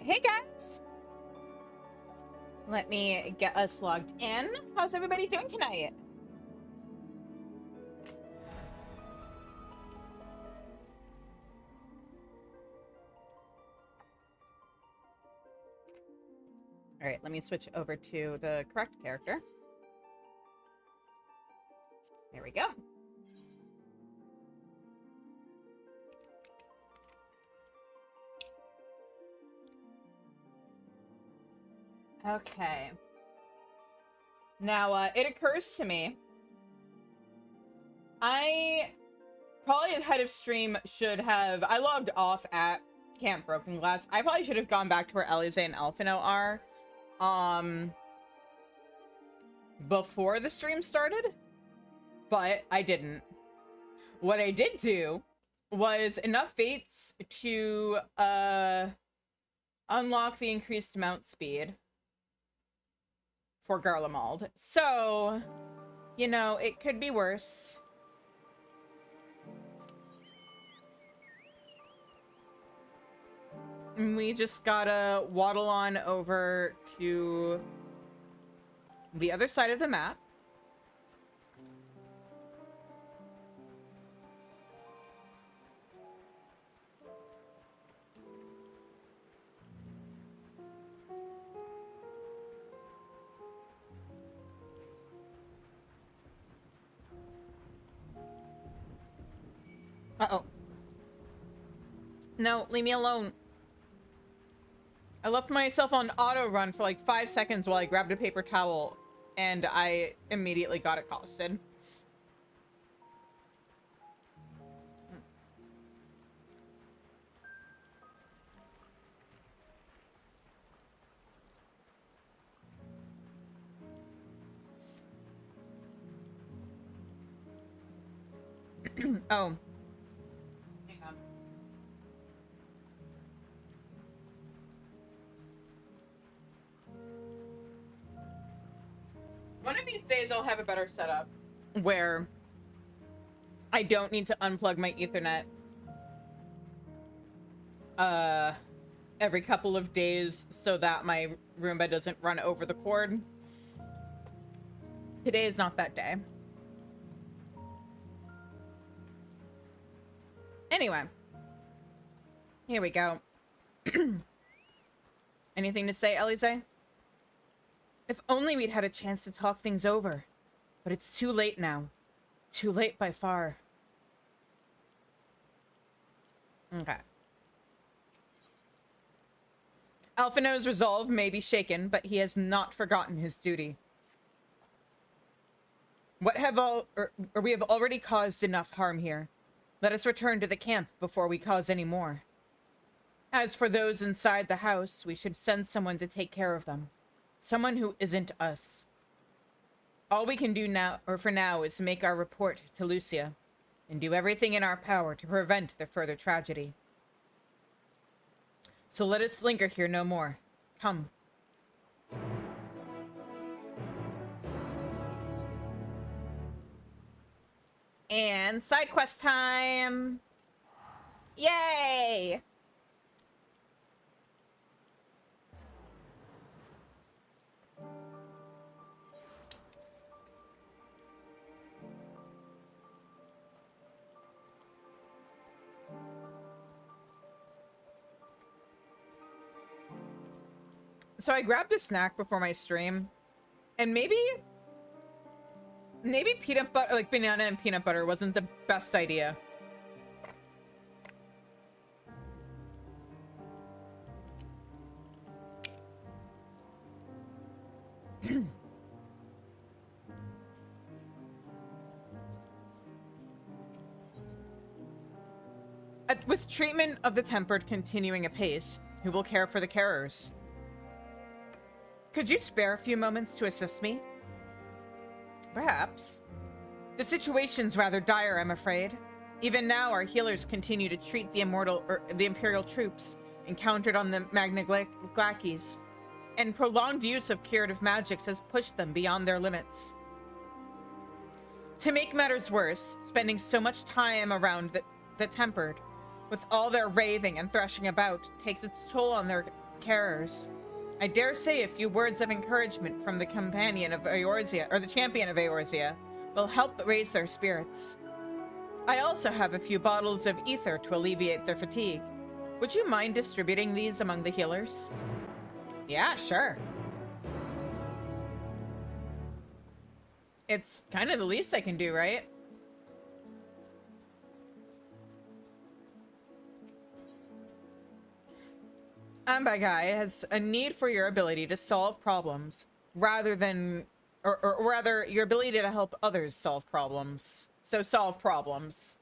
Hey guys! Let me get us logged in. How's everybody doing tonight? Alright, let me switch over to the correct character. There we go. Okay. Now, it occurs to me, I probably ahead of stream should have, I logged off at Camp Broken Glass. I probably should have gone back to where Elise and Alphino are, before the stream started, but I didn't. What I did do was enough fates to, unlock the increased mount speed for Garlemald. So, you know, it could be worse. And we just gotta waddle on over to the other side of the map. Uh-oh. No, leave me alone. I left myself on auto run for like 5 seconds while I grabbed a paper towel, and I immediately got accosted. Oh. Hang on. One of these days I'll have a better setup where I don't need to unplug my Ethernet every couple of days so that my Roomba doesn't run over the cord. Today is not that day. Anyway, here we go. Anything to say, Elise? If only we'd had a chance to talk things over. But it's too late now. Too late by far. Okay. Alphino's resolve may be shaken, but he has not forgotten his duty. We have already caused enough harm here. Let us return to the camp before we cause any more. As for those inside the house, we should send someone to take care of them. Someone who isn't us. All we can do now, or for now, is make our report to Lucia, and do everything in our power to prevent the further tragedy. So let us linger here no more. Come. And side quest time! Yay! So I grabbed a snack before my stream, and maybe peanut butter, like banana and peanut butter, wasn't the best idea. With treatment of the tempered continuing apace, who will care for the carers? Could you spare a few moments to assist me? Perhaps. The situation's rather dire, I'm afraid. Even now, our healers continue to treat the Imperial troops encountered on the Magna Glacis, and prolonged use of curative magics has pushed them beyond their limits. To make matters worse, spending so much time around the tempered, with all their raving and thrashing about, takes its toll on their carers. I dare say a few words of encouragement from the companion of Eorzea, or the champion of Eorzea, will help raise their spirits. I also have a few bottles of ether to alleviate their fatigue. Would you mind distributing these among the healers? Yeah, sure. It's kind of the least I can do, right? Ambagai has a need for your ability to solve problems rather than, or rather, your ability to help others solve problems. So solve problems.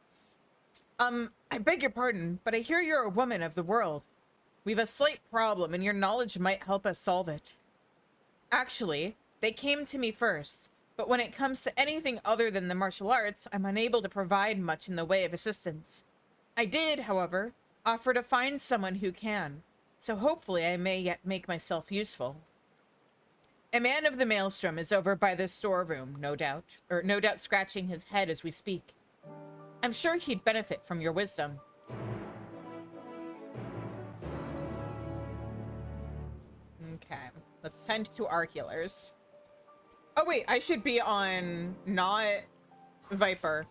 I beg your pardon, but I hear you're a woman of the world. We've a slight problem, and your knowledge might help us solve it. Actually, they came to me first, but when it comes to anything other than the martial arts, I'm unable to provide much in the way of assistance. I did, however, offer to find someone who can, so hopefully I may yet make myself useful. A man of the Maelstrom is over by the storeroom, no doubt scratching his head as we speak. I'm sure he'd benefit from your wisdom. Okay, let's tend to our healers. Oh wait, I should be on not Viper.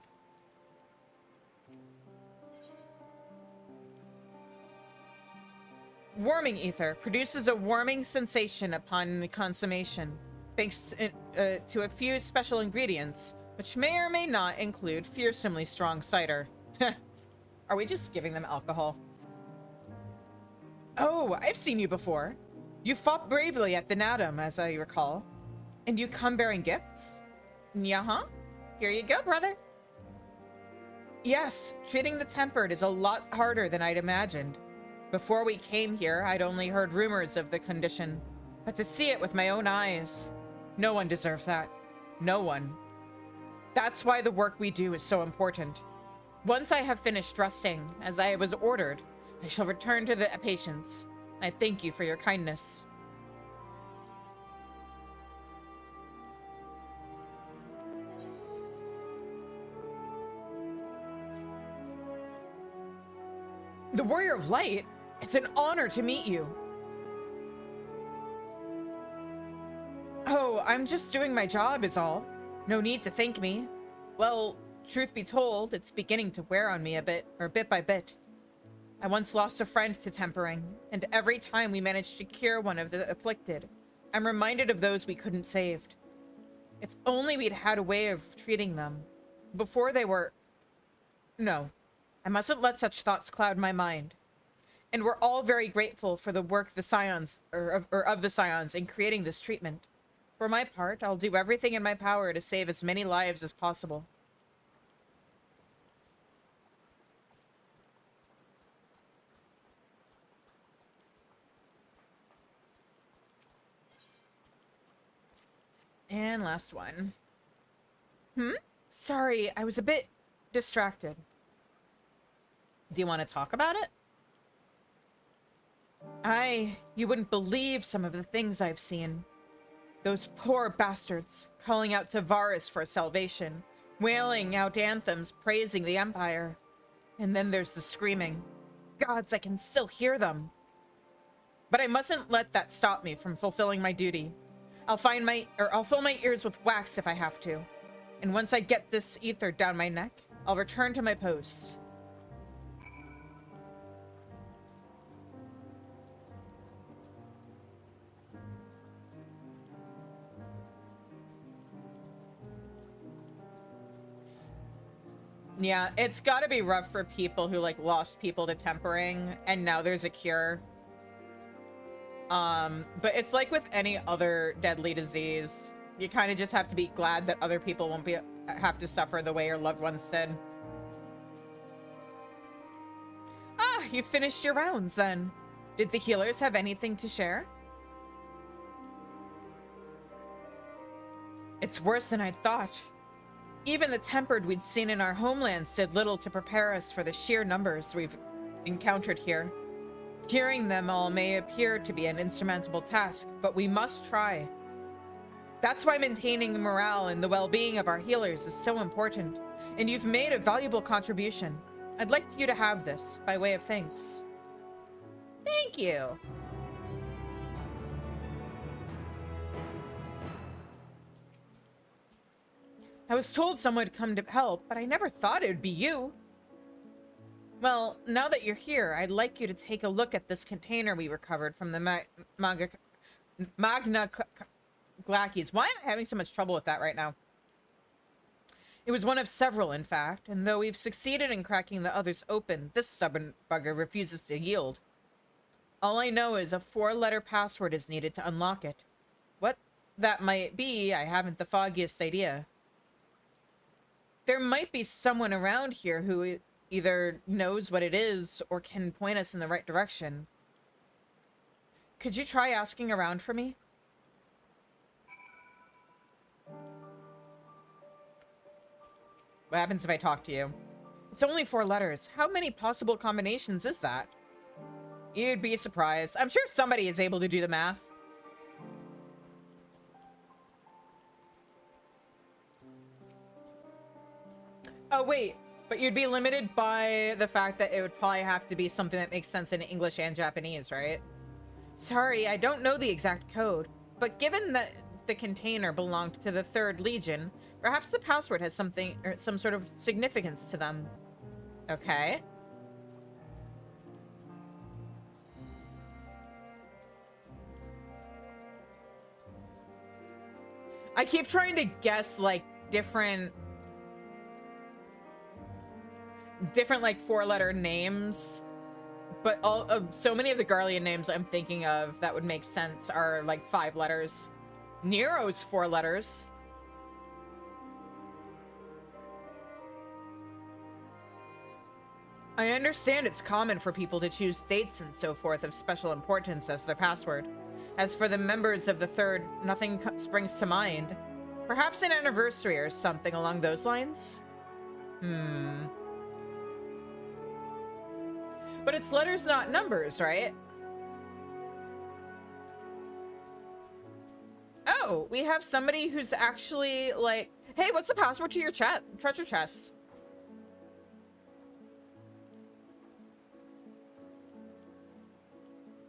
Warming ether produces a warming sensation upon consummation, thanks to a few special ingredients, which may or may not include fearsomely strong cider. Are we just giving them alcohol? Oh, I've seen you before. You fought bravely at the Nadam, as I recall. And you come bearing gifts? Yeah-huh. Here you go, brother. Yes, treating the tempered is a lot harder than I'd imagined. Before we came here, I'd only heard rumors of the condition, but to see it with my own eyes, no one deserves that. No one. That's why the work we do is so important. Once I have finished resting, as I was ordered, I shall return to the patients. I thank you for your kindness. The Warrior of Light? It's an honor to meet you. Oh, I'm just doing my job is all. No need to thank me. Well, truth be told, it's beginning to wear on me a bit, or bit by bit. I once lost a friend to tempering, and every time we managed to cure one of the afflicted, I'm reminded of those we couldn't save. If only we'd had a way of treating them before they were... No, I mustn't let such thoughts cloud my mind. And we're all very grateful for the work the Scions, or of the Scions in creating this treatment. For my part, I'll do everything in my power to save as many lives as possible. And last one. Sorry, I was a bit distracted. Do you want to talk about it? You wouldn't believe some of the things I've seen. Those poor bastards calling out to Varus for salvation, wailing out anthems praising the Empire. And then there's the screaming. Gods, I can still hear them. But I mustn't let that stop me from fulfilling my duty. I'll fill my ears with wax if I have to. And once I get this ether down my neck, I'll return to my post. Yeah, it's gotta be rough for people who, like, lost people to tempering, and now there's a cure. But it's like with any other deadly disease. You kind of just have to be glad that other people won't have to suffer the way your loved ones did. Ah, you finished your rounds, then. Did the healers have anything to share? It's worse than I'd thought. Even the tempered we'd seen in our homelands did little to prepare us for the sheer numbers we've encountered here. Curing them all may appear to be an insurmountable task, but we must try. That's why maintaining morale and the well-being of our healers is so important, and you've made a valuable contribution. I'd like you to have this, by way of thanks. Thank you. I was told someone would come to help, but I never thought it would be you. Well, now that you're here, I'd like you to take a look at this container we recovered from the Magna Glackies. Why am I having so much trouble with that right now? It was one of several, in fact, and though we've succeeded in cracking the others open, this stubborn bugger refuses to yield. All I know is a 4-letter password is needed to unlock it. What that might be, I haven't the foggiest idea. There might be someone around here who either knows what it is or can point us in the right direction. Could you try asking around for me? What happens if I talk to you? It's only 4 letters. How many possible combinations is that? You'd be surprised. I'm sure somebody is able to do the math. Oh, wait. But you'd be limited by the fact that it would probably have to be something that makes sense in English and Japanese, right? Sorry, I don't know the exact code. But given that the container belonged to the 3rd Legion, perhaps the password has something or some sort of significance to them. Okay. I keep trying to guess like different like 4-letter names, but so many of the Garlean names I'm thinking of that would make sense are like 5 letters. Nero's 4 letters. I understand it's common for people to choose dates and so forth of special importance as their password. As for the members of the 3rd, nothing springs to mind. Perhaps an anniversary or something along those lines? But it's letters, not numbers, right? Oh, we have somebody who's actually like, hey, what's the password to your treasure chest?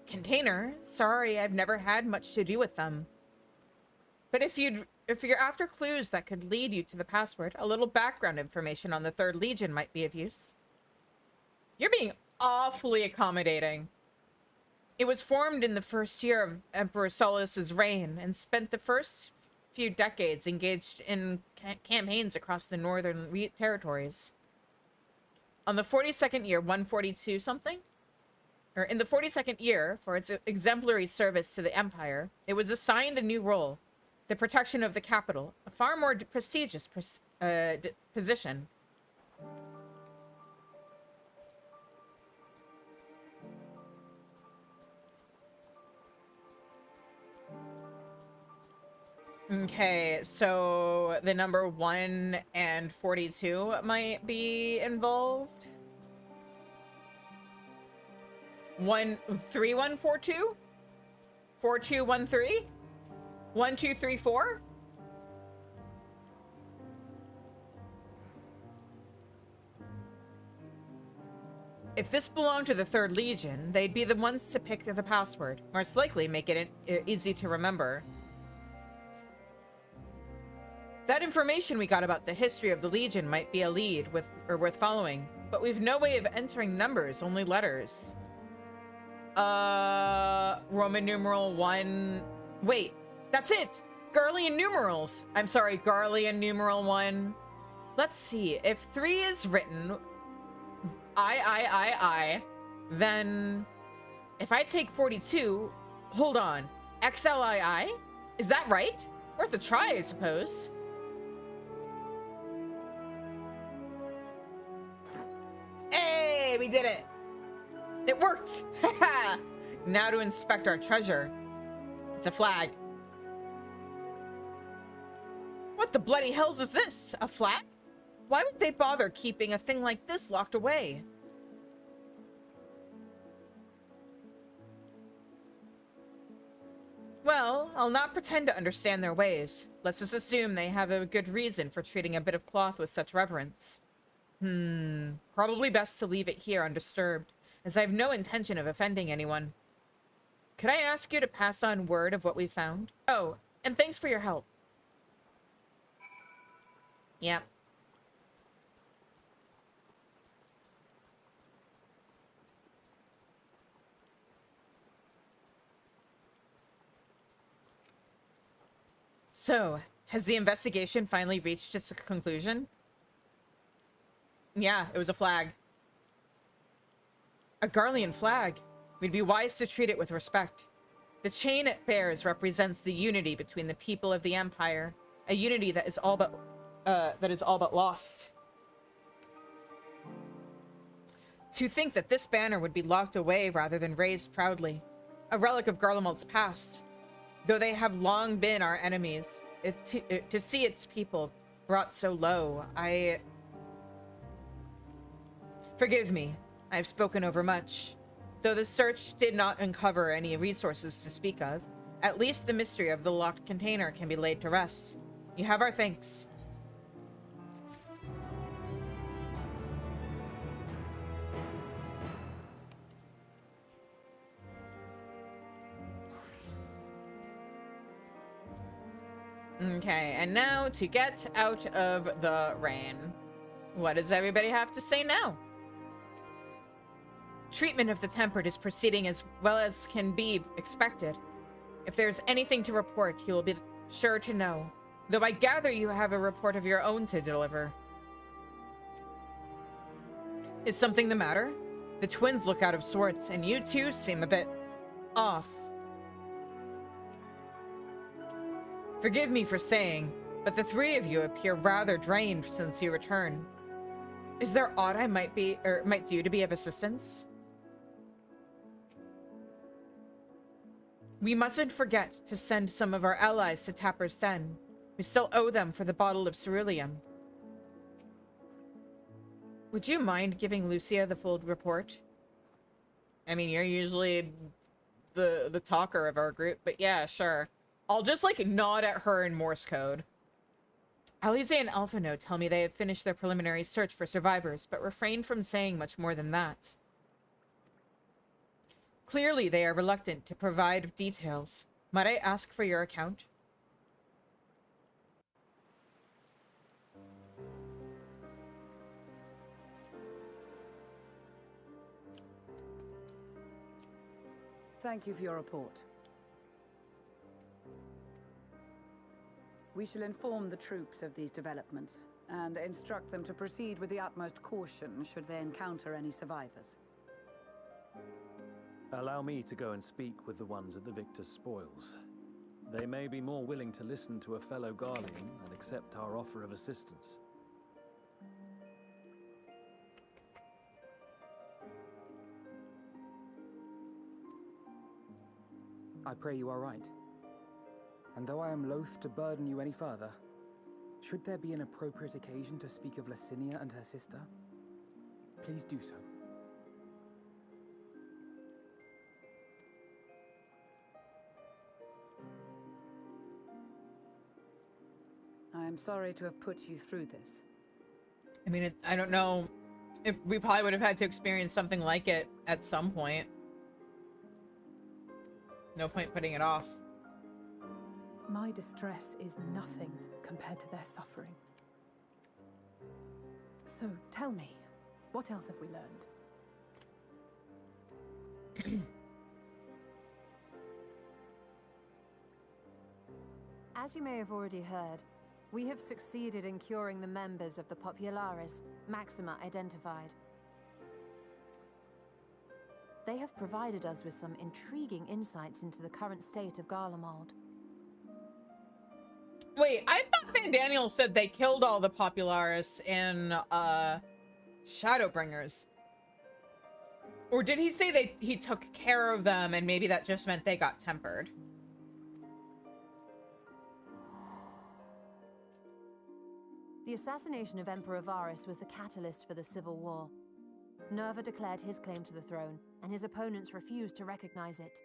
Container? Sorry, I've never had much to do with them. But if you're after clues that could lead you to the password, a little background information on the 3rd Legion might be of use. You're being awfully accommodating. It was formed in the 1st year of Emperor Solus's reign and spent the first few decades engaged in campaigns across the northern territories. On the 42nd year, 142 something? Or in the 42nd year, for its exemplary service to the Empire, it was assigned a new role, the protection of the capital, a far more prestigious position. Okay, so the number 1 and 42 might be involved. 3142? 4213? 1234? If this belonged to the 3rd Legion, they'd be the ones to pick the password. Most likely make it easy to remember. That information we got about the history of the Legion might be a lead worth following, but we've no way of entering numbers, only letters. Roman numeral 1. Wait, that's it! Garlean numerals! I'm sorry, Garlean numeral 1. Let's see, if 3 is written I, then if I take 42, hold on, XLII? Is that right? Worth a try, I suppose. Hey, we did it! It worked! Haha! Now to inspect our treasure. It's a flag. What the bloody hells is this? A flag? Why would they bother keeping a thing like this locked away? Well, I'll not pretend to understand their ways. Let's just assume they have a good reason for treating a bit of cloth with such reverence. Probably best to leave it here undisturbed, as I have no intention of offending anyone. Could I ask you to pass on word of what we found? Oh, and thanks for your help. Yep. So, has the investigation finally reached its conclusion? Yeah, it was a flag. A Garlean flag. We'd be wise to treat it with respect. The chain it bears represents the unity between the people of the Empire, a unity that is all but lost. To think that this banner would be locked away rather than raised proudly, a relic of Garlemald's past. Though they have long been our enemies, to see its people brought so low, Forgive me, I have spoken over much. Though the search did not uncover any resources to speak of, at least the mystery of the locked container can be laid to rest. You have our thanks. Okay, and now to get out of the rain. What does everybody have to say now? Treatment of the tempered is proceeding as well as can be expected. If there's anything to report, you will be sure to know. Though I gather you have a report of your own to deliver. Is something the matter? The twins look out of sorts, and you two seem a bit off. Forgive me for saying, but the three of you appear rather drained since you returned. Is there aught I might do to be of assistance? We mustn't forget to send some of our allies to Tapper's Den. We still owe them for the bottle of ceruleum. Would you mind giving Lucia the full report? I mean, you're usually the talker of our group, but yeah, sure. I'll just, like, nod at her in Morse code. Alize and Alphino tell me they have finished their preliminary search for survivors, but refrain from saying much more than that. Clearly, they are reluctant to provide details. Might I ask for your account? Thank you for your report. We shall inform the troops of these developments and instruct them to proceed with the utmost caution should they encounter any survivors. Allow me to go and speak with the ones at the victor's spoils. They may be more willing to listen to a fellow Garlean and accept our offer of assistance. I pray you are right. And though I am loath to burden you any further, should there be an appropriate occasion to speak of Licinia and her sister, please do so. I am sorry to have put you through this. I mean, I don't know if we probably would have had to experience something like it at some point. No point putting it off. My distress is nothing compared to their suffering. So tell me, what else have we learned? As you may have already heard, we have succeeded in curing the members of the Popularis, Maxima identified. They have provided us with some intriguing insights into the current state of Garlemald. Wait, I thought Van Daniel said they killed all the Popularis in Shadowbringers. Or did he say he took care of them and maybe that just meant they got tempered? The assassination of Emperor Varus was the catalyst for the civil war. Nerva declared his claim to the throne, and his opponents refused to recognize it.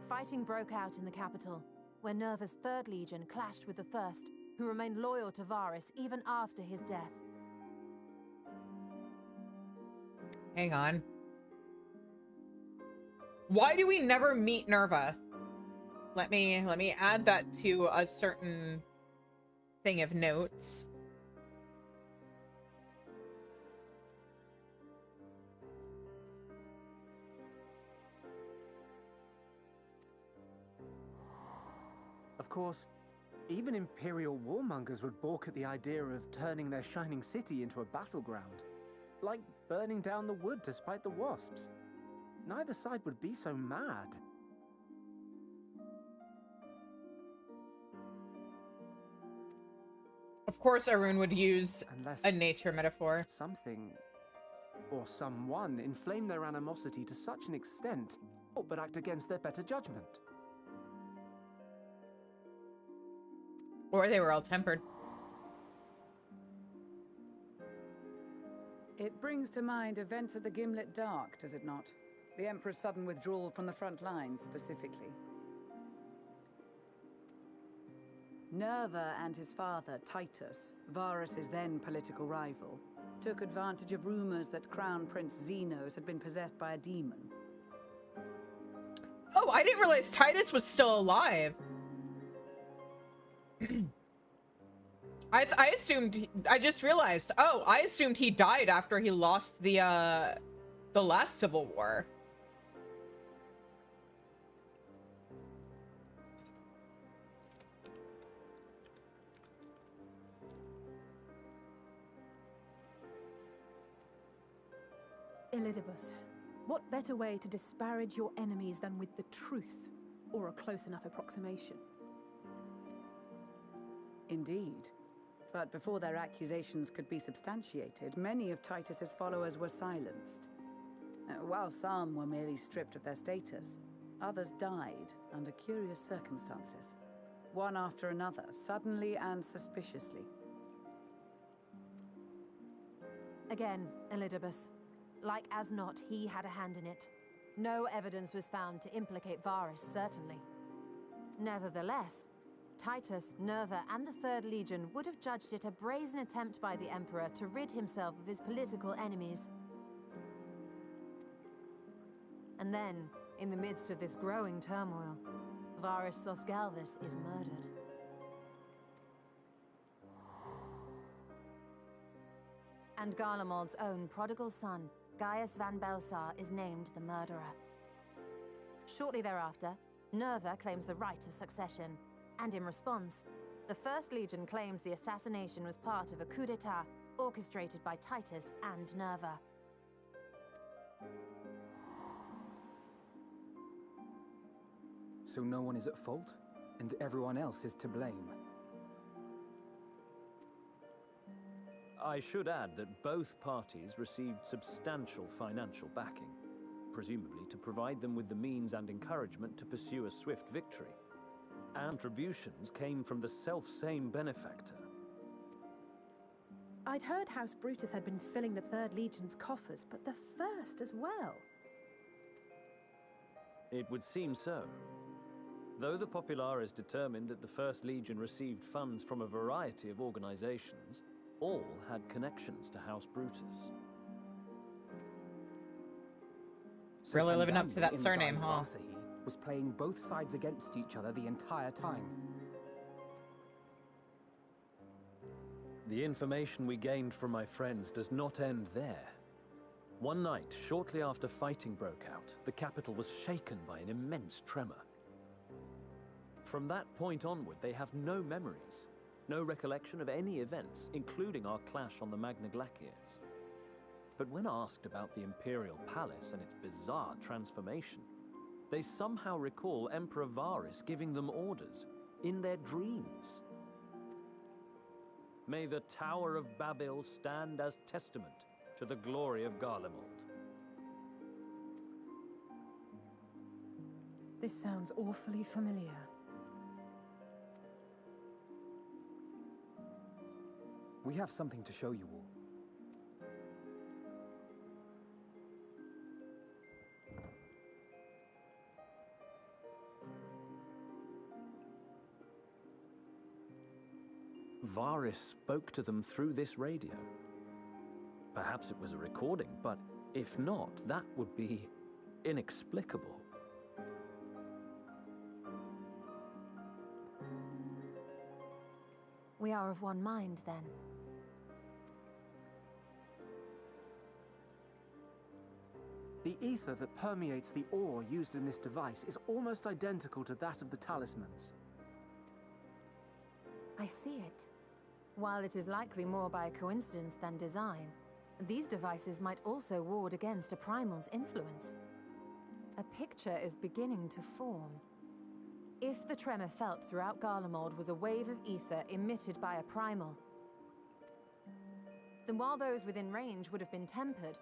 Fighting broke out in the capital, where Nerva's Third Legion clashed with the First, who remained loyal to Varus even after his death. Hang on. Why do we never meet Nerva? Let me add that to a certain anything of notes. Of course, even Imperial warmongers would balk at the idea of turning their shining city into a battleground. Like burning down the wood to spite the wasps. Neither side would be so mad. Of course, Arun would use Unless a nature metaphor. something or someone inflame their animosity to such an extent, but act against their better judgment. Or they were all tempered. It brings to mind events of the Gimlet Dark, does it not? The Emperor's sudden withdrawal from the front lines, specifically. Nerva and his father, Titus, Varus's then political rival, took advantage of rumors that Crown Prince Xenos had been possessed by a demon. Oh, I didn't realize Titus was still alive. I assumed, I just realized, oh, I assumed he died after he lost the last civil war. Elidibus, what better way to disparage your enemies than with the truth, or a close enough approximation? Indeed. But before their accusations could be substantiated, many of Titus's followers were silenced. While some were merely stripped of their status, others died under curious circumstances. One after another, suddenly and suspiciously. Again, Elidibus. Like as not, he had a hand in it. No evidence was found to implicate Varus, certainly. Nevertheless, Titus, Nerva, and the Third Legion would have judged it a brazen attempt by the Emperor to rid himself of his political enemies. And then, in the midst of this growing turmoil, Varus Sosgalvis is murdered. And Garlemald's own prodigal son, Gaius van Belsar, is named the murderer. Shortly thereafter, Nerva claims the right of succession, and in response, the First Legion claims the assassination was part of a coup d'etat orchestrated by Titus and Nerva. So no one is at fault, and everyone else is to blame. I should add that both parties received substantial financial backing, presumably to provide them with the means and encouragement to pursue a swift victory. Contributions came from the self-same benefactor. I'd heard House Brutus had been filling the Third Legion's coffers, but the First as well. It would seem so. Though the Populares determined that the First Legion received funds from a variety of organizations, all had connections to House Brutus. So Really living up to Fandanda that in the surname, guise of huh? Asahi was playing both sides against each other the entire time. The information we gained from my friends does not end there. One night, shortly after fighting broke out, the capital was shaken by an immense tremor. From that point onward, they have no memories, no recollection of any events, including our clash on the Magna Glaciers. But when asked about the Imperial Palace and its bizarre transformation, they somehow recall Emperor Varus giving them orders in their dreams. May the Tower of Babel stand as testament to the glory of Garlemald. This sounds awfully familiar. We have something to show you all. Varus spoke to them through this radio. Perhaps it was a recording, but if not, that would be inexplicable. We are of one mind, then. The ether that permeates the ore used in this device is almost identical to that of the talismans. I see it. While it is likely more by coincidence than design, these devices might also ward against a primal's influence. A picture is beginning to form. If the tremor felt throughout Garlemald was a wave of ether emitted by a primal, then while those within range would have been tempered,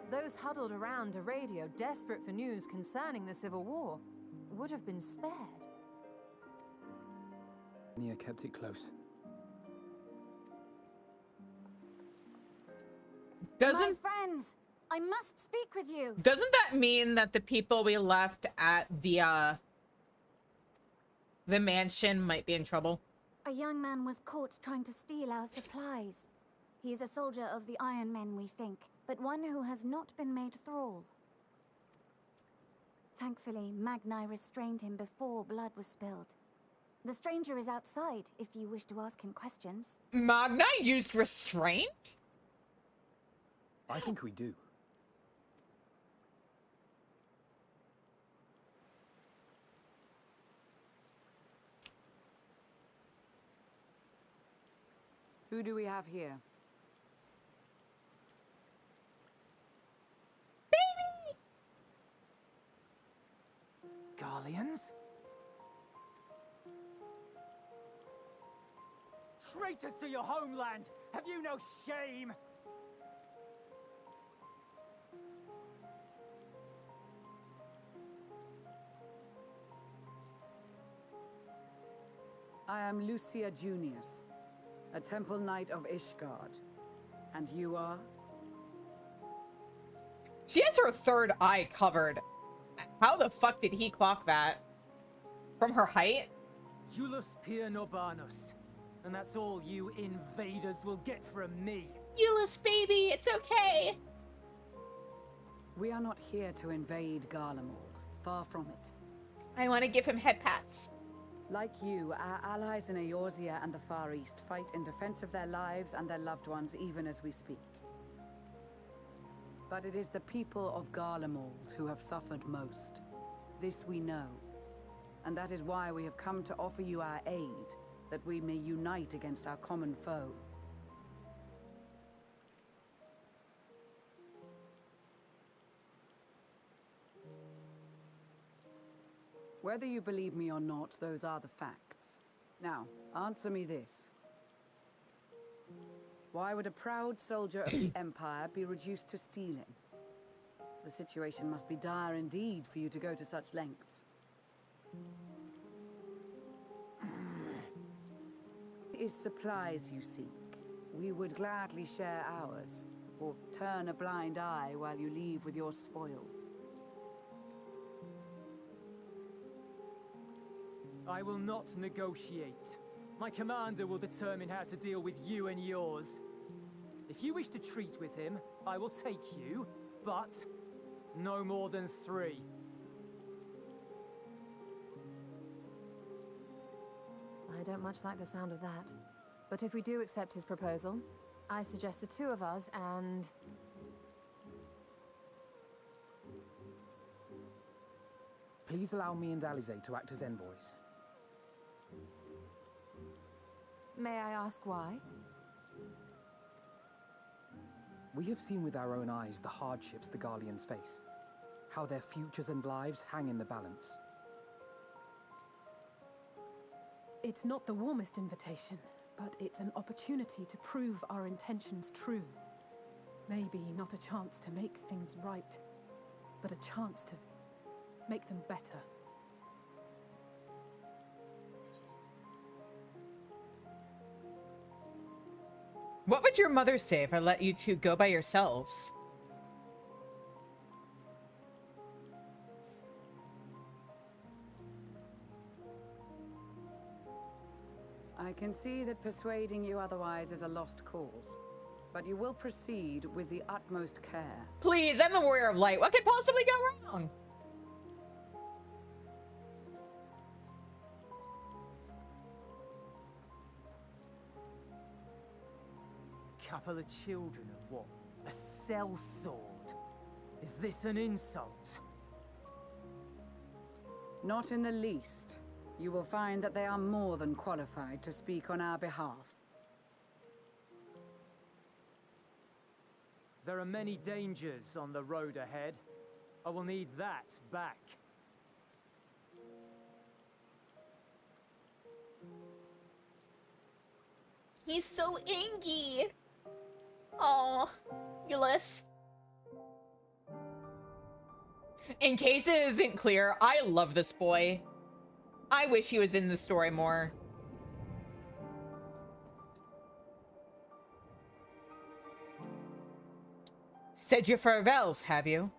those huddled around a radio desperate for news concerning the Civil War would have been spared. Nia kept it close. Doesn't My friends, I must speak with you. doesn't that mean that the people we left at the mansion might be in trouble? A young man was caught trying to steal our supplies. He is a soldier of the Iron Men, we think, but one who has not been made thrall. Thankfully, Magni restrained him before blood was spilled. The stranger is outside if you wish to ask him questions. Magna used restraint? I think we do. Who do we have here? Garleans? Traitors to your homeland! Have you no shame? I am Lucia Junius, a Temple Knight of Ishgard. And you are? She has her third eye covered. How the fuck did he clock that? From her height? Iulus Pir Norbanus. And that's all you invaders will get from me. Euless, baby, it's okay. We are not here to invade Garlemald. Far from it. I want to give him head pats. Like you, our allies in Eorzea and the Far East fight in defense of their lives and their loved ones even as we speak. But it is the people of Garlemald who have suffered most. This we know. And that is why we have come to offer you our aid, that we may unite against our common foe. Whether you believe me or not, those are the facts. Now, answer me this. Why would a proud soldier of the Empire be reduced to stealing? The situation must be dire indeed for you to go to such lengths. It is supplies you seek. We would gladly share ours, or turn a blind eye while you leave with your spoils. I will not negotiate. My commander will determine how to deal with you and yours. If you wish to treat with him, I will take you, but no more than 3. I don't much like the sound of that. But if we do accept his proposal, I suggest the 2 of us and... Please allow me and Alize to act as envoys. May I ask why? We have seen with our own eyes the hardships the Garleans face, how their futures and lives hang in the balance. It's not the warmest invitation, but it's an opportunity to prove our intentions true. Maybe not a chance to make things right, but a chance to make them better. What would your mother say if I let you 2 go by yourselves? I can see that persuading you otherwise is a lost cause. But you will proceed with the utmost care. Please, I'm the Warrior of Light. What could possibly go wrong? couple of children and what? A sellsword? Is this an insult? Not in the least. You will find that they are more than qualified to speak on our behalf. There are many dangers on the road ahead. I will need that back. He's so ingy. Oh, Ulysses. In case it isn't clear, I love this boy. I wish he was in the story more. Said your farewells, have you?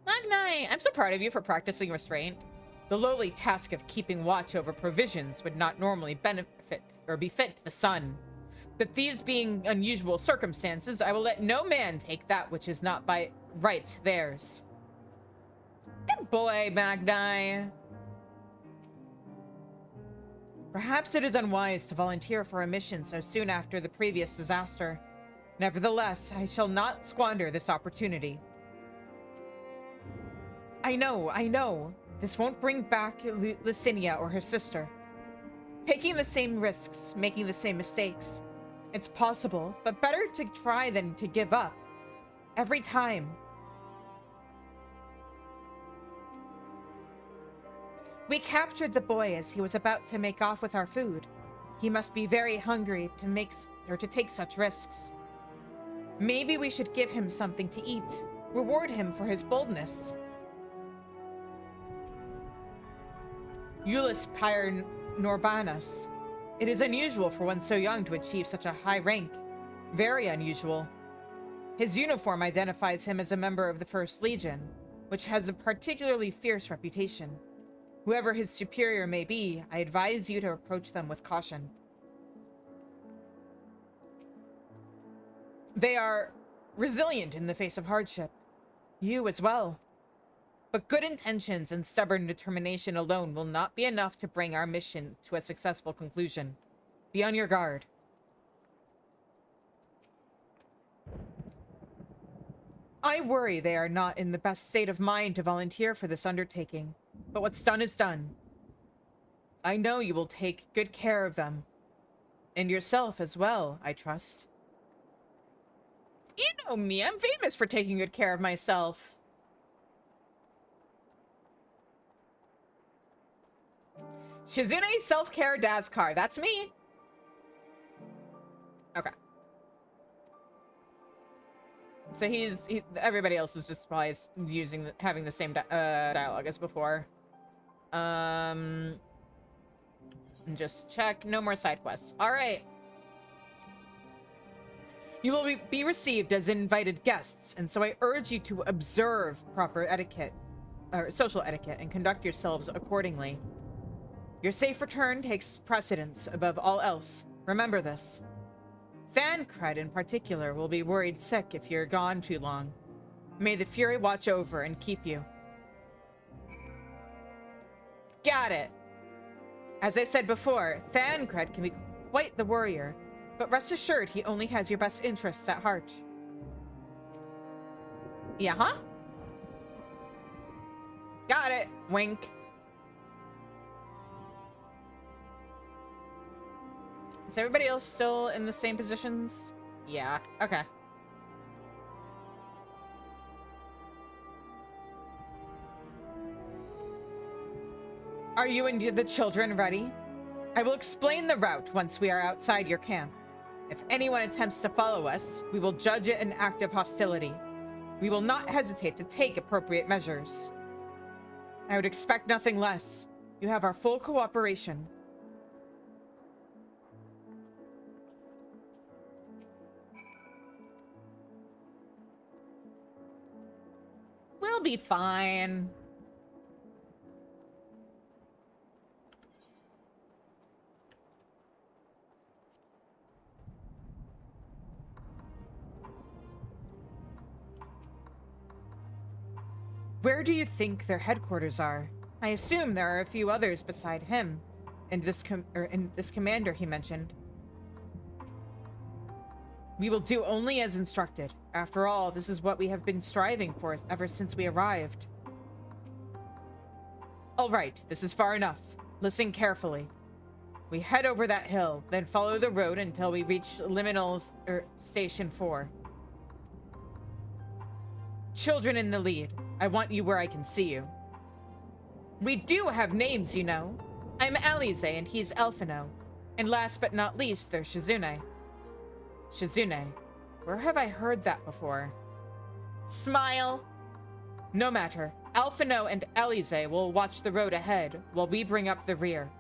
Magnai, I'm so proud of you for practicing restraint. The lowly task of keeping watch over provisions would not normally benefit or befit the sun. But these being unusual circumstances, I will let no man take that which is not by right theirs. Good boy, Magnai. Perhaps it is unwise to volunteer for a mission so soon after the previous disaster. Nevertheless, I shall not squander this opportunity. I know. This won't bring back Licinia or her sister. Taking the same risks, making the same mistakes. It's possible, but better to try than to give up. Every time. We captured the boy as he was about to make off with our food. He must be very hungry to take such risks. Maybe we should give him something to eat. Reward him for his boldness. Ulysses Pyre Norbanus. It is unusual for one so young to achieve such a high rank. Very unusual. His uniform identifies him as a member of the First Legion, which has a particularly fierce reputation. Whoever his superior may be, I advise you to approach them with caution. They are resilient in the face of hardship. You as well. But good intentions and stubborn determination alone will not be enough to bring our mission to a successful conclusion. Be on your guard. I worry they are not in the best state of mind to volunteer for this undertaking, but what's done is done. I know you will take good care of them. And yourself as well, I trust. You know me, I'm famous for taking good care of myself. Shizune Self-Care Dazkar. That's me. Okay. So everybody else is just probably having the same dialogue as before. And just check. No more side quests. All right. You will be received as invited guests, and so I urge you to observe proper etiquette, or social etiquette, and conduct yourselves accordingly. Your safe return takes precedence above all else. Remember this. Thancred, in particular, will be worried sick if you're gone too long. May the Fury watch over and keep you. Got it. As I said before, Thancred can be quite the warrior, but rest assured he only has your best interests at heart. Yeah, huh? Got it. Wink. Is everybody else still in the same positions? Yeah. Okay. Are you and the children ready? I will explain the route once we are outside your camp. If anyone attempts to follow us, we will judge it an act of hostility. We will not hesitate to take appropriate measures. I would expect nothing less. You have our full cooperation. We'll be fine. Where do you think their headquarters are? I assume there are a few others beside him, and this commander he mentioned. We will do only as instructed. After all, this is what we have been striving for ever since we arrived. All right, this is far enough. Listen carefully. We head over that hill, then follow the road until we reach Liminal's Station 4. Children in the lead. I want you where I can see you. We do have names, you know. I'm Alize and he's Elfino. And last but not least, there's Shizune. Shizune. Where have I heard that before? Smile. No matter. Elfino and Alize will watch the road ahead while we bring up the rear.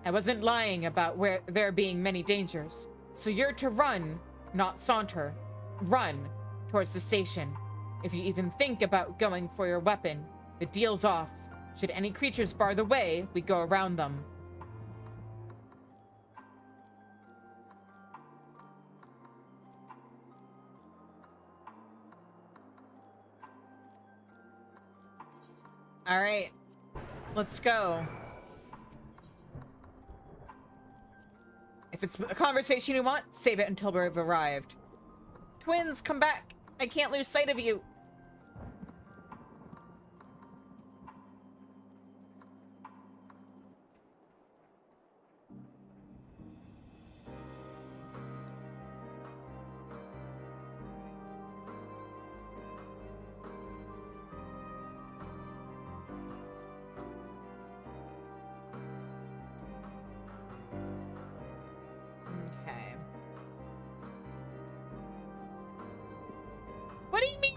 I wasn't lying about where there being many dangers. So you're to run, not saunter. Run towards the station. If you even think about going for your weapon, the deal's off. Should any creatures bar the way, we go around them. All right, let's go. If it's a conversation you want, save it until we've arrived. Twins, come back. I can't lose sight of you.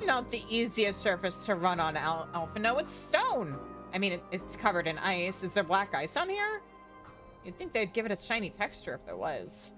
Not the easiest surface to run on, Alpha. No, it's stone. I mean, it's covered in ice. Is there black ice on here? You'd think they'd give it a shiny texture if there was.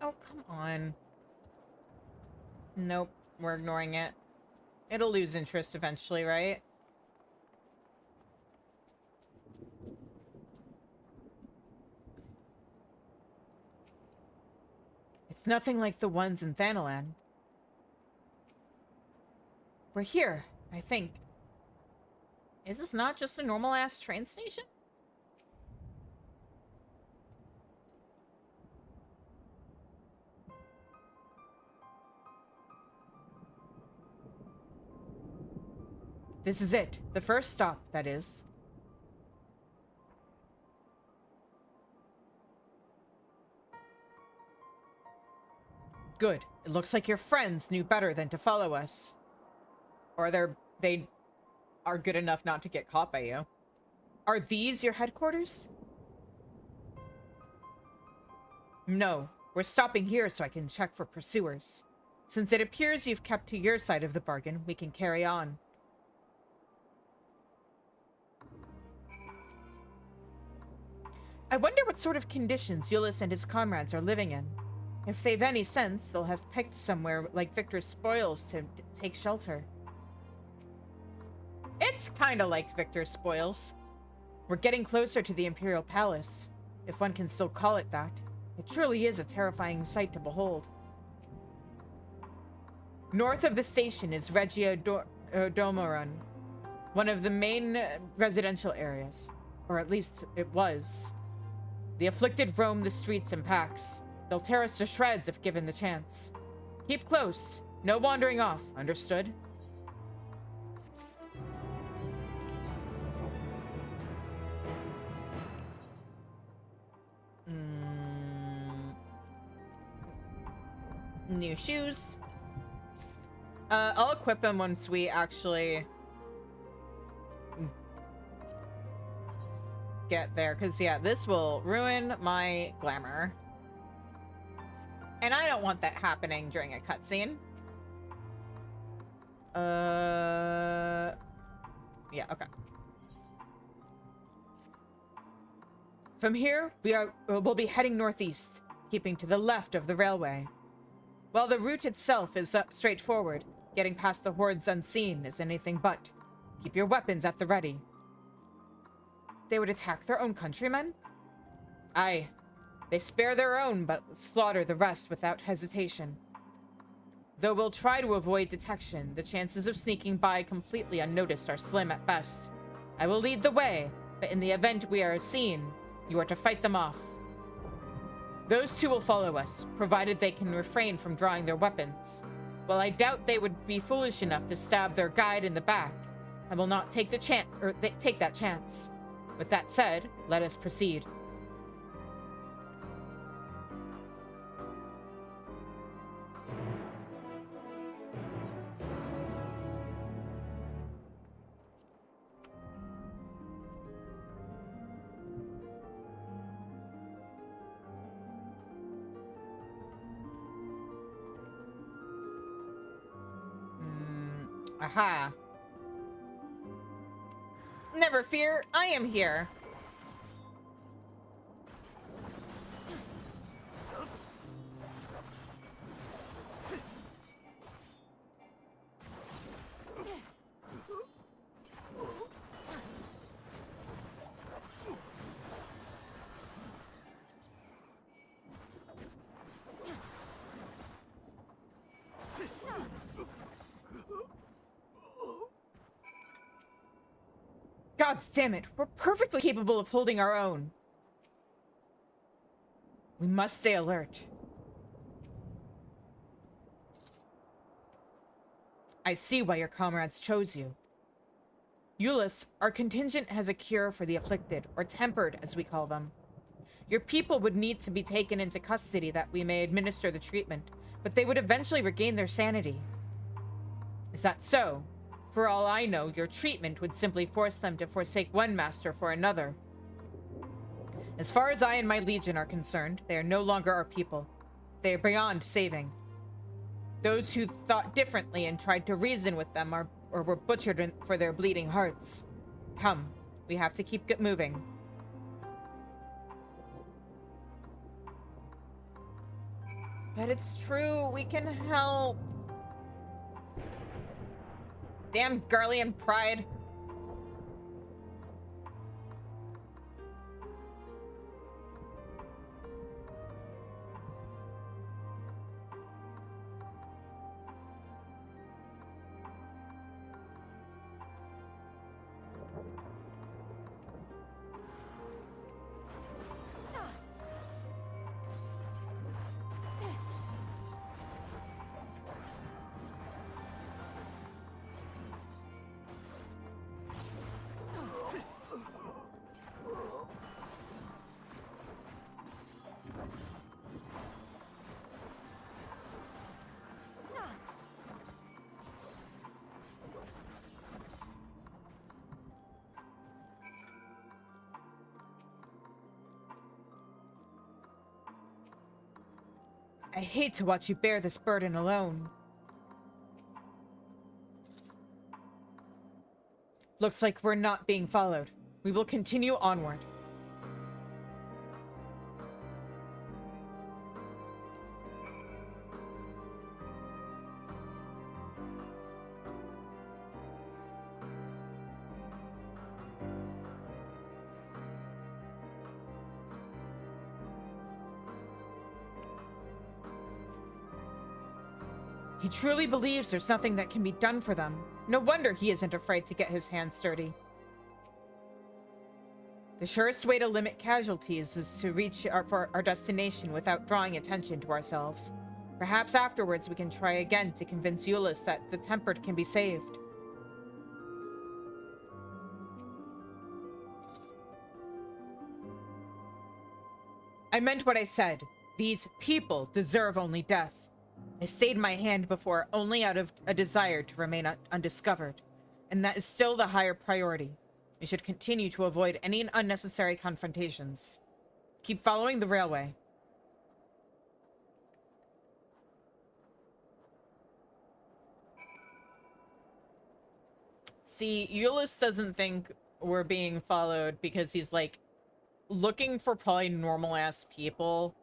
Oh, come on. Nope, we're ignoring it. It'll lose interest eventually, right? It's nothing like the ones in Thanalan. We're here, I think. Is this not just a normal-ass train station? This is it. The first stop, that is. Good. It looks like your friends knew better than to follow us. Or they are good enough not to get caught by you. Are these your headquarters? No. We're stopping here so I can check for pursuers. Since it appears you've kept to your side of the bargain, we can carry on. I wonder what sort of conditions Yulis and his comrades are living in. If they've any sense, they'll have picked somewhere like Victor's spoils to take shelter. It's kinda like Victor's spoils. We're getting closer to the Imperial Palace, if one can still call it that. It truly is a terrifying sight to behold. North of the station is Regia Domoran, one of the main residential areas. Or at least it was. The afflicted roam the streets in packs. They'll tear us to shreds if given the chance. Keep close. No wandering off. Understood? New shoes. I'll equip them once we actually get there, because yeah, this will ruin my glamour, and I don't want that happening during a cutscene. Yeah, okay. From here, we'll be heading northeast, keeping to the left of the railway. While the route itself is straightforward, Getting past the hordes unseen is anything but. Keep your weapons at the ready. They would attack their own countrymen? Aye. They spare their own, but slaughter the rest without hesitation. Though we'll try to avoid detection, the chances of sneaking by completely unnoticed are slim at best. I will lead the way, but in the event we are seen, you are to fight them off. Those two will follow us, provided they can refrain from drawing their weapons. While I doubt they would be foolish enough to stab their guide in the back, I will not take take that chance. With that said, let us proceed. Aha. Never fear, I am here. God damn it, we're perfectly capable of holding our own. We must stay alert. I see why your comrades chose you. Euless, our contingent has a cure for the afflicted, or tempered, as we call them. Your people would need to be taken into custody that we may administer the treatment, but they would eventually regain their sanity. Is that so? For all I know, your treatment would simply force them to forsake one master for another. As far as I and my legion are concerned, they are no longer our people. They are beyond saving. Those who thought differently and tried to reason with them were butchered for their bleeding hearts. Come, we have to keep moving. But it's true, we can help. Damn Garlean pride. I hate to watch you bear this burden alone. Looks like we're not being followed. We will continue onward. He truly believes there's nothing that can be done for them. No wonder he isn't afraid to get his hands dirty. The surest way to limit casualties is to reach our destination without drawing attention to ourselves. Perhaps afterwards we can try again to convince Euless that the Tempered can be saved. I meant what I said. These people deserve only death. I stayed my hand before only out of a desire to remain undiscovered, and that is still the higher priority. We should continue to avoid any unnecessary confrontations. Keep following the railway. See, Euless doesn't think we're being followed because he's, like, looking for probably normal-ass people.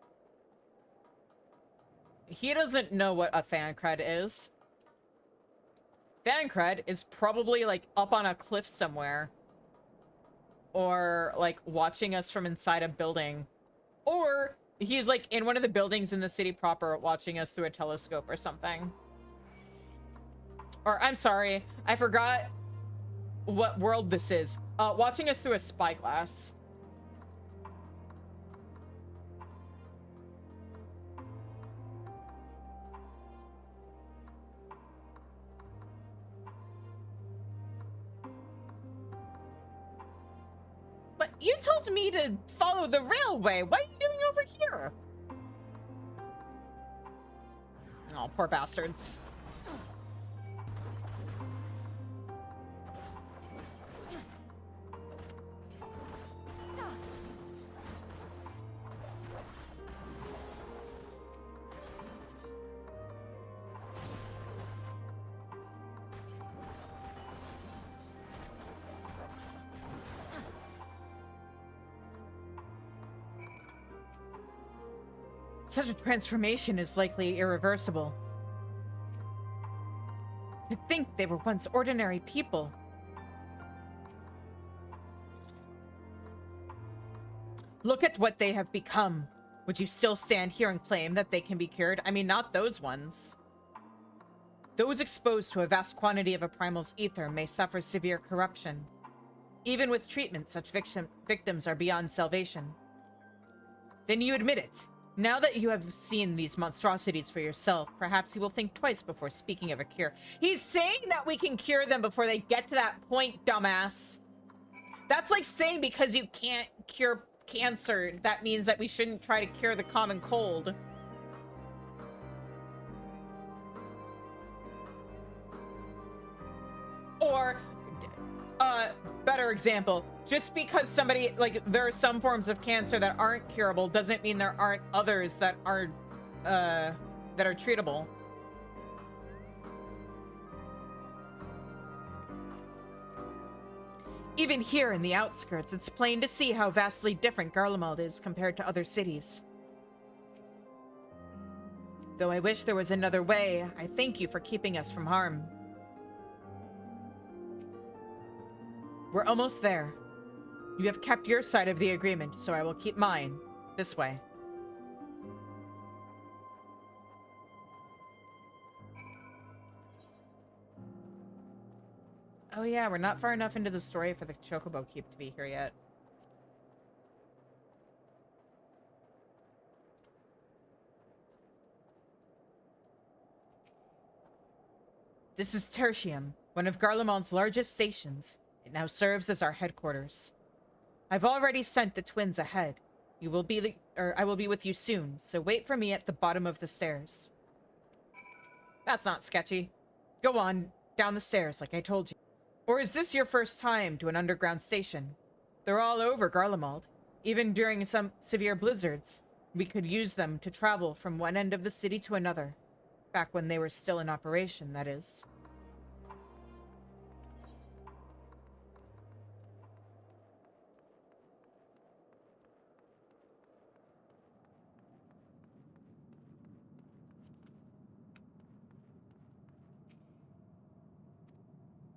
He doesn't know what a Thancred is. Thancred is probably, like, up on a cliff somewhere. Or, like, watching us from inside a building. Or he's, like, in one of the buildings in the city proper watching us through a telescope or something. Or, I'm sorry, I forgot what world this is. Watching us through a spyglass. But you told me to follow the railway. What are you doing over here? Oh, poor bastards. Such a transformation is likely irreversible. To think they were once ordinary people. Look at what they have become. Would you still stand here and claim that they can be cured? I mean, not those ones. Those exposed to a vast quantity of a primal's ether may suffer severe corruption. Even with treatment, such victims are beyond salvation. Then you admit it. Now that you have seen these monstrosities for yourself, perhaps you will think twice before speaking of a cure. He's saying that we can cure them before they get to that point, dumbass. That's like saying because you can't cure cancer, that means that we shouldn't try to cure the common cold. Or, better example, just because somebody, like, there are some forms of cancer that aren't curable doesn't mean there aren't others that are treatable. Even here in the outskirts, it's plain to see how vastly different Garlemald is compared to other cities. Though I wish there was another way, I thank you for keeping us from harm. We're almost there. You have kept your side of the agreement, so I will keep mine. This way. Oh yeah, we're not far enough into the story for the Chocobo Keep to be here yet. This is Tertium, one of Garlemald's largest stations. It now serves as our headquarters. I've already sent the twins ahead. I will be with you soon, so wait for me at the bottom of the stairs. That's not sketchy. Go on, down the stairs like I told you. Or is this your first time to an underground station? They're all over Garlemald. Even during some severe blizzards, we could use them to travel from one end of the city to another. Back when they were still in operation, that is.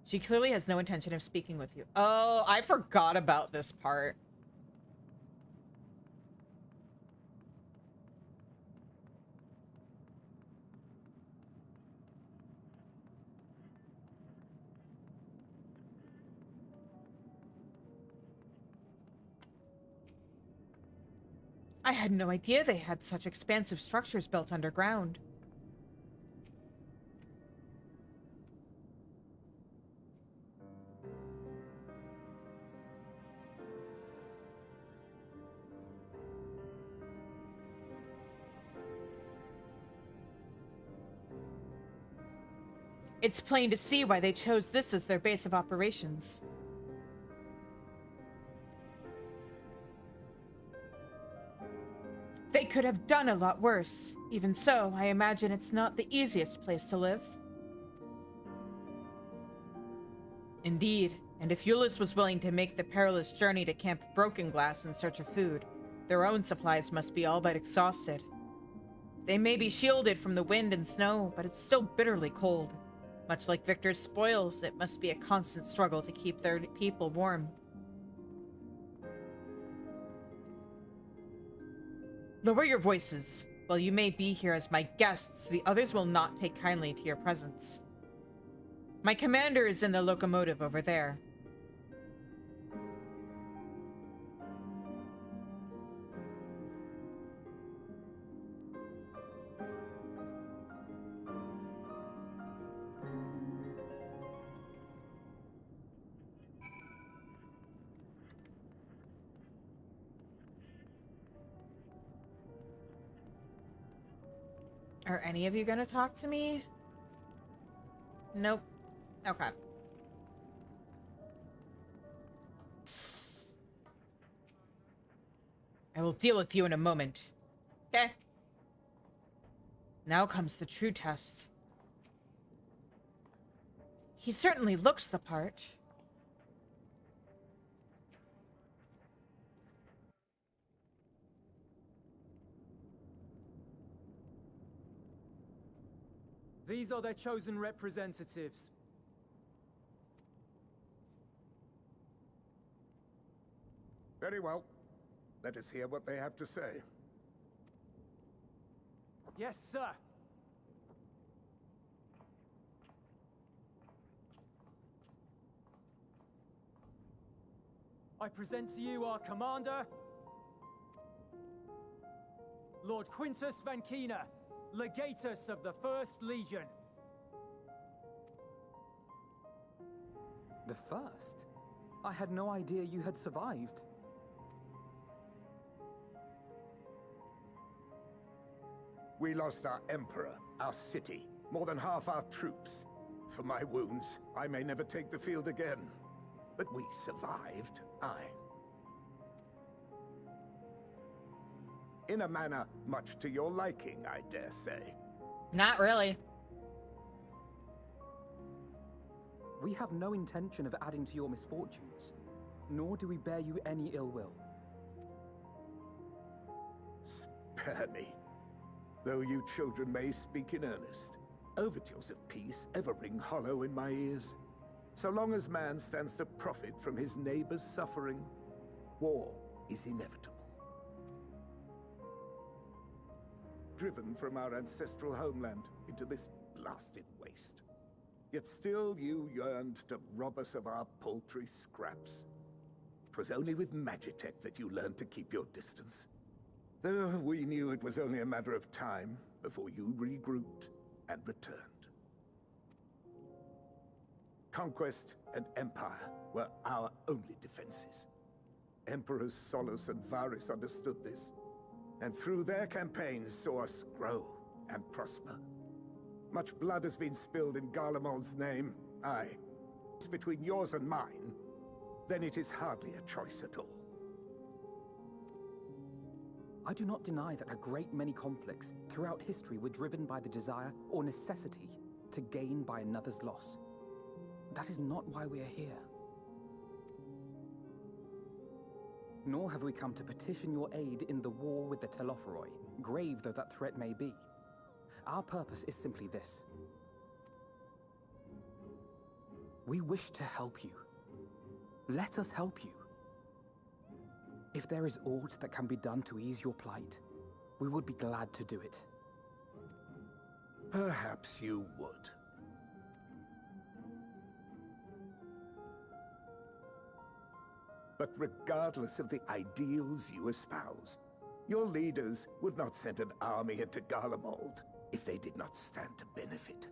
She clearly has no intention of speaking with you. Oh, I forgot about this part. I had no idea they had such expansive structures built underground. It's plain to see why they chose this as their base of operations. They could have done a lot worse. Even so, I imagine it's not the easiest place to live. Indeed, and if Euless was willing to make the perilous journey to Camp Broken Glass in search of food, their own supplies must be all but exhausted. They may be shielded from the wind and snow, but it's still bitterly cold. Much like Victor's spoils, it must be a constant struggle to keep their people warm. Lower your voices. While you may be here as my guests, the others will not take kindly to your presence. My commander is in the locomotive over there. Are any of you gonna talk to me? Nope. Okay. I will deal with you in a moment. Okay. Now comes the true test. He certainly looks the part. These are their chosen representatives. Very well. Let us hear what they have to say. Yes, sir. I present to you our commander, Lord Quintus Van Kina, Legatus of the First Legion. The first? I had no idea you had survived. We lost our emperor, our city, more than half our troops. For my wounds, I may never take the field again. But we survived, aye. In a manner much to your liking, I dare say. Not really. We have no intention of adding to your misfortunes, nor do we bear you any ill will. Spare me. Though you children may speak in earnest, overtures of peace ever ring hollow in my ears. So long as man stands to profit from his neighbor's suffering, war is inevitable. Driven from our ancestral homeland into this blasted waste. Yet still you yearned to rob us of our paltry scraps. 'Twas only with Magitech that you learned to keep your distance. Though we knew it was only a matter of time before you regrouped and returned. Conquest and empire were our only defenses. Emperors Solus and Varys understood this, and through their campaigns saw us grow and prosper. Much blood has been spilled in Garlemald's name. Aye, it's between yours and mine, then it is hardly a choice at all. I do not deny that a great many conflicts throughout history were driven by the desire or necessity to gain by another's loss. That is not why we are here. Nor have we come to petition your aid in the war with the Telophoroi, grave though that threat may be. Our purpose is simply this. We wish to help you. Let us help you. If there is aught that can be done to ease your plight, we would be glad to do it. Perhaps you would. But regardless of the ideals you espouse, your leaders would not send an army into Garlemald if they did not stand to benefit.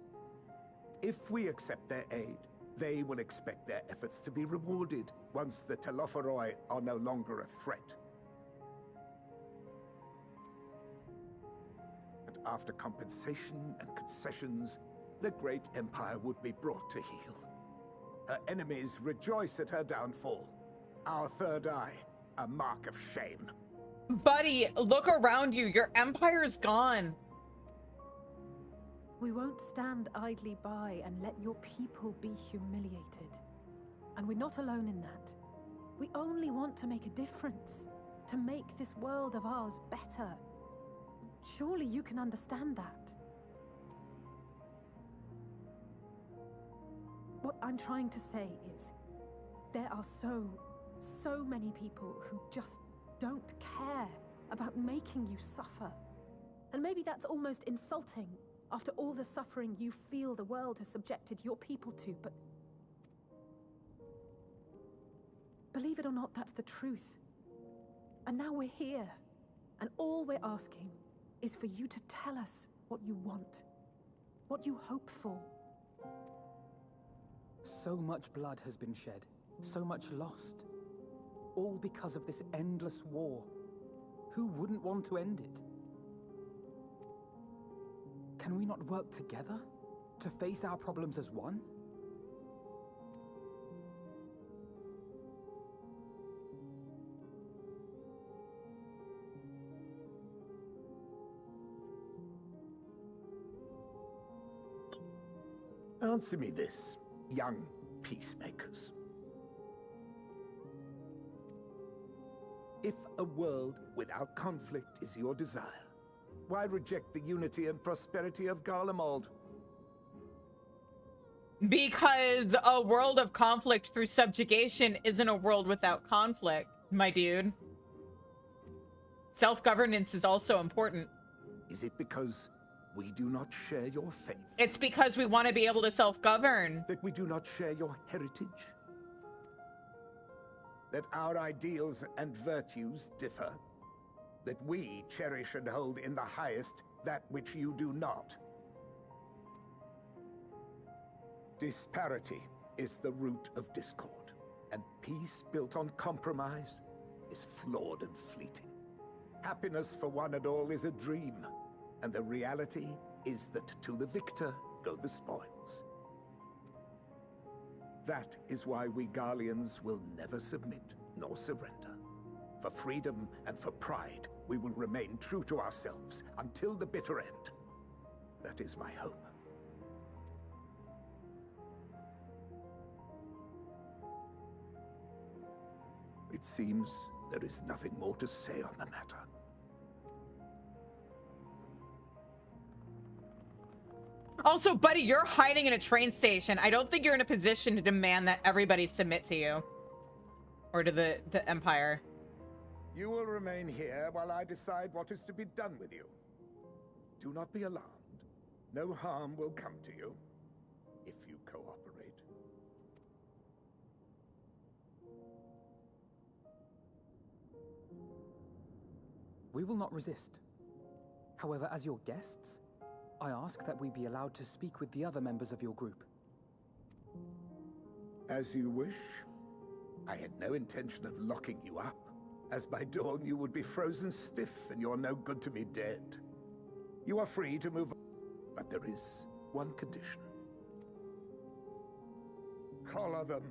If we accept their aid, they will expect their efforts to be rewarded once the Telophoroi are no longer a threat. And after compensation and concessions, the great empire would be brought to heel. Her enemies rejoice at her downfall. Our third eye, a mark of shame. Buddy, look around you. Your empire's gone. We won't stand idly by and let your people be humiliated. And we're not alone in that. We only want to make a difference, to make this world of ours better. Surely you can understand that. What I'm trying to say is, there are so many people who just don't care about making you suffer. And maybe that's almost insulting after all the suffering you feel the world has subjected your people to, but believe it or not, that's the truth. And now we're here, and all we're asking is for you to tell us what you want, what you hope for. So much blood has been shed, so much lost. All because of this endless war. Who wouldn't want to end it? Can we not work together to face our problems as one? Answer me this, young peacemakers. If a world without conflict is your desire, why reject the unity and prosperity of Garlemald? Because a world of conflict through subjugation isn't a world without conflict, my dude. Self-governance is also important. Is it because we do not share your faith? It's because we want to be able to self-govern. That we do not share your heritage? That our ideals and virtues differ? That we cherish and hold in the highest that which you do not? Disparity is the root of discord, and peace built on compromise is flawed and fleeting. Happiness for one and all is a dream, and the reality is that to the victor go the spoils. That is why we Garleans will never submit nor surrender. For freedom and for pride, we will remain true to ourselves until the bitter end. That is my hope. It seems there is nothing more to say on the matter. Also, buddy, you're hiding in a train station. I don't think you're in a position to demand that everybody submit to you. Or to the Empire. You will remain here while I decide what is to be done with you. Do not be alarmed. No harm will come to you if you cooperate. We will not resist. However, as your guests, I ask that we be allowed to speak with the other members of your group. As you wish. I had no intention of locking you up, as by dawn you would be frozen stiff and you're no good to me dead. You are free to move on, but there is one condition. Collar them.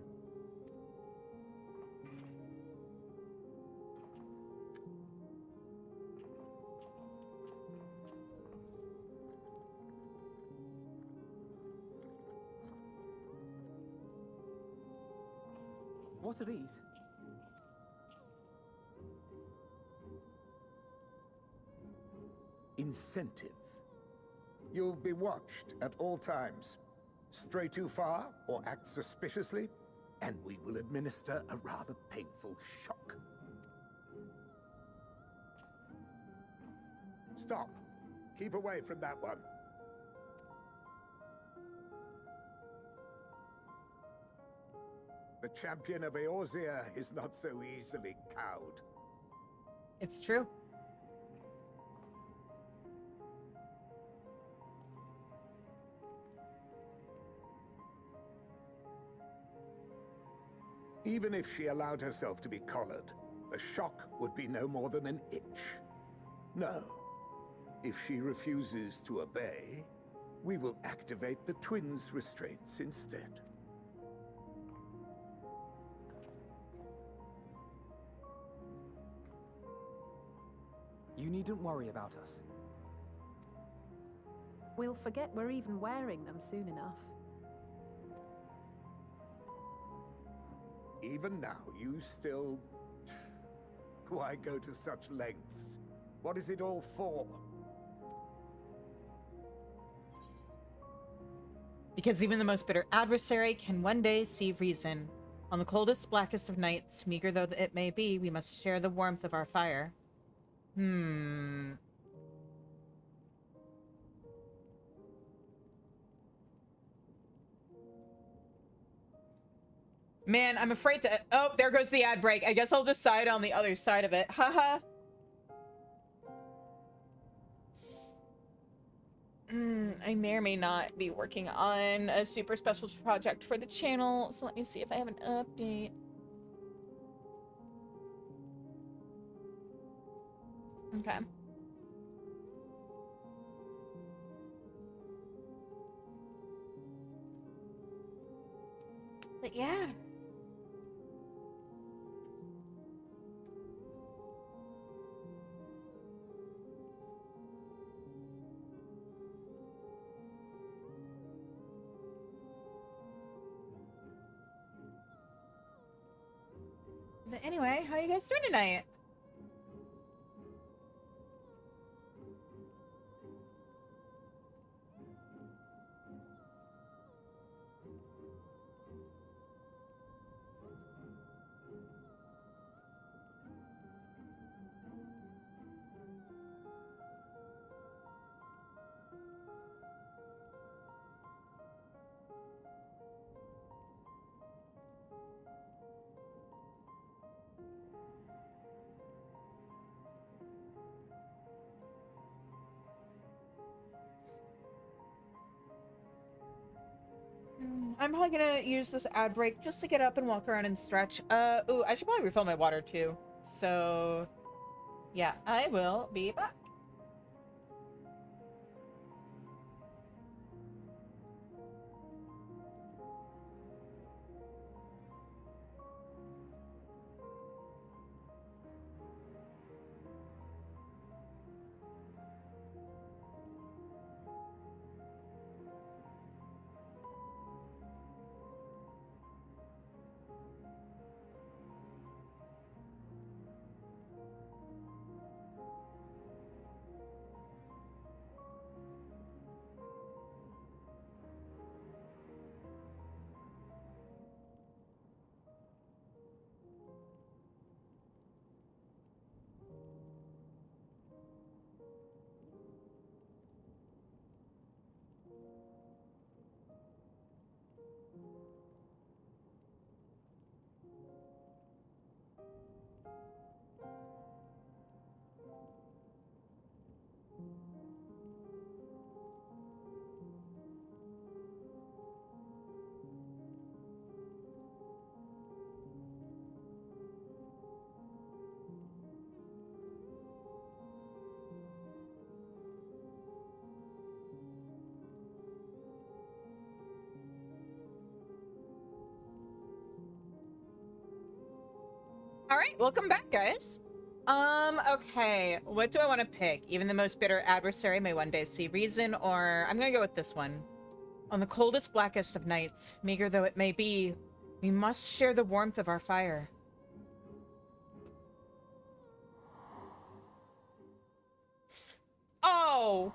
What are these? Incentive. You'll be watched at all times. Stray too far or act suspiciously, and we will administer a rather painful shock. Stop. Keep away from that one. The champion of Eorzea is not so easily cowed. It's true. Even if she allowed herself to be collared, the shock would be no more than an itch. No. If she refuses to obey, we will activate the twins' restraints instead. You needn't worry about us. We'll forget we're even wearing them soon enough. Even now, you still... Why go to such lengths? What is it all for? Because even the most bitter adversary can one day see reason. On the coldest, blackest of nights, meager though it may be, we must share the warmth of our fire. Man, I'm afraid to... Oh, there goes the ad break. I guess I'll decide on the other side of it. Haha. I may or may not be working on a super special project for the channel, so let me see if I have an update. Okay. But yeah. But anyway, how you guys doing tonight? I'm probably gonna use this ad break just to get up and walk around and stretch. Ooh, I should probably refill my water too. So, yeah, I will be back. All right, welcome back, guys. Okay, what do I want to pick? Even the most bitter adversary may one day see reason, or I'm gonna go with this one. On the coldest, blackest of nights, meager though it may be, we must share the warmth of our fire. Oh!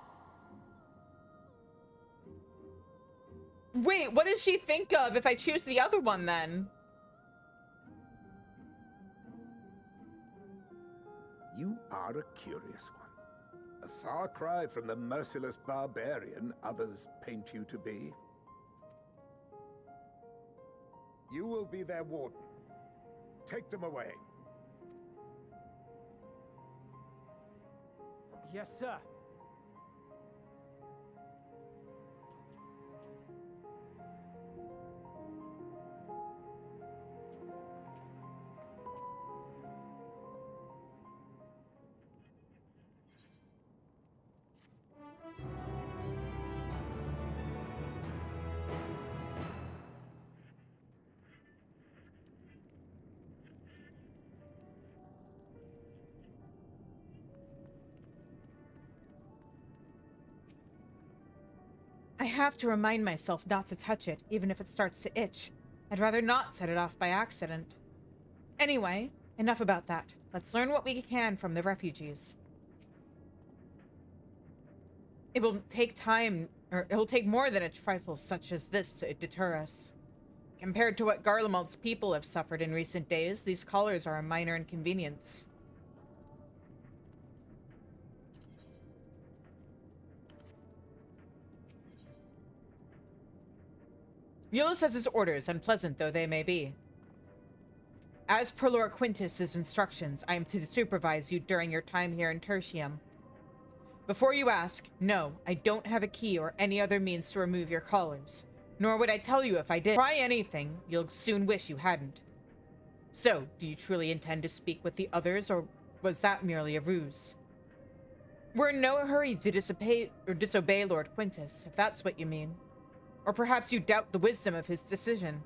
Wait, what does she think of if I choose the other one, then? You are a curious one. A far cry from the merciless barbarian others paint you to be. You will be their warden. Take them away. Yes, sir. I have to remind myself not to touch it, even if it starts to itch. I'd rather not set it off by accident. Anyway, enough about that. Let's learn what we can from the refugees. It will take time, or it will take more than a trifle such as this to deter us. Compared to what Garlemald's people have suffered in recent days, these collars are a minor inconvenience. Euless has his orders, unpleasant though they may be. As per Lord Quintus's instructions, I am to supervise you during your time here in Tertium. Before you ask, no, I don't have a key or any other means to remove your collars. Nor would I tell you if I did. Try anything, you'll soon wish you hadn't. So, do you truly intend to speak with the others, or was that merely a ruse? We're in no hurry to disobey Lord Quintus, if that's what you mean. Or perhaps you doubt the wisdom of his decision.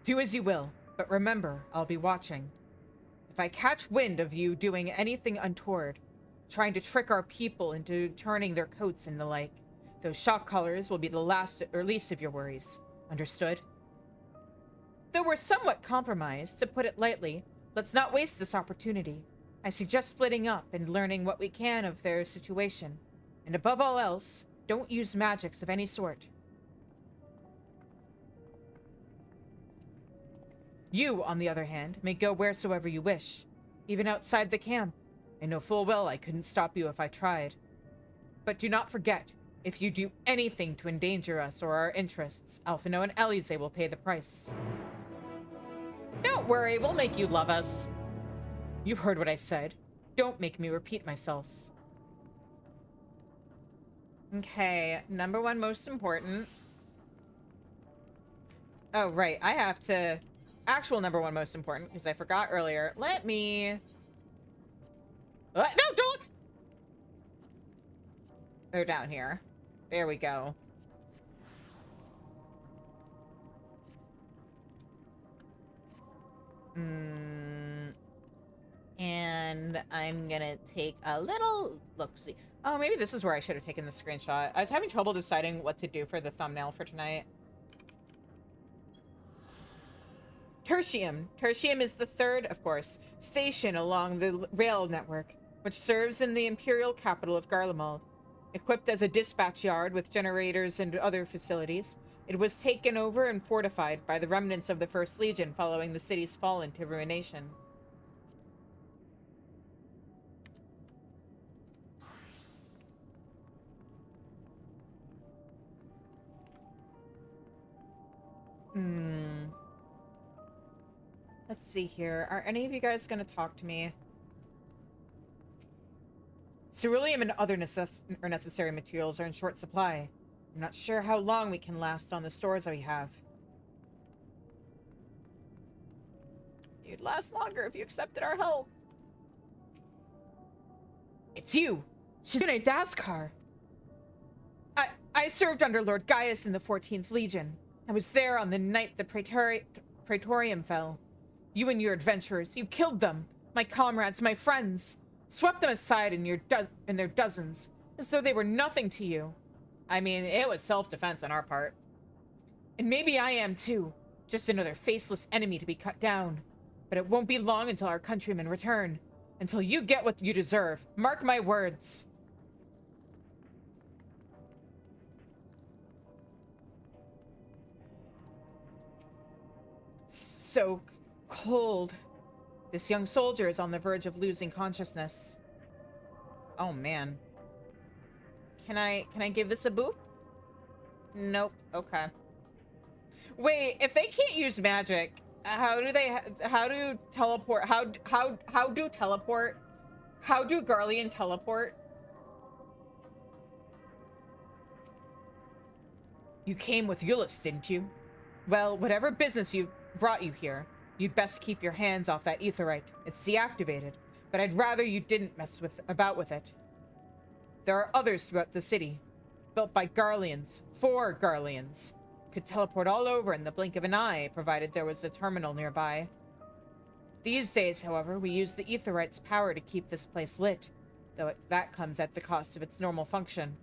Do as you will, but remember, I'll be watching. If I catch wind of you doing anything untoward, trying to trick our people into turning their coats and the like, those shock collars will be the last or least of your worries. Understood? Though we're somewhat compromised, to put it lightly, let's not waste this opportunity. I suggest splitting up and learning what we can of their situation. And above all else, don't use magics of any sort. You, on the other hand, may go wheresoever you wish, even outside the camp. I know full well I couldn't stop you if I tried. But do not forget, if you do anything to endanger us or our interests, Alphino and Elise will pay the price. Don't worry, we'll make you love us. You heard what I said. Don't make me repeat myself. Okay, number one most important. Oh, right, I have to... Actual number one most important, because I forgot earlier. Let me... No, don't look! They're down here. There we go. And I'm gonna take a little look-see. Oh, maybe this is where I should have taken the screenshot. I was having trouble deciding what to do for the thumbnail for tonight. Tertium. Tertium is the third, of course, station along the rail network, which serves in the imperial capital of Garlemald. Equipped as a dispatch yard with generators and other facilities, it was taken over and fortified by the remnants of the First Legion following the city's fall into ruination. Let's see here. Are any of you guys going to talk to me? Ceruleum and other necessary materials are in short supply. I'm not sure how long we can last on the stores that we have. You'd last longer if you accepted our help. It's you! She's named Daskar. I served under Lord Gaius in the 14th Legion. I was there on the night the Praetorium fell. You and your adventurers, you killed them. My comrades, my friends. Swept them aside in their dozens, as though they were nothing to you. I mean, it was self-defense on our part. And maybe I am too. Just another faceless enemy to be cut down. But it won't be long until our countrymen return. Until you get what you deserve. Mark my words. So cold. This young soldier is on the verge of losing consciousness. Oh, man. Can I give this a boop? Nope. Okay. Wait, if they can't use magic, how do teleport? How do Garlean teleport? You came with Euless, didn't you? Well, whatever business brought you here, you'd best keep your hands off that aetherite. It's deactivated, but I'd rather you didn't mess about with it. There are others throughout the city, built by Garleans, for Garleans. Could teleport all over in the blink of an eye, provided there was a terminal nearby. These days, however, we use the aetherite's power to keep this place lit, though that comes at the cost of its normal function.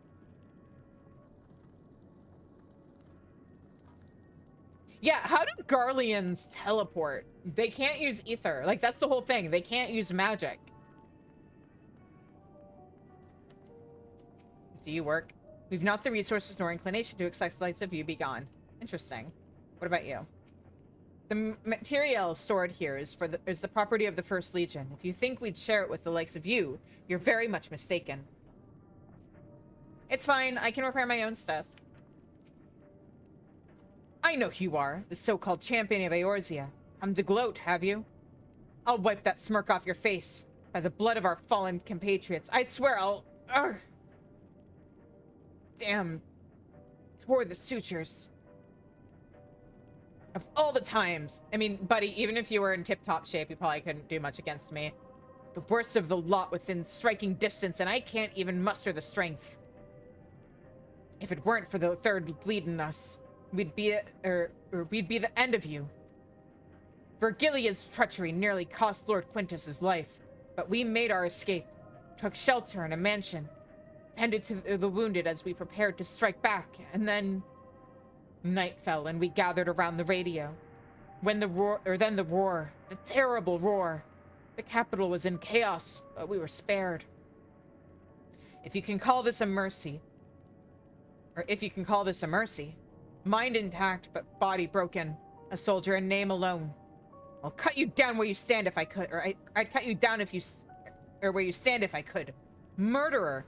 Yeah, how do Garleans teleport? They can't use ether. Like, that's the whole thing. They can't use magic. Do you work? We've not the resources nor inclination to accept slights of you. Be gone. Interesting. What about you? The material stored here is the property of the First Legion. If you think we'd share it with the likes of you, you're very much mistaken. It's fine. I can repair my own stuff. I know who you are, the so-called champion of Eorzea. Come to gloat, have you? I'll wipe that smirk off your face. By the blood of our fallen compatriots. I swear I'll... Ugh. Damn. Tore the sutures. Of all the times. I mean, buddy, even if you were in tip-top shape, you probably couldn't do much against me. The worst of the lot within striking distance, and I can't even muster the strength. If it weren't for the third bleed in us, we'd be the end of you. Vergilia's treachery nearly cost Lord Quintus's life, but we made our escape, took shelter in a mansion, tended to the wounded as we prepared to strike back, and then night fell and we gathered around the radio. Then the roar, the terrible roar. The capital was in chaos, but we were spared. If you can call this a mercy, mind intact but body broken, a soldier in name alone. I'll cut you down where you stand if I could, or I'd cut you down where you stand if I could. Murderer.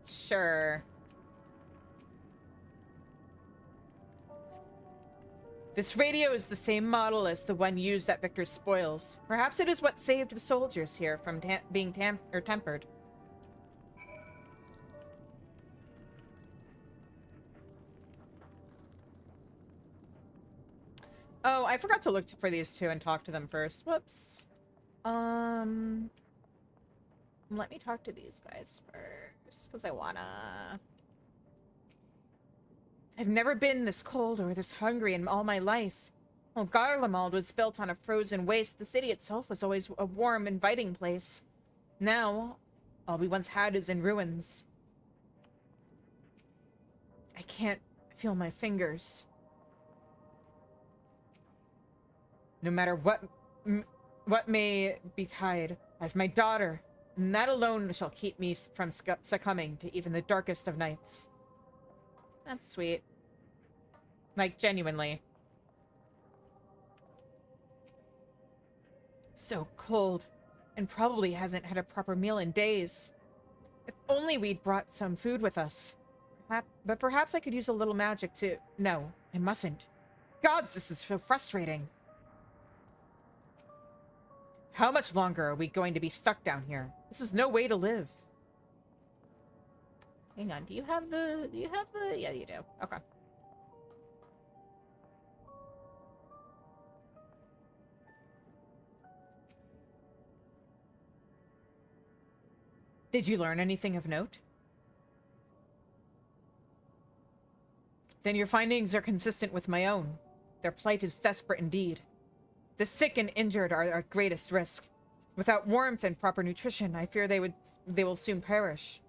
Sure. This radio is the same model as the one used at Victor's spoils. Perhaps it is what saved the soldiers here from being tempered. Oh, I forgot to look for these two and talk to them first. Whoops. Let me talk to these guys first, because I wanna... I've never been this cold or this hungry in all my life. While Garlemald was built on a frozen waste, the city itself was always a warm, inviting place. Now, all we once had is in ruins. I can't feel my fingers. No matter what may betide, I have my daughter, and that alone shall keep me from succumbing to even the darkest of nights. That's sweet. Like, genuinely. So cold, and probably hasn't had a proper meal in days. If only we'd brought some food with us. But perhaps I could use a little magic to... No, I mustn't. Gods, this is so frustrating. How much longer are we going to be stuck down here? This is no way to live. Hang on, do you have the... Yeah, you do. Okay. Did you learn anything of note? Then your findings are consistent with my own. Their plight is desperate indeed. The sick and injured are our greatest risk. Without warmth and proper nutrition, I fear they will soon perish.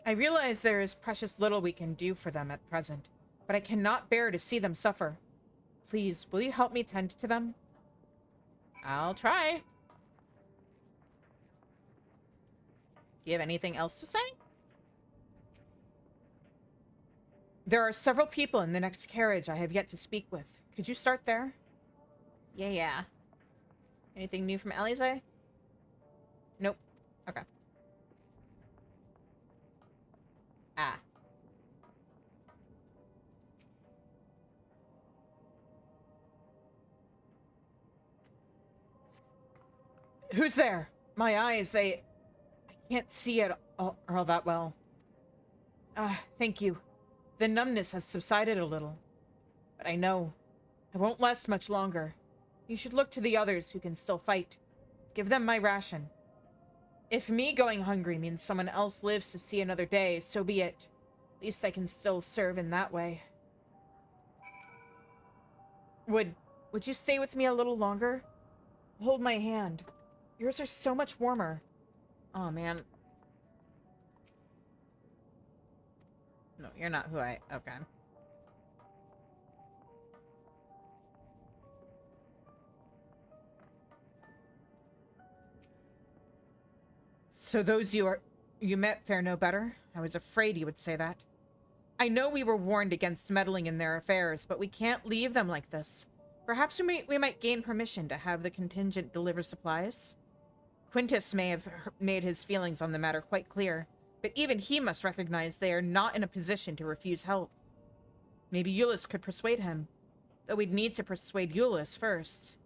I realize there is precious little we can do for them at present, but I cannot bear to see them suffer. Please, will you help me tend to them? I'll try. Do you have anything else to say? There are several people in the next carriage I have yet to speak with. Could you start there? Yeah. Anything new from Alize? Nope. Okay. Ah. Who's there? My eyes, I can't see it all that well. Thank you. The numbness has subsided a little. But I know I won't last much longer. You should look to the others who can still fight. Give them my ration. If me going hungry means someone else lives to see another day, so be it. At least I can still serve in that way. Would you stay with me a little longer? Hold my hand. Yours are so much warmer. Oh, man. No, you're not who I... Okay. So those you met fare no better? I was afraid you would say that. I know we were warned against meddling in their affairs, but we can't leave them like this. Perhaps we might gain permission to have the contingent deliver supplies? Quintus may have made his feelings on the matter quite clear, but even he must recognize they are not in a position to refuse help. Maybe Euless could persuade him, though we'd need to persuade Euless first.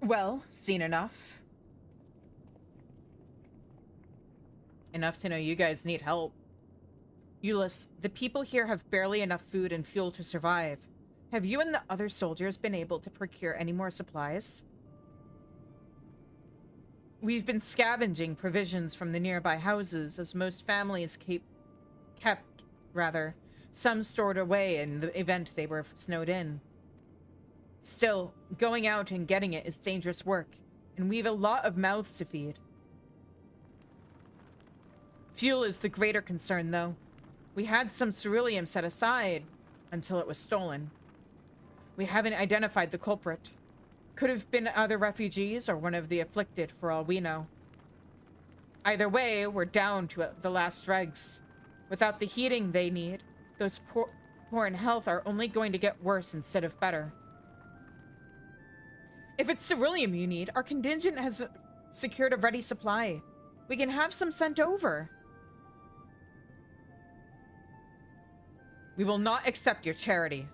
Well, seen enough. Enough to know you guys need help. Euless, the people here have barely enough food and fuel to survive. Have you and the other soldiers been able to procure any more supplies? We've been scavenging provisions from the nearby houses, as most families kept, some stored away in the event they were snowed in. Still, going out and getting it is dangerous work, and we've a lot of mouths to feed. Fuel is the greater concern, though. We had some ceruleum set aside until it was stolen. We haven't identified the culprit. Could have been other refugees or one of the afflicted, for all we know. Either way, we're down to the last dregs. Without the heating they need, those poor in health are only going to get worse instead of better. If it's ceruleum you need, our contingent has secured a ready supply. We can have some sent over. We will not accept your charity.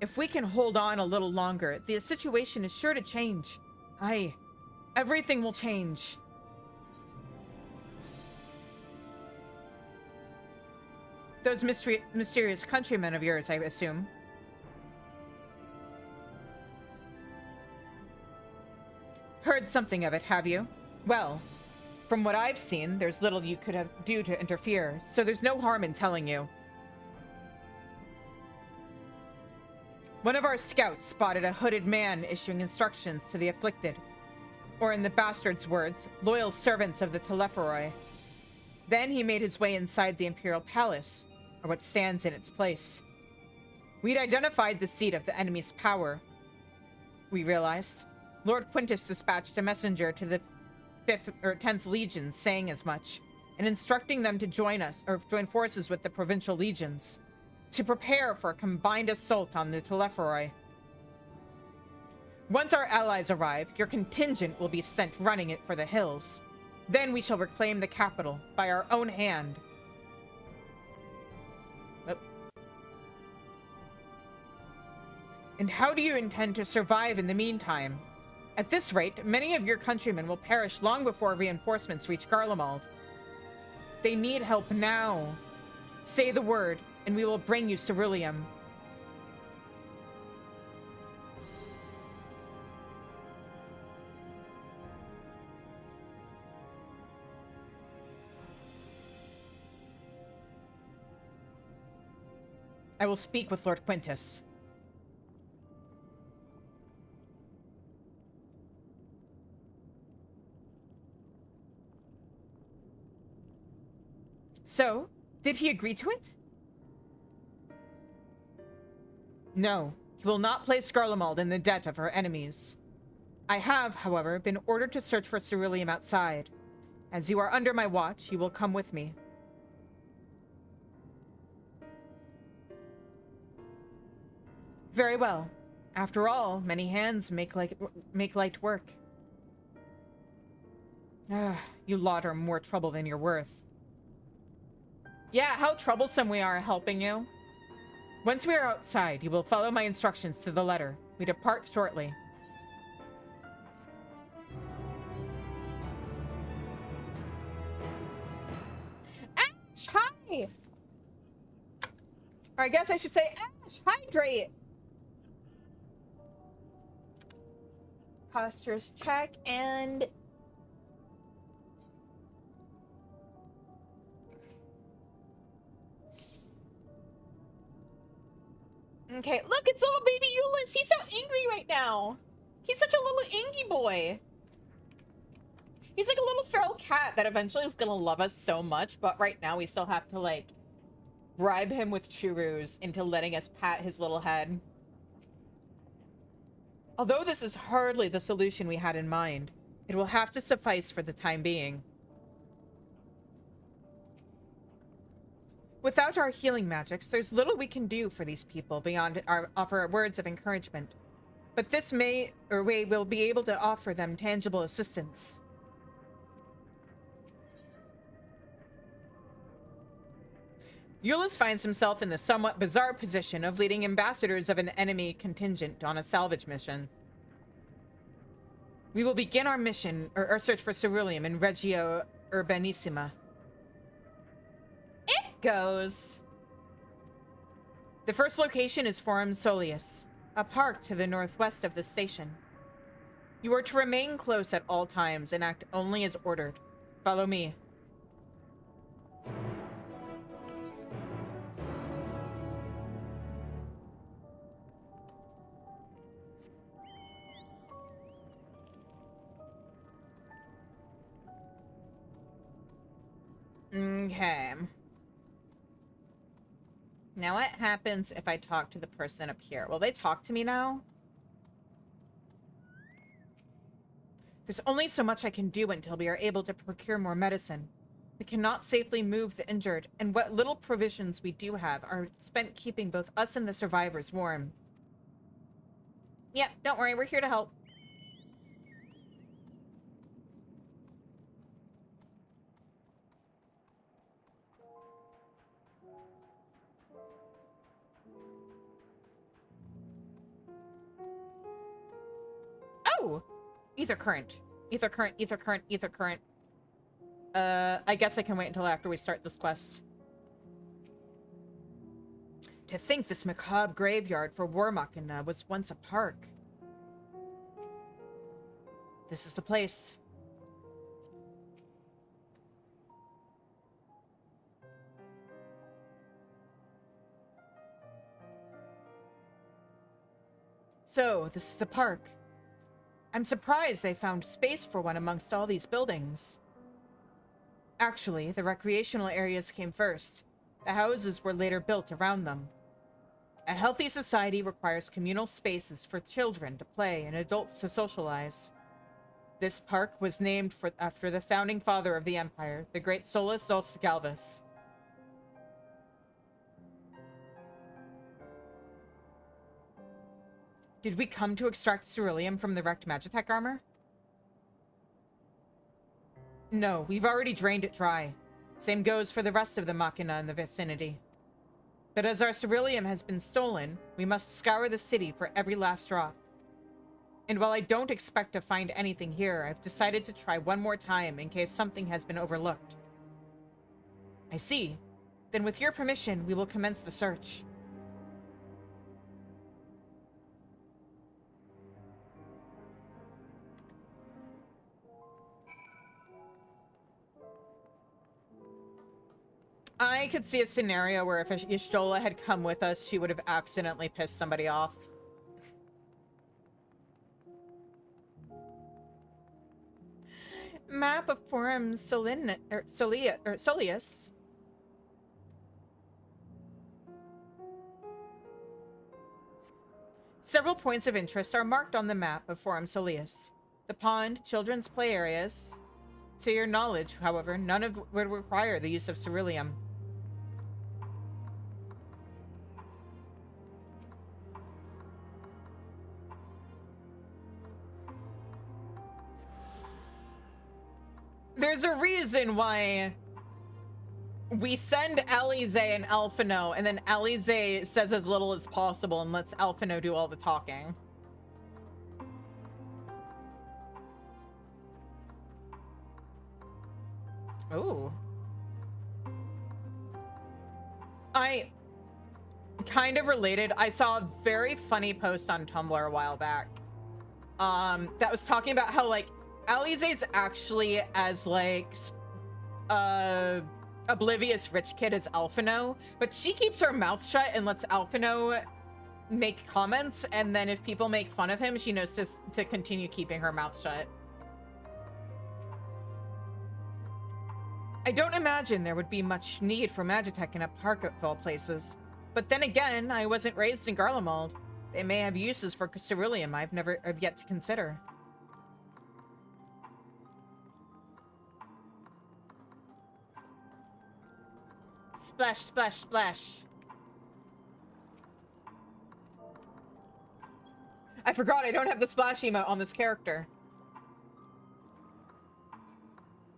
If we can hold on a little longer, the situation is sure to change. Aye, everything will change. Those mysterious countrymen of yours, I assume. Heard something of it, have you? Well, from what I've seen, there's little you could do to interfere, so there's no harm in telling you. One of our scouts spotted a hooded man issuing instructions to the afflicted, or in the bastard's words, loyal servants of the Telepharoi. Then he made his way inside the Imperial Palace, or what stands in its place. We'd identified the seat of the enemy's power, we realized. Lord Quintus dispatched a messenger to the 5th or 10th Legions saying as much, and instructing them to join forces with the provincial legions, to prepare for a combined assault on the Telepharoi. Once our allies arrive, your contingent will be sent running it for the hills. Then we shall reclaim the capital by our own hand. And how do you intend to survive in the meantime? At this rate, many of your countrymen will perish long before reinforcements reach Garlemald. They need help now. Say the word, and we will bring you ceruleum. I will speak with Lord Quintus. So, did he agree to it? No, he will not place Garlemald in the debt of her enemies. I have, however, been ordered to search for ceruleum outside. As you are under my watch, you will come with me. Very well. After all, many hands make light work. You lot are more trouble than you're worth. Yeah, how troublesome we are helping you. Once we are outside, you will follow my instructions to the letter. We depart shortly. Ash, hi! Or I guess I should say, Ash, hydrate! Postures check, and... Okay, look, it's little baby Euless. He's so angry right now. He's such a little ingy boy. He's like a little feral cat that eventually is gonna love us so much, but right now we still have to, like, bribe him with churros into letting us pat his little head. Although this is hardly the solution we had in mind, it will have to suffice for the time being. Without our healing magics, there's little we can do for these people beyond offer words of encouragement. But this way we'll be able to offer them tangible assistance. Euless finds himself in the somewhat bizarre position of leading ambassadors of an enemy contingent on a salvage mission. We will begin our mission, or our search for ceruleum in Regio Urbanissima. It goes. The first location is Forum Soleus, a park to the northwest of the station. You are to remain close at all times and act only as ordered. Follow me. Okay. Now what happens if I talk to the person up here? Will they talk to me now? There's only so much I can do until we are able to procure more medicine. We cannot safely move the injured, and what little provisions we do have are spent keeping both us and the survivors warm. Yep, don't worry, we're here to help. Oh! Ether current. Ether current, ether current, ether current. I guess I can wait until after we start this quest. To think this macabre graveyard for War Machina was once a park. This is the place. So, this is the park. I'm surprised they found space for one amongst all these buildings. Actually, the recreational areas came first. The houses were later built around them. A healthy society requires communal spaces for children to play and adults to socialize. This park was named after the founding father of the Empire, the great Solus Galvus. Did we come to extract ceruleum from the wrecked Magitech armor? No, we've already drained it dry. Same goes for the rest of the Machina in the vicinity. But as our ceruleum has been stolen, we must scour the city for every last drop. And while I don't expect to find anything here, I've decided to try one more time in case something has been overlooked. I see. Then with your permission, we will commence the search. I could see a scenario where if Y'shtola had come with us, she would have accidentally pissed somebody off. Map of Forum Soleus. Several points of interest are marked on the map of Forum Soleus. The pond, children's play areas. To your knowledge, however, none of would require the use of ceruleum. There's a reason why we send Alize and Alphino, and then Alize says as little as possible and lets Alphino do all the talking. Ooh. I kind of related. I saw a very funny post on Tumblr a while back. That was talking about how, like, Alize's actually as, like, oblivious rich kid as Alphino, but she keeps her mouth shut and lets Alphino make comments, and then if people make fun of him, she knows to continue keeping her mouth shut. I don't imagine there would be much need for Magitech in a park of all places. But then again, I wasn't raised in Garlemald. They may have uses for ceruleum I've yet to consider. Splash, splash, splash. I forgot I don't have the splash emote on this character.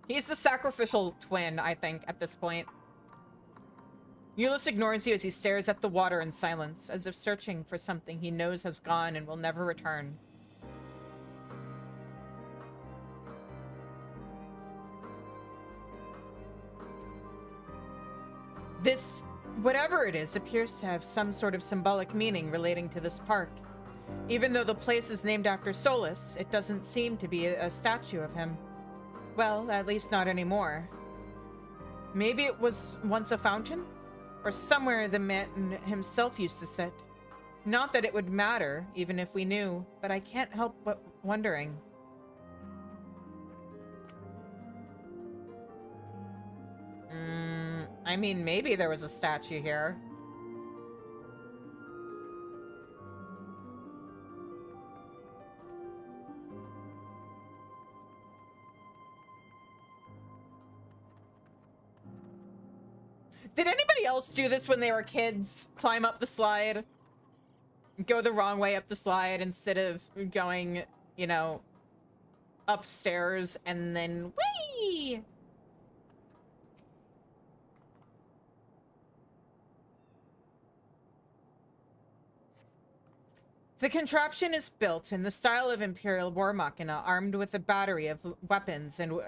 He's the sacrificial twin, I think, at this point. Euless ignores you as he stares at the water in silence, as if searching for something he knows has gone and will never return. This, whatever it is, appears to have some sort of symbolic meaning relating to this park. Even though the place is named after Solus, it doesn't seem to be a statue of him. Well, at least not anymore. Maybe it was once a fountain? Or somewhere the man himself used to sit. Not that it would matter, even if we knew, but I can't help but wondering. I mean, maybe there was a statue here. Did anybody else do this when they were kids? Climb up the slide? Go the wrong way up the slide instead of going, you know, upstairs and then whee! The contraption is built in the style of Imperial War Machina, armed with a battery of weapons and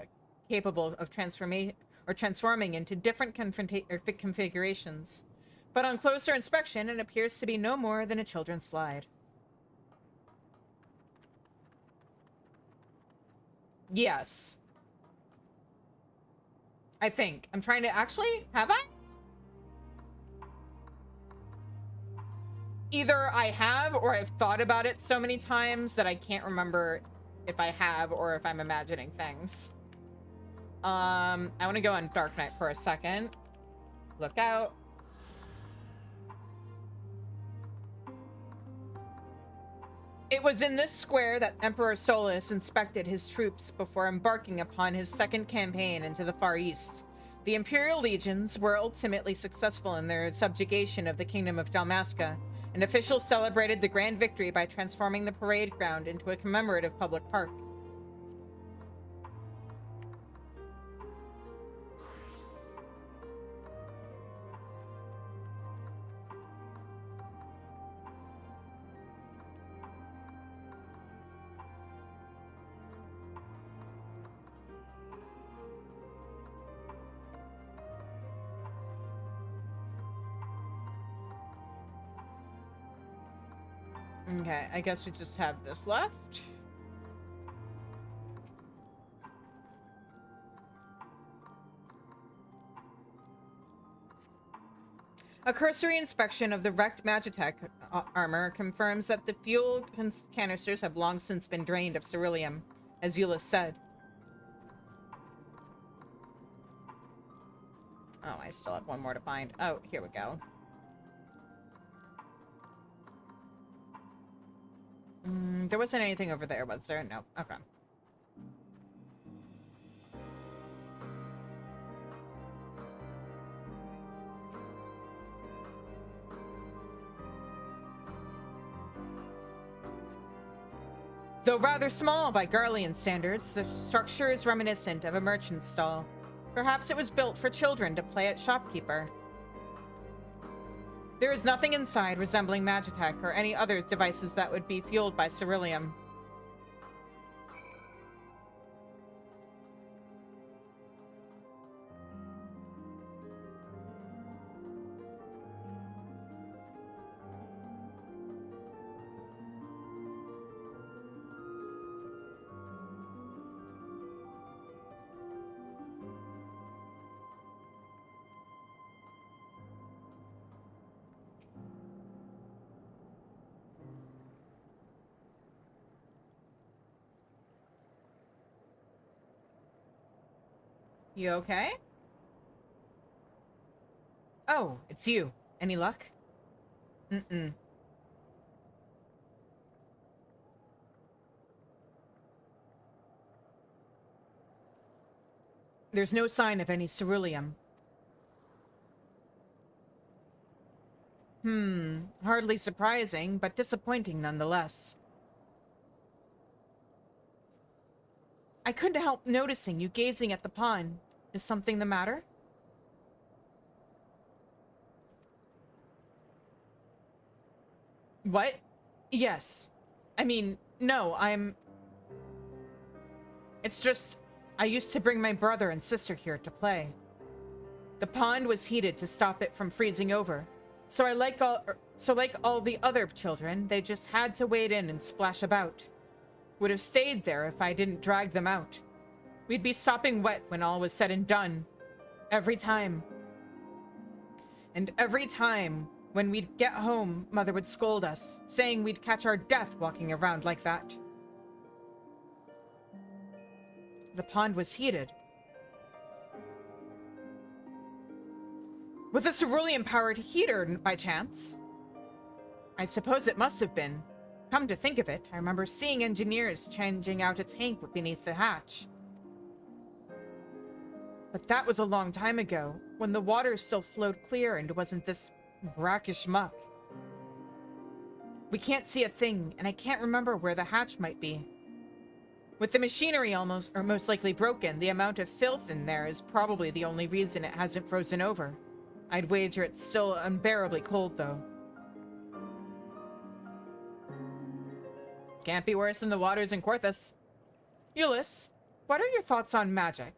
capable of transforming into different configurations. But on closer inspection, it appears to be no more than a children's slide. Yes. I think. I'm trying to actually... Have I? Either I have, or I've thought about it so many times that I can't remember if I have or if I'm imagining things. I want to go on Dark Knight for a second. Look out. It was in this square that Emperor Solus inspected his troops before embarking upon his second campaign into the Far East. The Imperial legions were ultimately successful in their subjugation of the Kingdom of Dalmasca, and officials celebrated the grand victory by transforming the parade ground into a commemorative public park. Okay, I guess we just have this left. A cursory inspection of the wrecked Magitech armor confirms that the fuel canisters have long since been drained of ceruleum, as Euless said. Oh, I still have one more to find. Oh, here we go. There wasn't anything over there, was there? No. Okay. Though rather small by Garlean standards, the structure is reminiscent of a merchant's stall. Perhaps it was built for children to play at shopkeeper. There is nothing inside resembling Magitech or any other devices that would be fueled by ceruleum. You okay? Oh, it's you. Any luck? Mm-mm. There's no sign of any ceruleum. Hardly surprising, but disappointing nonetheless. I couldn't help noticing you gazing at the pond. Is something the matter? What? Yes. I mean, no, It's just, I used to bring my brother and sister here to play. The pond was heated to stop it from freezing over. So like all the other children, they just had to wade in and splash about. Would have stayed there if I didn't drag them out. We'd be sopping wet when all was said and done. Every time. And every time, when we'd get home, Mother would scold us, saying we'd catch our death walking around like that. The pond was heated. With a cerulean-powered heater, by chance? I suppose it must have been. Come to think of it, I remember seeing engineers changing out a tank beneath the hatch. But that was a long time ago, when the water still flowed clear and wasn't this brackish muck. We can't see a thing, and I can't remember where the hatch might be. With the machinery most likely broken, the amount of filth in there is probably the only reason it hasn't frozen over. I'd wager it's still unbearably cold, though. Can't be worse than the waters in Quarthus. Euless, what are your thoughts on magic?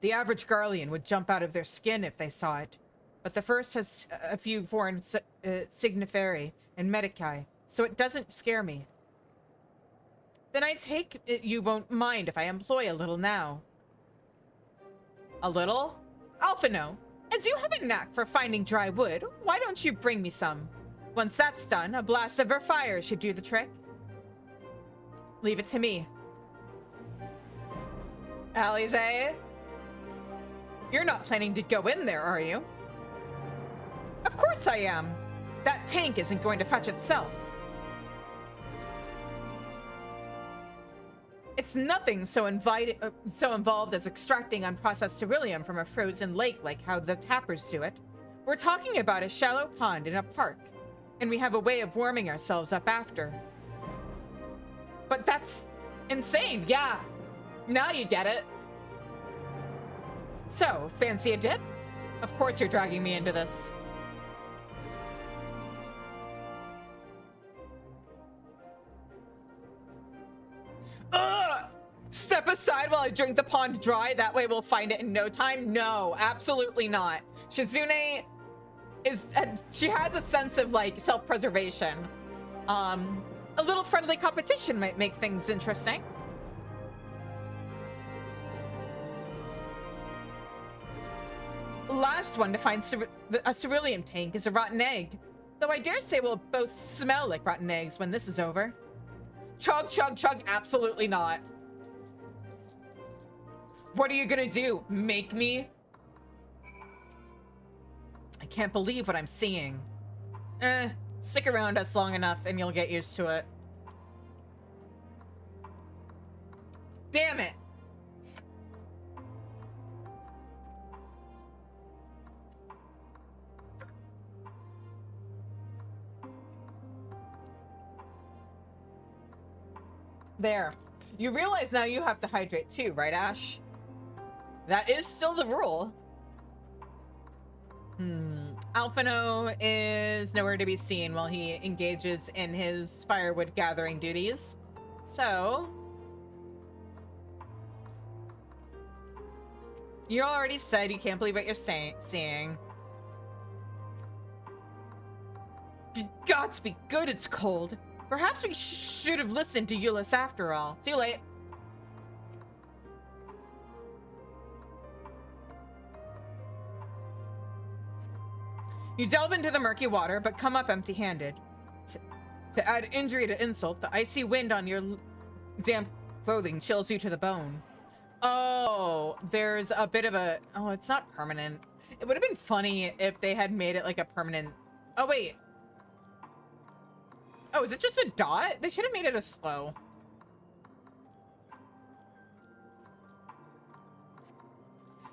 The average Garlean would jump out of their skin if they saw it, but the first has a few foreign signiferi and medici, so it doesn't scare me. Then I take it you won't mind if I employ a little now. A little? Alphino, as you have a knack for finding dry wood, why don't you bring me some? Once that's done, a blast of her fire should do the trick. Leave it to me. Alize? You're not planning to go in there, are you? Of course I am. That tank isn't going to fetch itself. It's nothing so involved as extracting unprocessed ceruleum from a frozen lake like how the tappers do it. We're talking about a shallow pond in a park, and we have a way of warming ourselves up after. But that's insane, yeah. Now you get it. So, fancy a dip? Of course you're dragging me into this. Ugh! Step aside while I drink the pond dry, that way we'll find it in no time? No, absolutely not. Shizune she has a sense of, like, self-preservation. A little friendly competition might make things interesting. Last one to find a ceruleum tank is a rotten egg. Though I dare say we'll both smell like rotten eggs when this is over. Chug, chug, chug, absolutely not. What are you gonna do? Make me? I can't believe what I'm seeing. Stick around us long enough and you'll get used to it. Damn it! There. You realize now you have to hydrate too, right, Ash? That is still the rule. Alphino is nowhere to be seen while he engages in his firewood gathering duties. So... you already said you can't believe what you're seeing. Gods be good it's cold. Perhaps we should have listened to Euless after all. Too late. You delve into the murky water, but come up empty-handed. To add injury to insult, the icy wind on your damp clothing chills you to the bone. Oh, there's a bit of a... Oh, it's not permanent. It would have been funny if they had made it like a permanent... Oh, wait. Oh, is it just a dot? They should have made it a slow.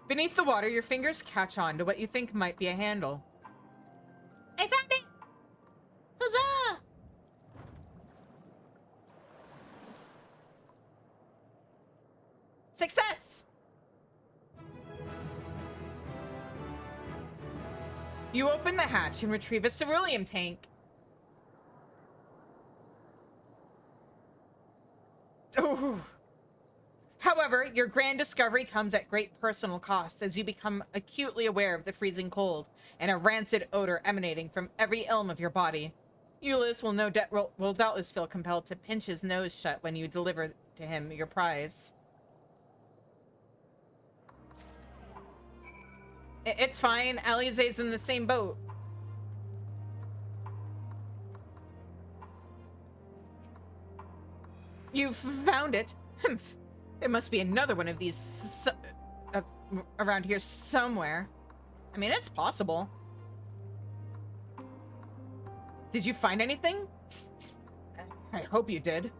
Beneath the water, your fingers catch on to what you think might be a handle. I found it! Huzzah! Success! You open the hatch and retrieve a ceruleum tank. Oh. However, your grand discovery comes at great personal cost as you become acutely aware of the freezing cold and a rancid odor emanating from every elm of your body. Ulysses will doubtless feel compelled to pinch his nose shut when you deliver to him your prize. It's fine. Alize's in the same boat. You've found it. Humph. There must be another one of these around here somewhere. I mean, it's possible. Did you find anything? I hope you did.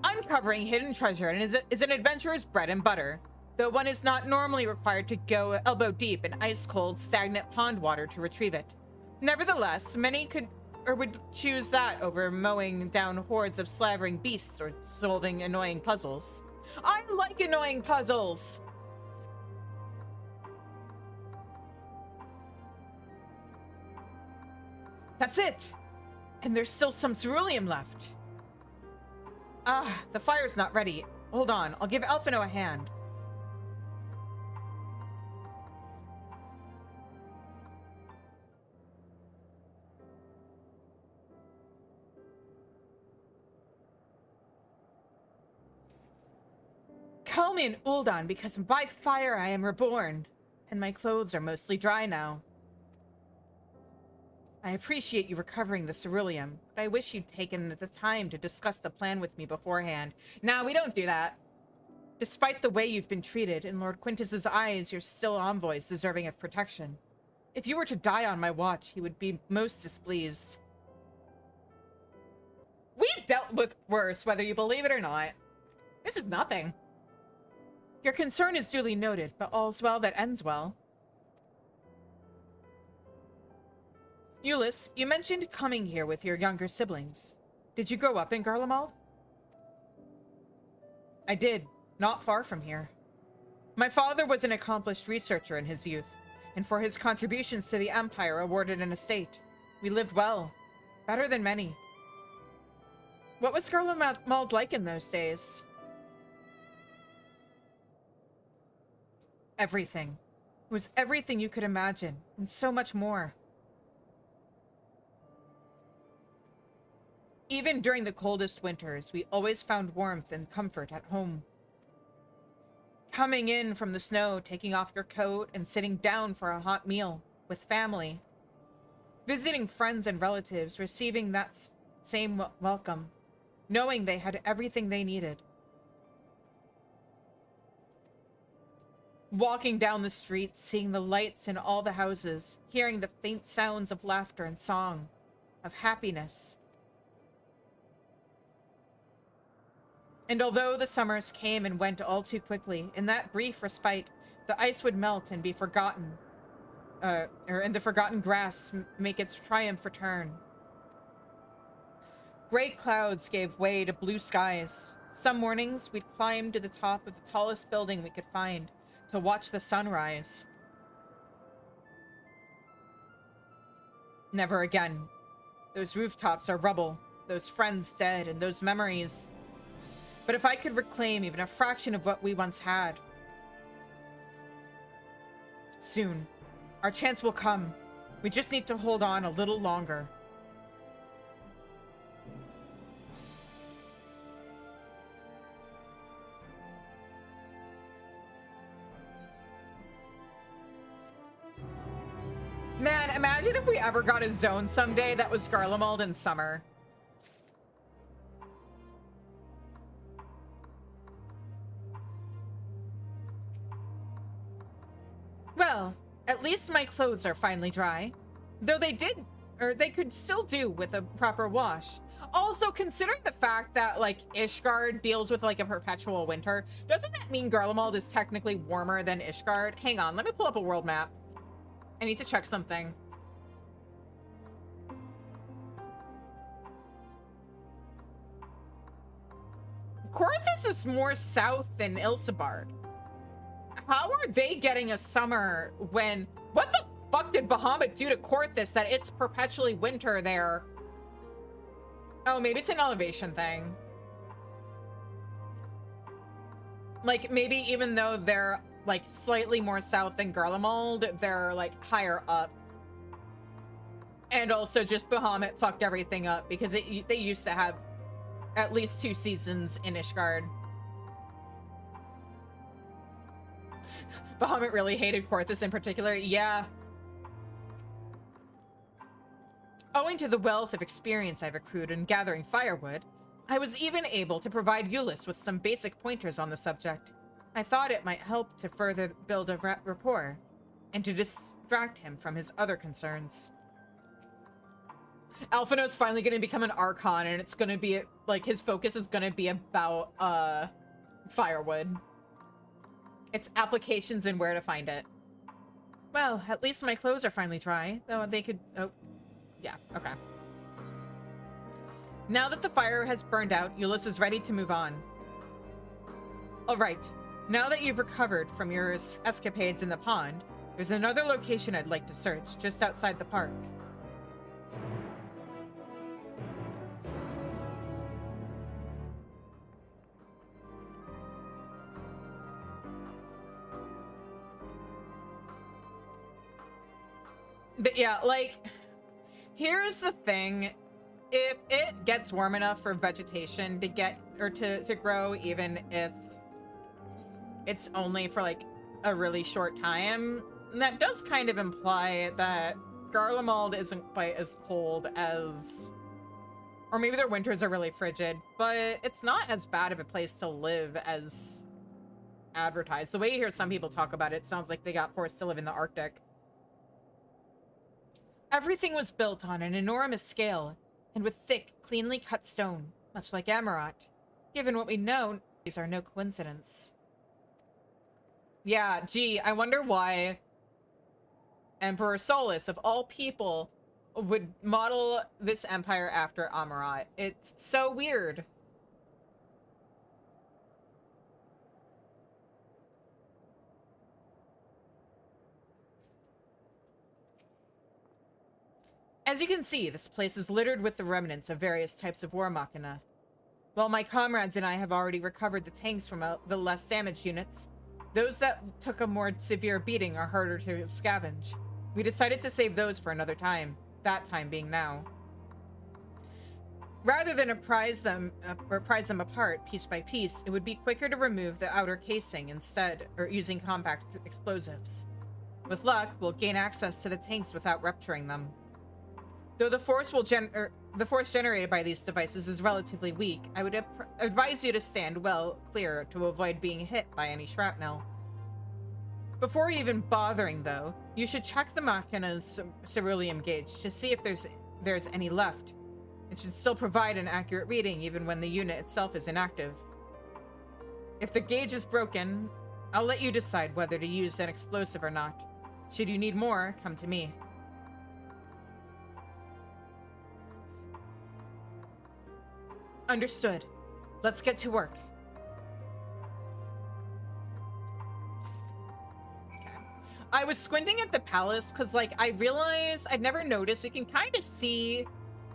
Uncovering hidden treasure is an adventurer's bread and butter, though one is not normally required to go elbow deep in ice-cold, stagnant pond water to retrieve it. Nevertheless, many would choose that over mowing down hordes of slavering beasts or solving annoying puzzles. I like annoying puzzles! That's it! And there's still some ceruleum left. Ah, the fire's not ready. Hold on, I'll give Elfino a hand. Call me an Uldan because by fire I am reborn, and my clothes are mostly dry now. I appreciate you recovering the ceruleum, but I wish you'd taken the time to discuss the plan with me beforehand. Nah, we don't do that. Despite the way you've been treated, in Lord Quintus's eyes, you're still envoys deserving of protection. If you were to die on my watch, he would be most displeased. We've dealt with worse, whether you believe it or not. This is nothing. Your concern is duly noted, but all's well that ends well. Ulysses, you mentioned coming here with your younger siblings. Did you grow up in Garlemald? I did, not far from here. My father was an accomplished researcher in his youth, and for his contributions to the Empire awarded an estate. We lived well, better than many. What was Garlemald like in those days? Everything. It was everything you could imagine, and so much more. Even during the coldest winters, we always found warmth and comfort at home. Coming in from the snow, taking off your coat, and sitting down for a hot meal with family. Visiting friends and relatives, receiving that same welcome, knowing they had everything they needed. Walking down the street, seeing the lights in all the houses, hearing the faint sounds of laughter and song, of happiness. And although the summers came and went all too quickly, in that brief respite, the ice would melt and be forgotten, and the forgotten grass make its triumph return. Gray clouds gave way to blue skies. Some mornings, we'd climb to the top of the tallest building we could find to watch the sunrise. Never again. Those rooftops are rubble, those friends dead, and those memories. But if I could reclaim even a fraction of what we once had. Soon. Our chance will come. We just need to hold on a little longer. Man, imagine if we ever got a zone someday that was Garlemald in summer. Well, at least my clothes are finally dry. Though they could still do with a proper wash. Also, considering the fact that, like, Ishgard deals with, like, a perpetual winter, doesn't that mean Garlemald is technically warmer than Ishgard? Hang on, let me pull up a world map. I need to check something. Korthus is more south than Ilsebard. How are they getting a summer when... What the fuck did Bahamut do to Korthus that it's perpetually winter there? Oh, maybe it's an elevation thing. Like, maybe even though they're, like, slightly more south than Garlemald, they're, like, higher up. And also just Bahamut fucked everything up because they used to have at least 2 seasons in Ishgard. Bahamut really hated Korthus in particular. Yeah. Owing to the wealth of experience I've accrued in gathering firewood, I was even able to provide Ulyss with some basic pointers on the subject. I thought it might help to further build a rapport, and to distract him from his other concerns. Alphinaud's finally going to become an Archon, and it's going to be, like, his focus is going to be about, firewood. Its applications and where to find it. Well, at least my clothes are finally dry, though they could... Oh, yeah, okay. Now that the fire has burned out, Ulyss is ready to move on. Alright, now that you've recovered from your escapades in the pond, there's another location I'd like to search, just outside the park. But yeah, like, here's the thing. If it gets warm enough for vegetation to get, or to grow, even if it's only for, like, a really short time, that does kind of imply that Garlemald isn't quite as cold as... Or maybe their winters are really frigid, but it's not as bad of a place to live as advertised. The way you hear some people talk about it, sounds like they got forced to live in the Arctic. Everything was built on an enormous scale, and with thick, cleanly cut stone, much like Amarat. Given what we know, these are no coincidence. Yeah, gee, I wonder why Emperor Solus, of all people, would model this empire after Amarat. It's so weird. As you can see, this place is littered with the remnants of various types of war machina. While my comrades and I have already recovered the tanks from the less damaged units, those that took a more severe beating are harder to scavenge. We decided to save those for another time, that time being now. Rather than prize them apart piece by piece, it would be quicker to remove the outer casing instead, or using compact explosives. With luck, we'll gain access to the tanks without rupturing them. Though the force generated by these devices is relatively weak, I would advise you to stand well clear to avoid being hit by any shrapnel. Before even bothering, though, you should check the machina's ceruleum gauge to see if there's any left. It should still provide an accurate reading even when the unit itself is inactive. If the gauge is broken, I'll let you decide whether to use an explosive or not. Should you need more, come to me. Understood. Let's get to work. Okay. I was squinting at the palace because, like, I realized I'd never noticed you can kind of see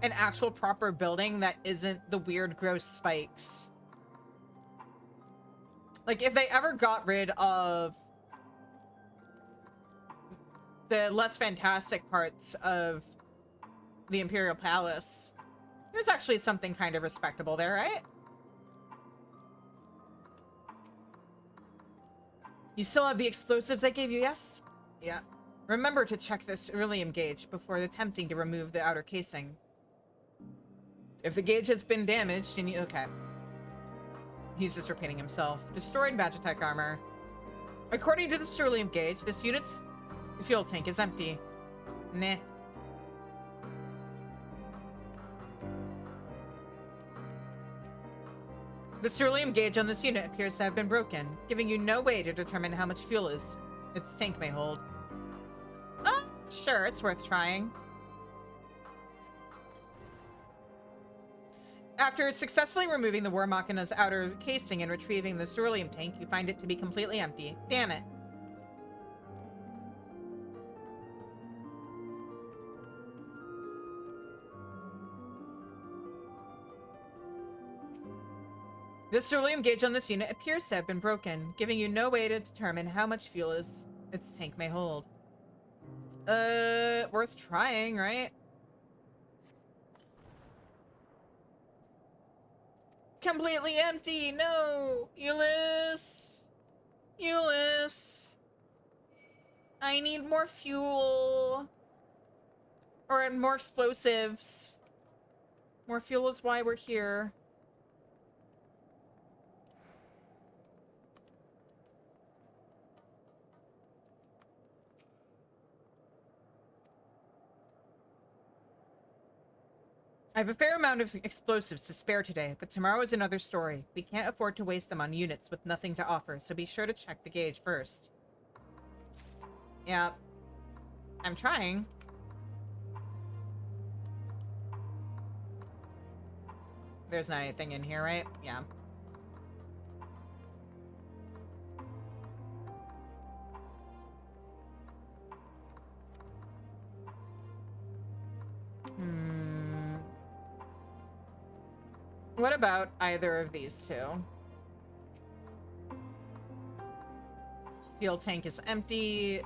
an actual proper building that isn't the weird, gross spikes. Like, if they ever got rid of the less fantastic parts of the Imperial Palace, there's actually something kind of respectable there, right? You still have the explosives I gave you, yes? Yeah. Remember to check this ceruleum gauge before attempting to remove the outer casing. If the gauge has been damaged and you... Okay. He's just repeating himself. Destroyed Magitech armor. According to the ceruleum gauge, this unit's fuel tank is empty. Nah. The ceruleum gauge on this unit appears to have been broken, giving you no way to determine how much fuel its tank may hold. Sure, it's worth trying. After successfully removing the War Machina's outer casing and retrieving the ceruleum tank, you find it to be completely empty. Damn it. The ceruleum gauge on this unit appears to have been broken, giving you no way to determine how much fuel its tank may hold. Worth trying, right? Completely empty! No! Euless! Euless! I need more fuel! Or more explosives. More fuel is why we're here. I have a fair amount of explosives to spare today, but tomorrow is another story. We can't afford to waste them on units with nothing to offer, so be sure to check the gauge first. Yeah. I'm trying. There's not anything in here, right? Yeah. What about either of these two? Fuel tank is empty.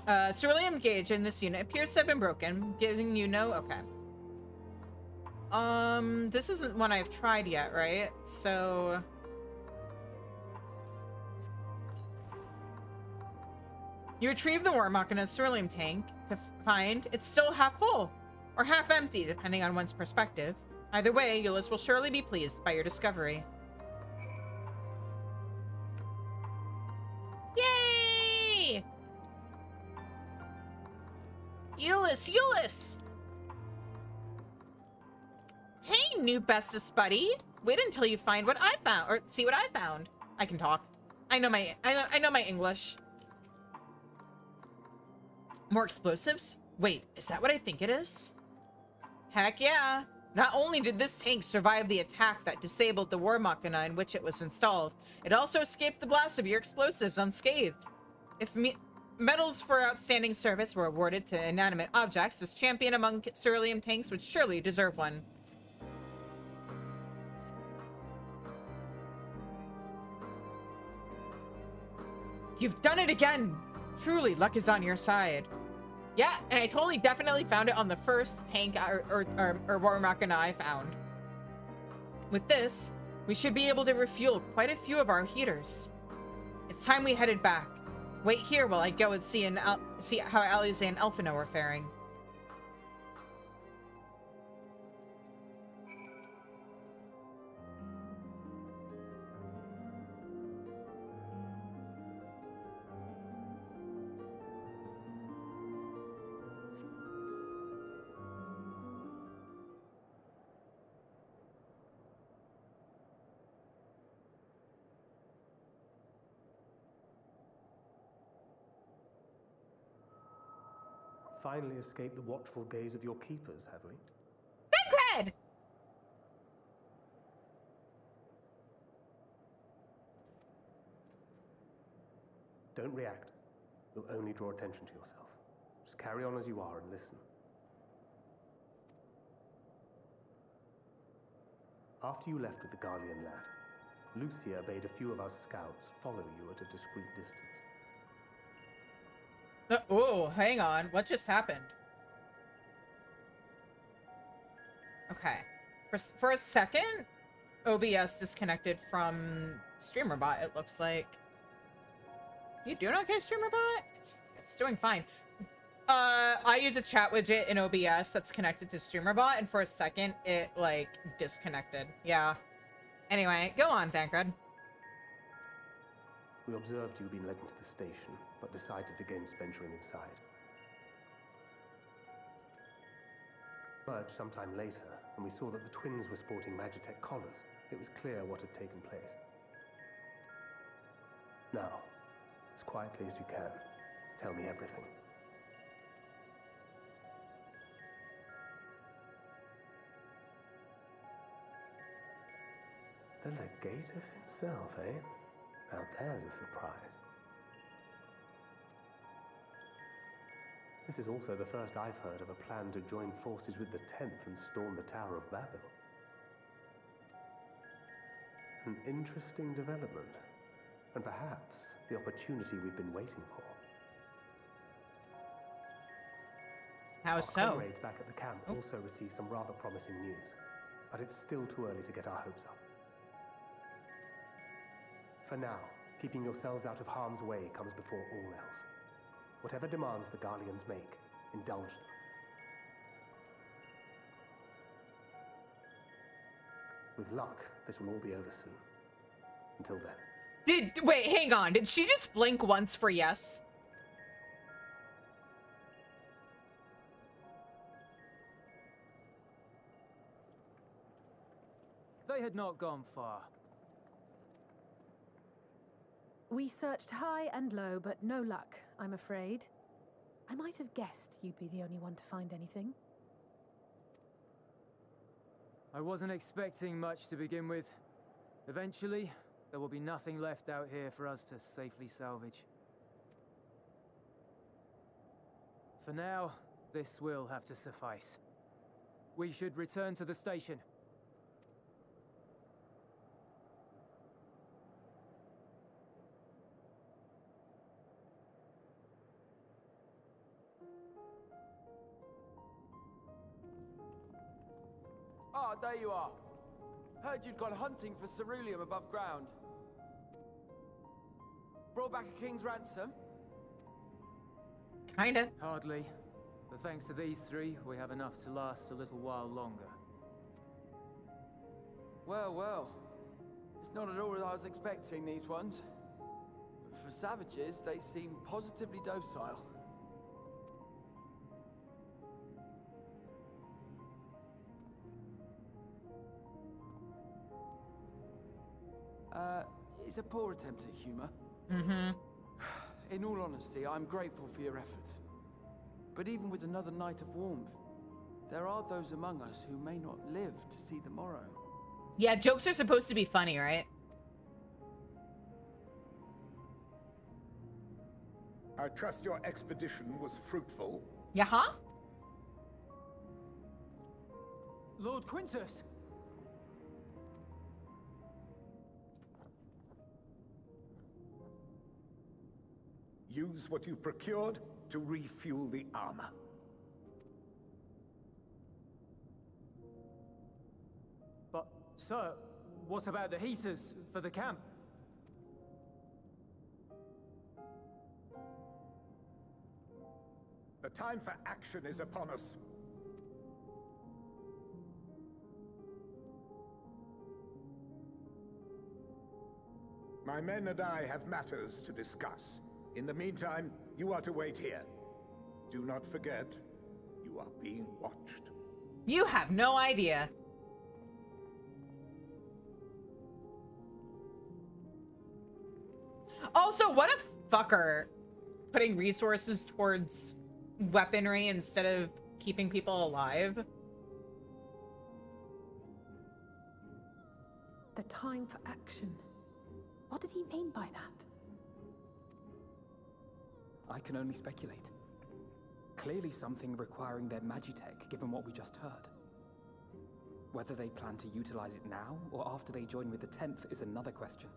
Ceruleum gauge in this unit appears to have been broken, giving you no... Okay. This isn't one I've tried yet, right? So... You retrieve the War Machina's ceruleum tank to find it's still half full, or half empty, depending on one's perspective. Either way, Euless will surely be pleased by your discovery. Yay! Euless, Euless! Hey, new bestest buddy! Wait until you find what I found, or see what I found. I can talk. I know my English. More explosives? Wait, is that what I think it is? Heck yeah! Not only did this tank survive the attack that disabled the War Machina in which it was installed, it also escaped the blast of your explosives unscathed. If medals for outstanding service were awarded to inanimate objects, this champion among ceruleum tanks would surely deserve one. You've done it again! Truly, luck is on your side. Yeah, and I totally definitely found it on the first tank or War Machina I found. With this, we should be able to refuel quite a few of our heaters. It's time we headed back. Wait here while I go and see how Alize and Elfino are faring. Finally escaped the watchful gaze of your keepers, have we? Thancred! Don't react. You'll only draw attention to yourself. Just carry on as you are and listen. After you left with the Garlean lad, Lucia bade a few of us scouts follow you at a discreet distance. Oh, hang on. What just happened? Okay. For a second, OBS disconnected from StreamerBot, it looks like. You doing okay, StreamerBot? It's doing fine. I use a chat widget in OBS that's connected to StreamerBot, and for a second, it, like, disconnected. Yeah. Anyway, go on, Thancred. We observed you being led into the station, but decided against venturing inside. Emerged sometime later, and we saw that the twins were sporting Magitech collars. It was clear what had taken place. Now, as quietly as you can, tell me everything. The Legatus himself, eh? Now there's a surprise. This is also the first I've heard of a plan to join forces with the 10th and storm the Tower of Babel. An interesting development, and perhaps the opportunity we've been waiting for. How Our so? comrades back at the camp also received some rather promising news, but it's still too early to get our hopes up. For now, keeping yourselves out of harm's way comes before all else. Whatever demands the Garleans make, indulge them. With luck, this will all be over soon. Until then. Wait, hang on. Did she just blink once for yes? They had not gone far. We searched high and low, but no luck, I'm afraid. I might have guessed you'd be the only one to find anything. I wasn't expecting much to begin with. Eventually, there will be nothing left out here for us to safely salvage. For now, this will have to suffice. We should return to the station. Ah, there you are. Heard you'd gone hunting for ceruleum above ground. Brought back a king's ransom? Kinda. Hardly. But thanks to these three, we have enough to last a little while longer. Well, well. It's not at all as I was expecting, these ones. For savages, they seem positively docile. It's a poor attempt at humor. Mm-hmm. In all honesty, I'm grateful for your efforts. But even with another night of warmth, there are those among us who may not live to see the morrow. Yeah, jokes are supposed to be funny, right? I trust your expedition was fruitful. Yeah, huh? Lord Quintus! Use what you procured to refuel the armor. But, sir, what about the heaters for the camp? The time for action is upon us. My men and I have matters to discuss. In the meantime, you are to wait here. Do not forget, you are being watched. You have no idea. Also, what a fucker. Putting resources towards weaponry instead of keeping people alive. The time for action. What did he mean by that? I can only speculate. Clearly something requiring their magitech, given what we just heard. Whether they plan to utilize it now, or after they join with the 10th, is another question.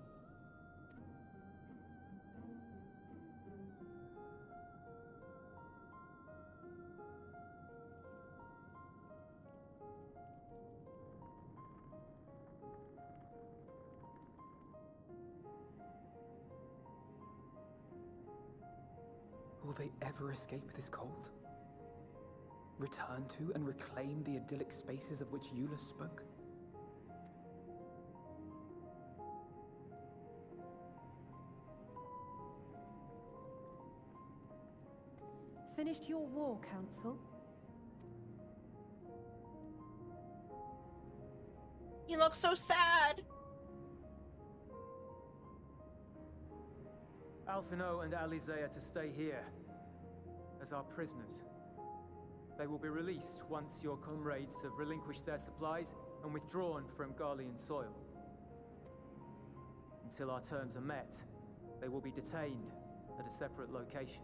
Will they ever escape this cold? Return to and reclaim the idyllic spaces of which Eula spoke? Finished your war, Council? You look so sad. Alphino and Alizé are to stay here as our prisoners. They will be released once your comrades have relinquished their supplies and withdrawn from Garlean soil. Until our terms are met, they will be detained at a separate location.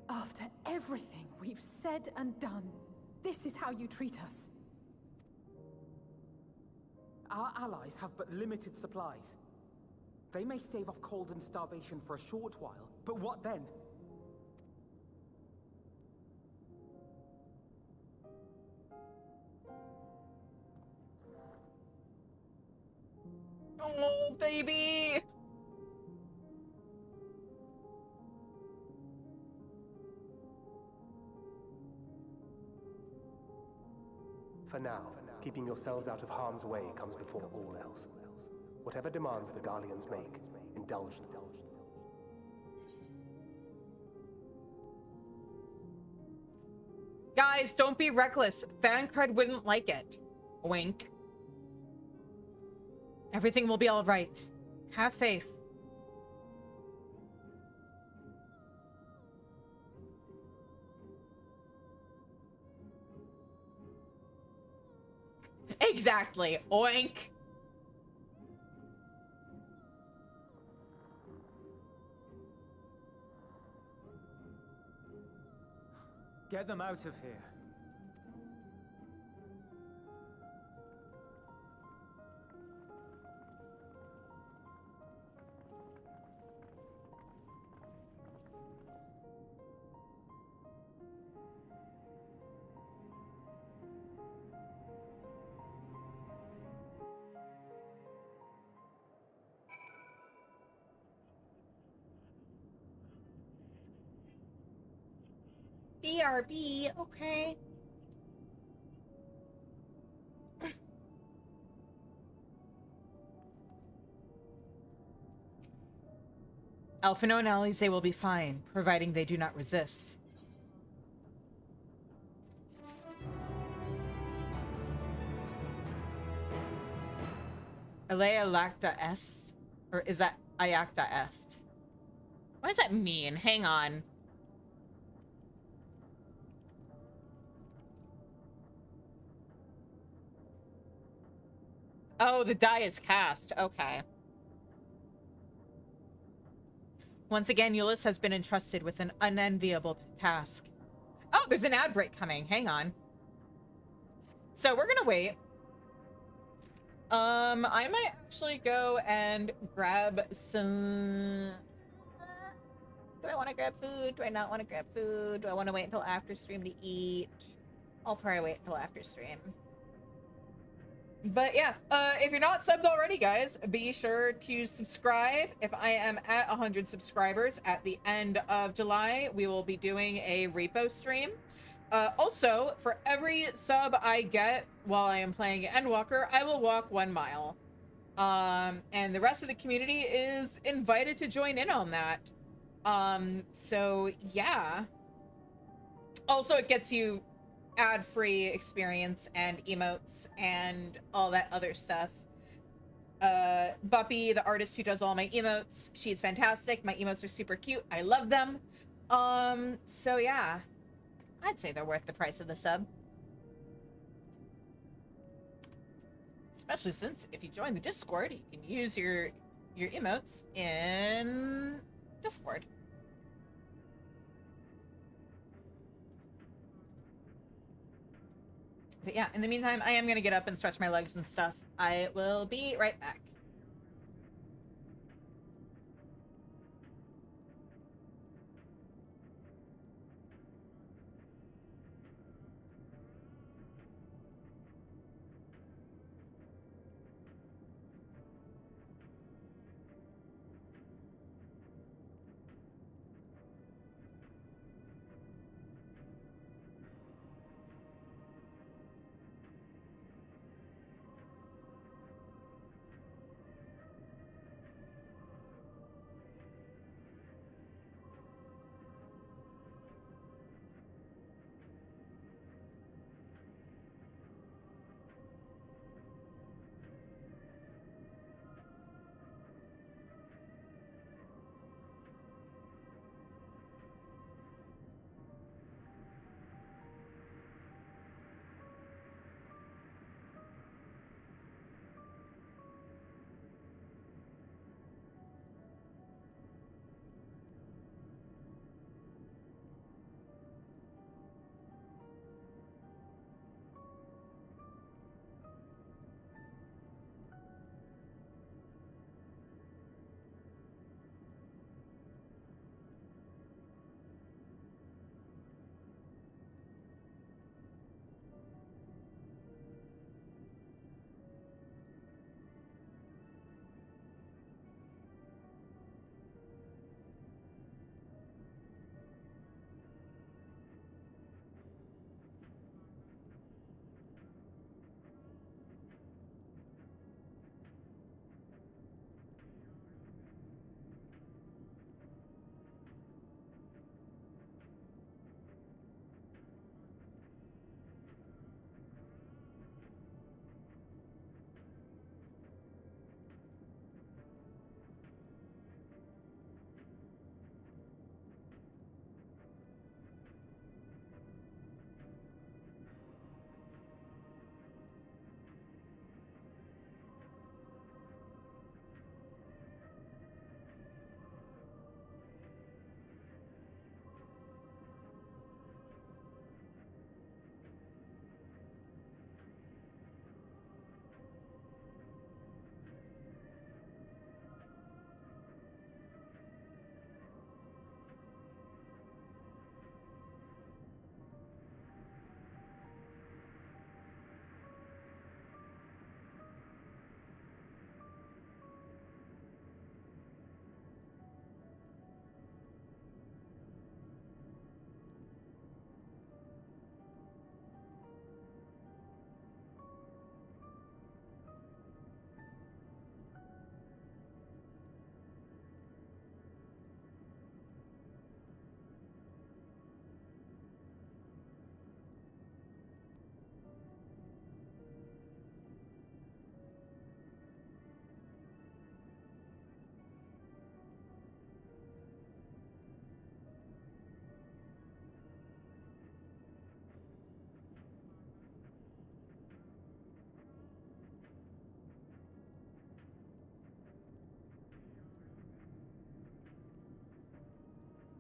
After everything we've said and done, this is how you treat us. Our allies have but limited supplies. They may stave off cold and starvation for a short while, but what then? Oh, baby. For now, keeping yourselves out of harm's way comes before all else. Whatever demands the Garleans make, indulge them. Guys, don't be reckless. Fancred wouldn't like it. Wink. Everything will be all right. Have faith. Exactly. Oink. Get them out of here. BRB, okay. Alphino and Alizé will be fine, providing they do not resist. Alea lacta est? Or is that iacta est? What does that mean? Hang on. Oh, the die is cast. Okay. Once again, Euless has been entrusted with an unenviable task. Oh, there's an ad break coming. Hang on. So we're gonna wait. I might actually go and grab some... Do I want to grab food? Do I not want to grab food? Do I want to wait until after stream to eat? I'll probably wait until after stream. But yeah, if you're not subbed already, guys, be sure to subscribe. If I am at 100 subscribers at the end of July, we will be doing a repo stream. Also, for every sub I get while I am playing Endwalker, I will walk 1 mile. And the rest of the community is invited to join in on that. So yeah. Also, it gets you ad-free experience and emotes and all that other stuff. Buppy, the artist who does all my emotes, she's fantastic. My emotes are super cute. I love them. So yeah. I'd say they're worth the price of the sub. Especially since if you join the Discord, you can use your emotes in Discord. But yeah, in the meantime, I am going to get up and stretch my legs and stuff. I will be right back.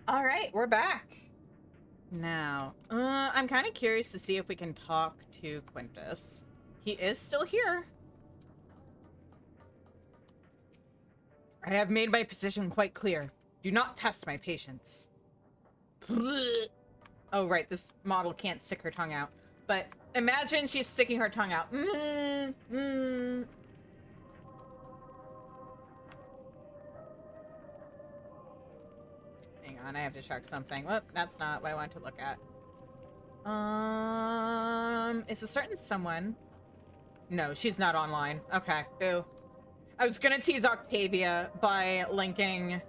All right, we're back. Now, I'm kind of curious to see if we can talk to Quintus. He is still here. I have made my position quite clear. Do not test my patience. Oh, right, this model can't stick her tongue out. But imagine she's sticking her tongue out. Hang on, I have to check something. Whoop, that's not what I wanted to look at. Is a certain someone? No, she's not online. Okay, boo. I was gonna tease Octavia by linking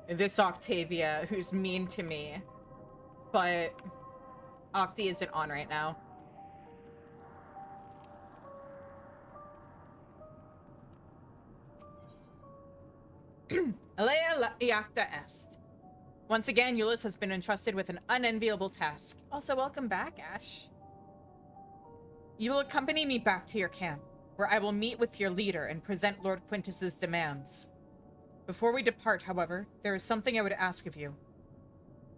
this Octavia who's mean to me, but Octi isn't on right now. Alea iacta est. Once again, Euless has been entrusted with an unenviable task. Also, welcome back, Ash. You will accompany me back to your camp, where I will meet with your leader and present Lord Quintus's demands. Before we depart, however, there is something I would ask of you.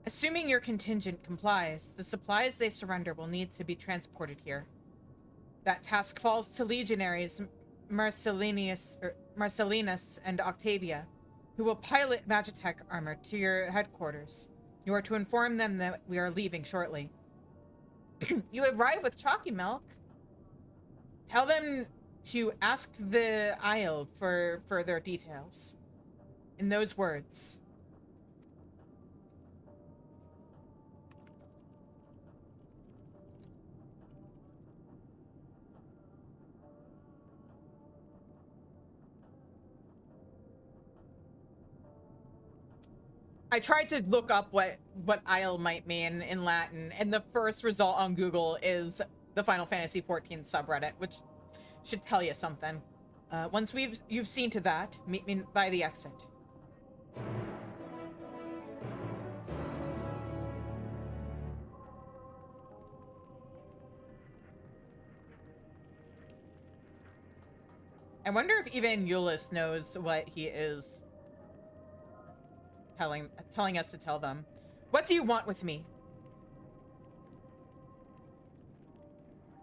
Assuming your contingent complies, the supplies they surrender will need to be transported here. That task falls to legionaries Marcellinus and Octavia, who will pilot Magitech armor to your headquarters. You are to inform them that we are leaving shortly. You arrive with chalky milk. Tell them to ask the Isle for further details. In those words. I tried to look up what Isle might mean in Latin, and the first result on Google is the Final Fantasy XIV subreddit, which should tell you something. Once you've seen to that, meet me by the exit. I wonder if even Euless knows what he is telling us to tell them. What do you want with me?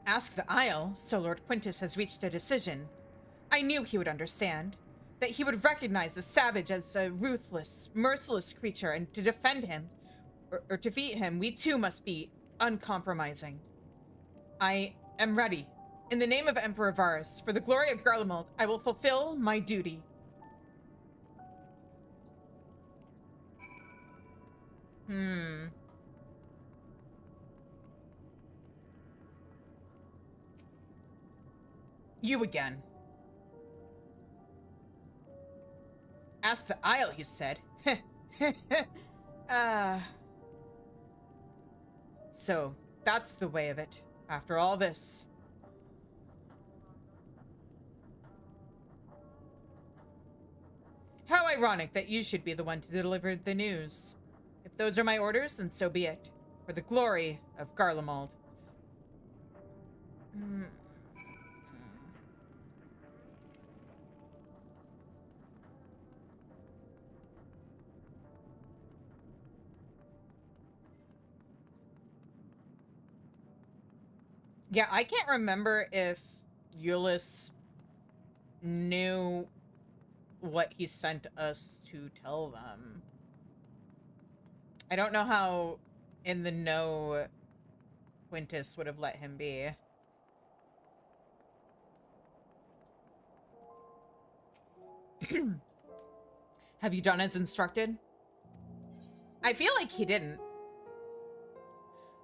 Ask the Isle, so Lord Quintus has reached a decision. I knew he would understand. That he would recognize the savage as a ruthless, merciless creature, and to defend him, or defeat him, we too must be uncompromising. I am ready. In the name of Emperor Varus, for the glory of Garlemald, I will fulfill my duty. You again. Ask the Isle, he said. So, that's the way of it, after all this. How ironic that you should be the one to deliver the news. If those are my orders, then so be it. For the glory of Garlemald. Yeah, I can't remember if Euless knew what he sent us to tell them. I don't know how in the know Quintus would have let him be. Have you done as instructed? I feel like he didn't.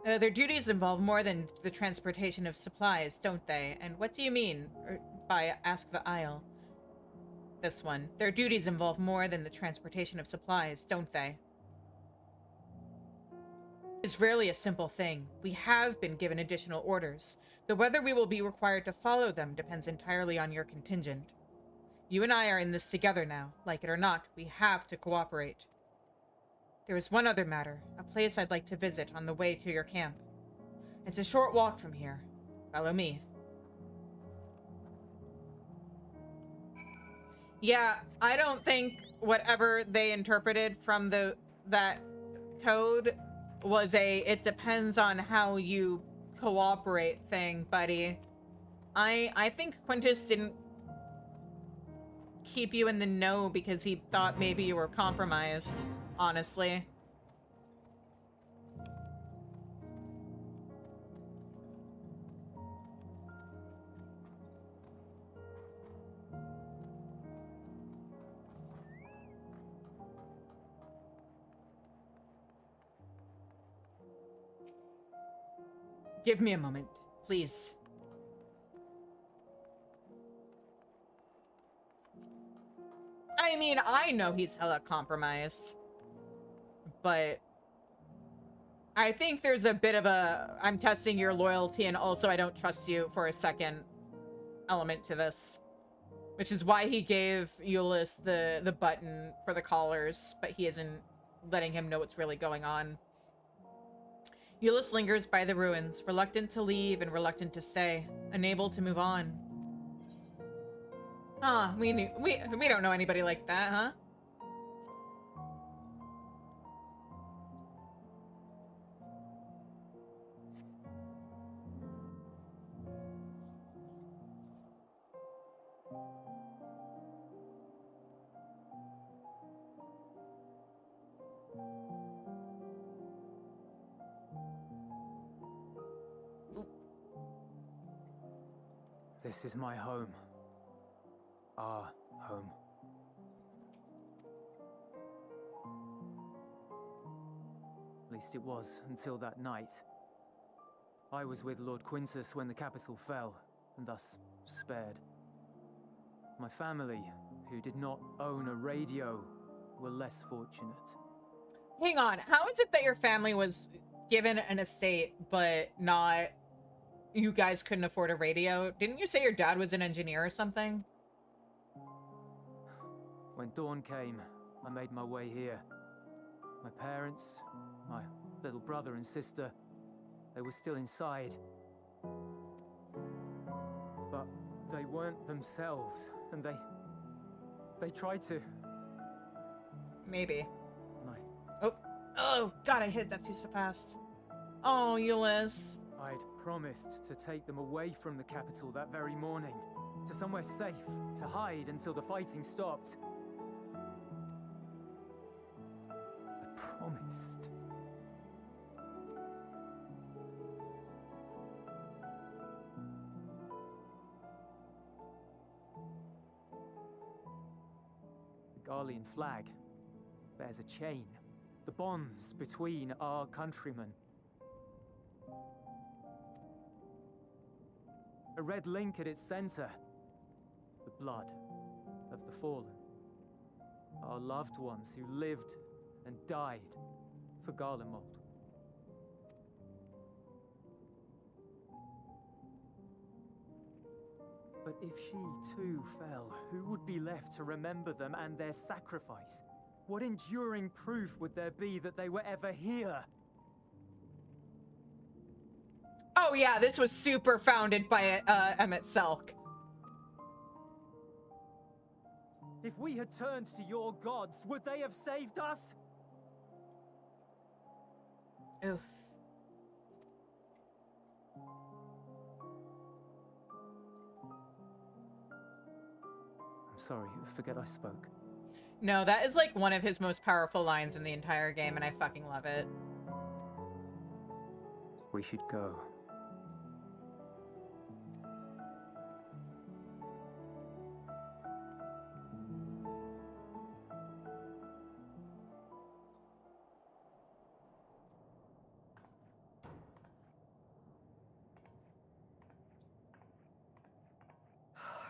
Their duties involve more than the transportation of supplies, don't they? And what do you mean by ask the Isle? This one. Their duties involve more than the transportation of supplies, don't they? It's rarely a simple thing. We have been given additional orders, though whether we will be required to follow them depends entirely on your contingent. You and I are in this together now. Like it or not, we have to cooperate. There is one other matter, a place I'd like to visit on the way to your camp. It's a short walk from here. Follow me. Yeah, I don't think whatever they interpreted from that code was a it depends on how you cooperate thing, buddy. I think Quintus didn't keep you in the know because he thought maybe you were compromised, honestly. Give me a moment, please. I mean, I know he's hella compromised, but I think there's a bit of a I'm testing your loyalty and also I don't trust you for a second element to this, which is why he gave Euless the button for the collars, but he isn't letting him know what's really going on. Euless lingers by the ruins, reluctant to leave and reluctant to stay, unable to move on. Huh, we don't know anybody like that, huh? This is my home. Our home. At least it was, until that night. I was with Lord Quintus when the capital fell, and thus spared. My family, who did not own a radio, were less fortunate. Hang on, how is it that your family was given an estate, but not... You guys couldn't afford a radio? Didn't you say your dad was an engineer or something? When dawn came, I made my way here. My parents, my little brother and sister, they were still inside. But they weren't themselves, and they tried to. Maybe. And Oh, God, I hit that too fast. Oh, Euless. I'd promised to take them away from the capital that very morning, to somewhere safe, to hide until the fighting stopped. I promised. The Garlean flag bears a chain, the bonds between our countrymen. A red link at its center. The blood of the fallen. Our loved ones who lived and died for Garlemald. But if she too fell, who would be left to remember them and their sacrifice? What enduring proof would there be that they were ever here? Oh yeah, this was super founded by Emmett Selk. If we had turned to your gods, would they have saved us? Oof. I'm sorry, forget I spoke. No, that is like one of his most powerful lines in the entire game, and I fucking love it. We should go.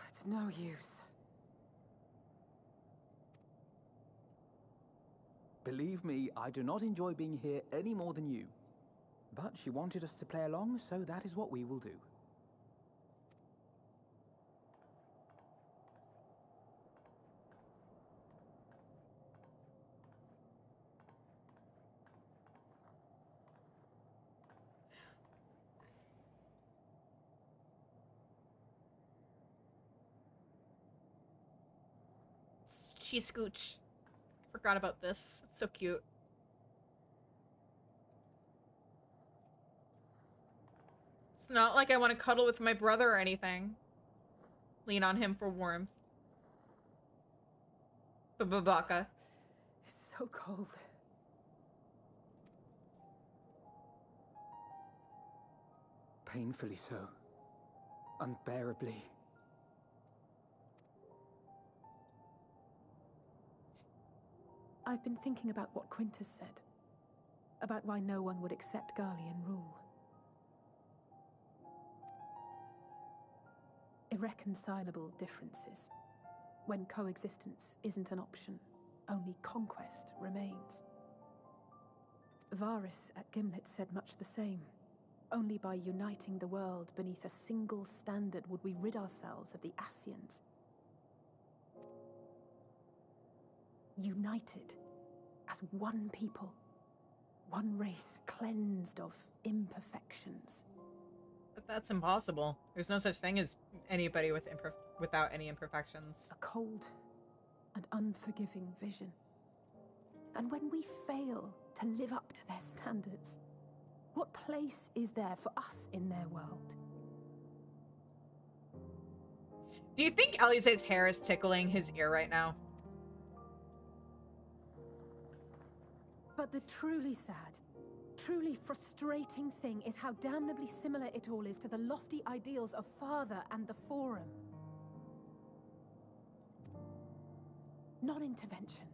It's no use. Believe me, I do not enjoy being here any more than you. But she wanted us to play along, so that is what we will do. She scooch. Forgot about this. It's so cute. not like I want to cuddle with my brother or anything. Lean on him for warmth. Babaka. It's so cold. Painfully so. Unbearably. I've been thinking about what Quintus said. About why no one would accept Garlean rule. Irreconcilable differences. When coexistence isn't an option, only conquest remains. Varys at Gimlet said much the same. Only by uniting the world beneath a single standard would we rid ourselves of the Ascians. United as one people, one race cleansed of imperfections. But that's impossible. There's no such thing as anybody with without any imperfections. A cold and unforgiving vision. And when we fail to live up to their standards, what place is there for us in their world? Do you think Alize's hair is tickling his ear right now? But the truly sad, truly frustrating thing is how damnably similar it all is to the lofty ideals of Father and the Forum. Non-intervention.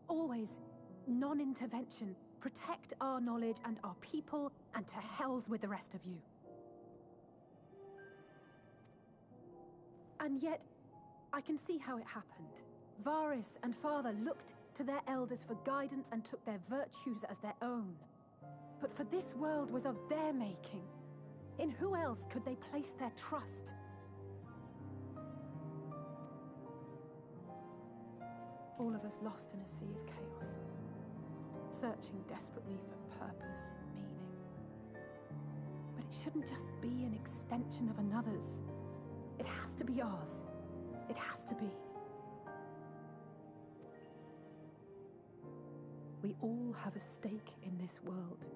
Always non-intervention. Protect our knowledge and our people, and to hells with the rest of you. And yet, I can see how it happened. Varys and Father looked to their elders for guidance and took their virtues as their own. But for this world was of their making. In who else could they place their trust? All of us lost in a sea of chaos. Searching desperately for purpose and meaning. But it shouldn't just be an extension of another's. It has to be ours. It has to be. We all have a stake in this world.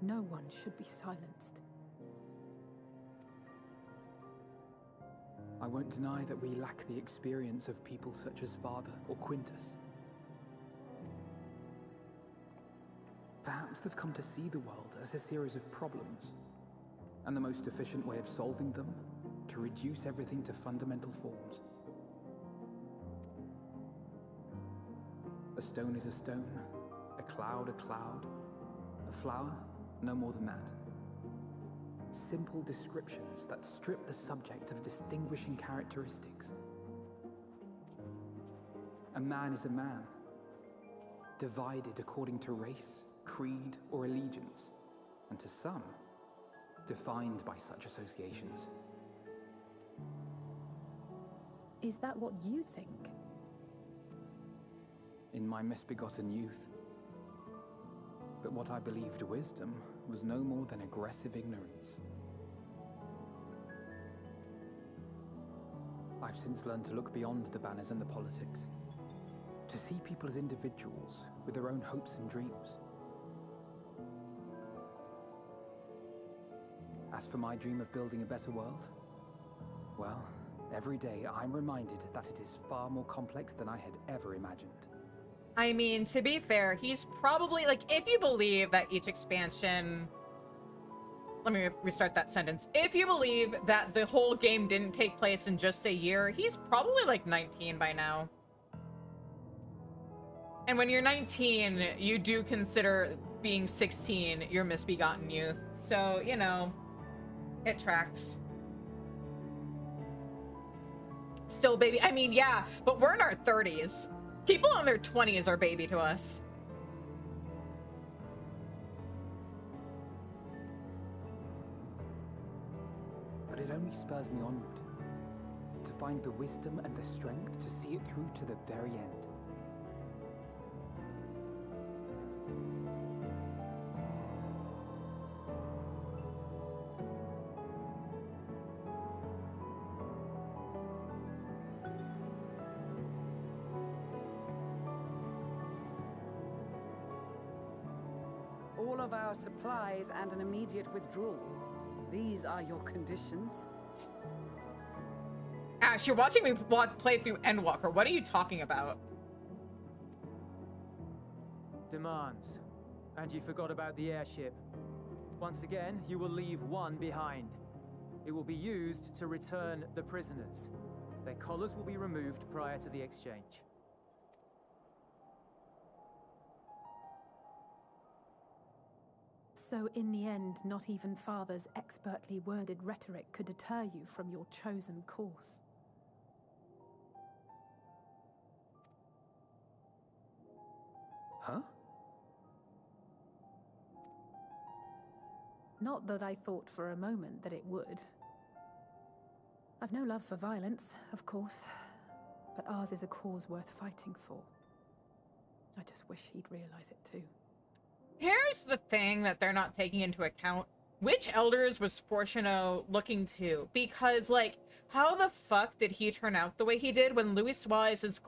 No one should be silenced. I won't deny that we lack the experience of people such as Father or Quintus. Perhaps they've come to see the world as a series of problems, and the most efficient way of solving them, to reduce everything to fundamental forms. A stone is a stone, a cloud, a flower, no more than that. Simple descriptions that strip the subject of distinguishing characteristics. A man is a man, divided according to race, creed, or allegiance, and to some, defined by such associations. Is that what you think? In my misbegotten youth. But what I believed wisdom was no more than aggressive ignorance. I've since learned to look beyond the banners and the politics, to see people as individuals with their own hopes and dreams. As for my dream of building a better world, well, every day I'm reminded that it is far more complex than I had ever imagined. I mean, to be fair, he's probably, like, if you believe that each expansion... Let me restart that sentence. If you believe that the whole game didn't take place in just a year, he's probably, like, 19 by now. And when you're 19, you do consider being 16 your misbegotten youth. So, you know, it tracks. Still baby. I mean, yeah, but we're in our 30s. People in their 20s are baby to us. But it only spurs me onward, to find the wisdom and the strength to see it through to the very end. All of our supplies and an immediate withdrawal. These are your conditions? Ash, you're watching me play through Endwalker. What are you talking about? Demands. And you forgot about the airship. Once again, you will leave one behind. It will be used to return the prisoners. Their collars will be removed prior to the exchange. So in the end, not even Father's expertly worded rhetoric could deter you from your chosen course. Huh? Not that I thought for a moment that it would. I've no love for violence, of course, but ours is a cause worth fighting for. I just wish he'd realize it too. Here's the thing that they're not taking into account. Which elders was Fortuno looking to? Because, like, how the fuck did he turn out the way he did when Louis is his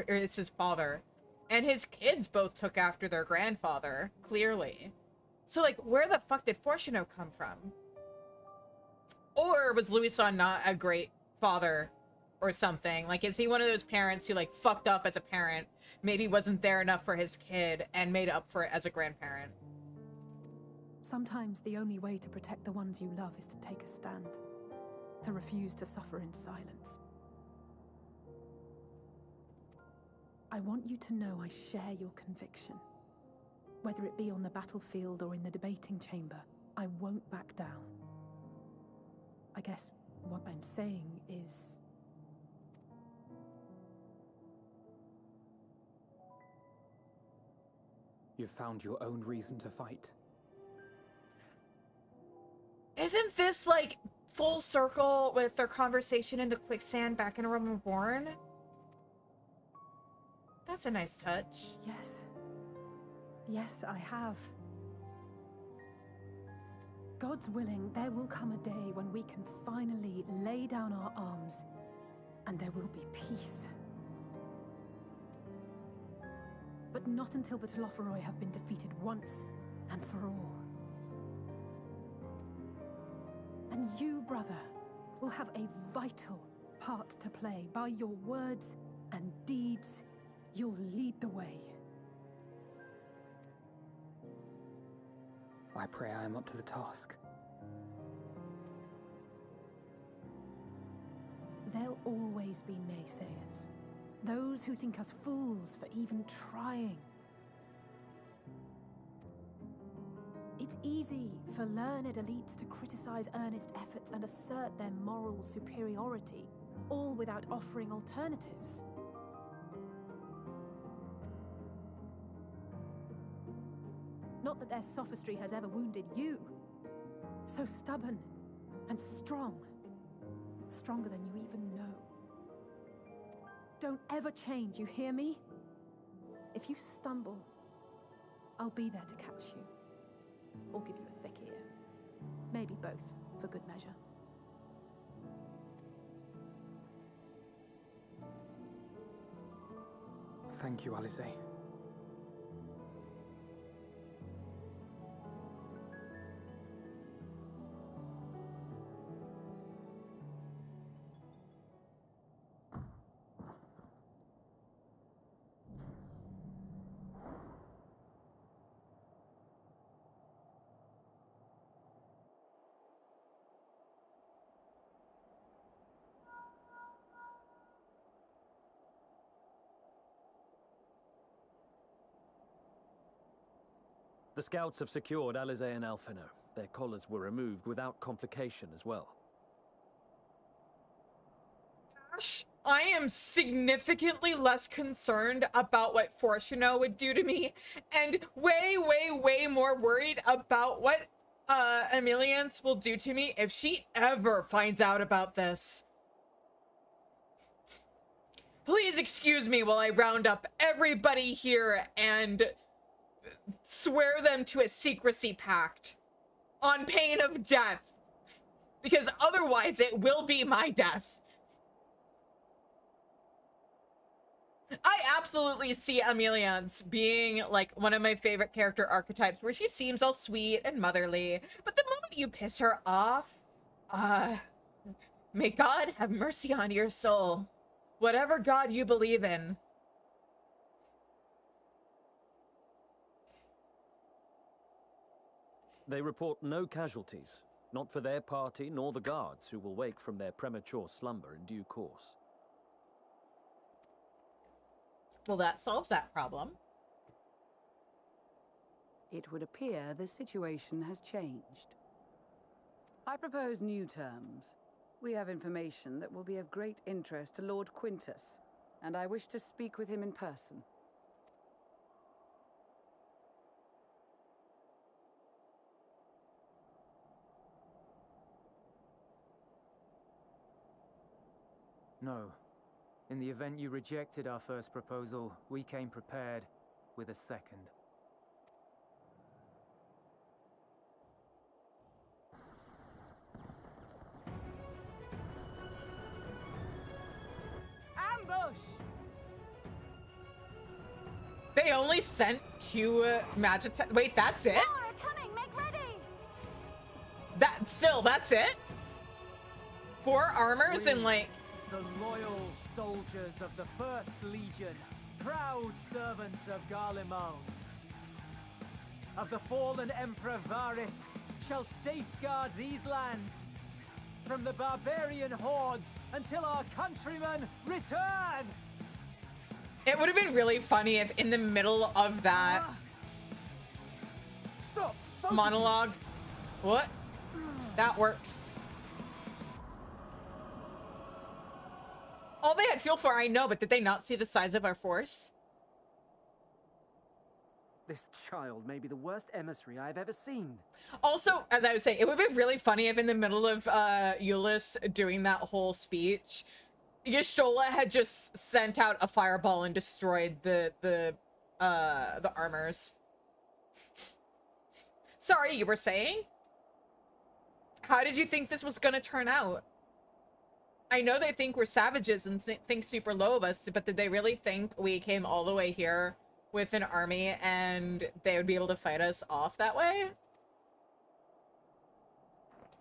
is his father? And his kids both took after their grandfather, clearly. So, like, where the fuck did Fortuno come from? Or was Louis not a great father or something? Like, is he one of those parents who, like, fucked up as a parent, maybe wasn't there enough for his kid, and made up for it as a grandparent? Sometimes the only way to protect the ones you love is to take a stand, to refuse to suffer in silence. I want you to know I share your conviction. Whether it be on the battlefield or in the debating chamber, I won't back down. I guess what I'm saying is... You've found your own reason to fight. Isn't this, like, full circle with their conversation in the quicksand back in Realm Reborn? That's a nice touch. Yes. Yes, I have. God's willing, there will come a day when we can finally lay down our arms, and there will be peace. But not until the Telophoroi have been defeated once and for all. And you, brother, will have a vital part to play. By your words and deeds, you'll lead the way. I pray I am up to the task. There'll always be naysayers. Those who think us fools for even trying. It's easy for learned elites to criticize earnest efforts and assert their moral superiority, all without offering alternatives. Not that their sophistry has ever wounded you. So stubborn and strong. Stronger than you even know. Don't ever change, you hear me? If you stumble, I'll be there to catch you. Or give you a thick ear. Maybe both, for good measure. Thank you, Alice. The scouts have secured Alize and Alphino. Their collars were removed without complication as well. Gosh, I am significantly less concerned about what Fortuno would do to me, and way, way, way more worried about what Emiliance will do to me if she ever finds out about this. Please excuse me while I round up everybody here and swear them to a secrecy pact on pain of death, because otherwise it will be my death. I absolutely see Emiliance being like one of my favorite character archetypes, where she seems all sweet and motherly, but the moment that you piss her off. May God have mercy on your soul. Whatever God you believe in. They report no casualties, not for their party nor the guards, who will wake from their premature slumber in due course. Well, that solves that problem. It would appear the situation has changed. I propose new terms. We have information that will be of great interest to Lord Quintus, and I wish to speak with him in person. No. In the event you rejected our first proposal, we came prepared with a second. Ambush! They only sent 2 magic. Wait, that's it? More are coming, make ready! That's it? 4 armors and like. The loyal soldiers of the First Legion, proud servants of Garlemald, of the fallen Emperor Varys, shall safeguard these lands from the barbarian hordes until our countrymen return! It would have been really funny if in the middle of that Stop! monologue. What? That works. All they had fuel for, I know, but did they not see the size of our force? This child may be the worst emissary I've ever seen. Also, as I was saying, it would be really funny if in the middle of Euless doing that whole speech, Y'shtola had just sent out a fireball and destroyed the armors. Sorry, you were saying? How did you think this was gonna turn out? I know they think we're savages and think super low of us, but did they really think we came all the way here with an army and they would be able to fight us off that way?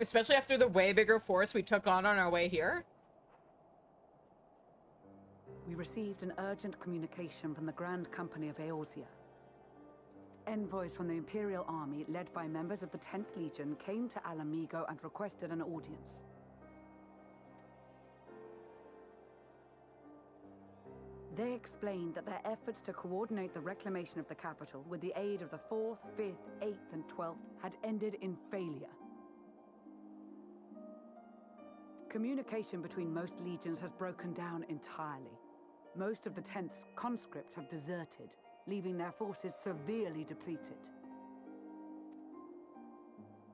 Especially after the way bigger force we took on our way here? We received an urgent communication from the Grand Company of Eorzea. Envoys from the Imperial Army, led by members of the 10th Legion, came to Alamigo and requested an audience. They explained that their efforts to coordinate the reclamation of the capital with the aid of the 4th, 5th, 8th, and 12th had ended in failure. Communication between most legions has broken down entirely. Most of the 10th's conscripts have deserted, leaving their forces severely depleted.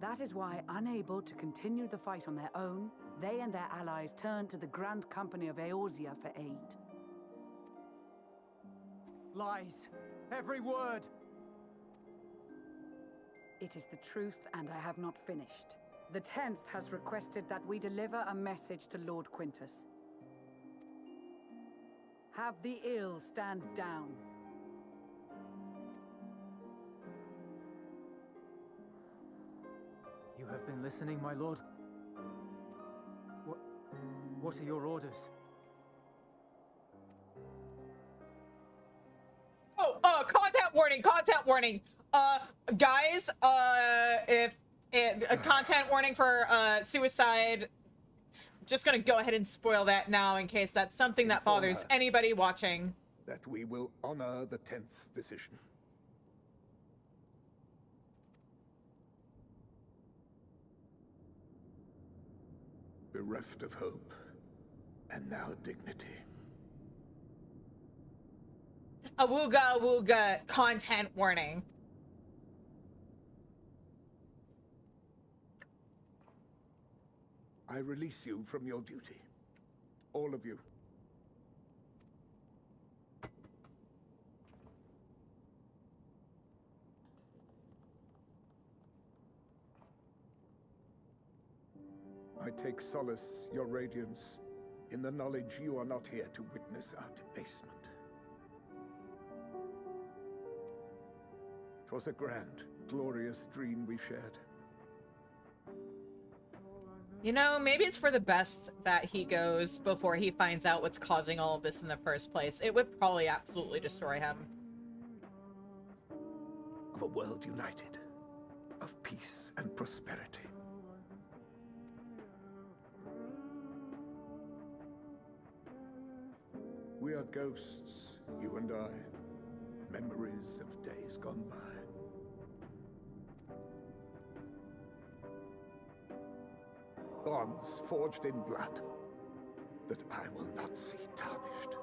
That is why, unable to continue the fight on their own, they and their allies turned to the Grand Company of Eorzea for aid. Lies. Every word. It is the truth, and I have not finished. The 10th has requested that we deliver a message to Lord Quintus. Have the ill stand down. You have been listening, my lord? What are your orders? Oh, content warning. Guys, if a content warning for suicide, just gonna go ahead and spoil that now in case that's something that bothers anybody watching. That we will honor the 10th's decision. Bereft of hope, and now dignity. Awooga awooga, content warning. I release you from your duty. All of you. I take solace, your radiance, in the knowledge you are not here to witness our debasement. 'Twas a grand, glorious dream we shared. You know, maybe it's for the best that he goes before he finds out what's causing all of this in the first place. It would probably absolutely destroy him. Of a world united, of peace and prosperity. We are ghosts, you and I, memories of days gone by. Bonds forged in blood that I will not see tarnished.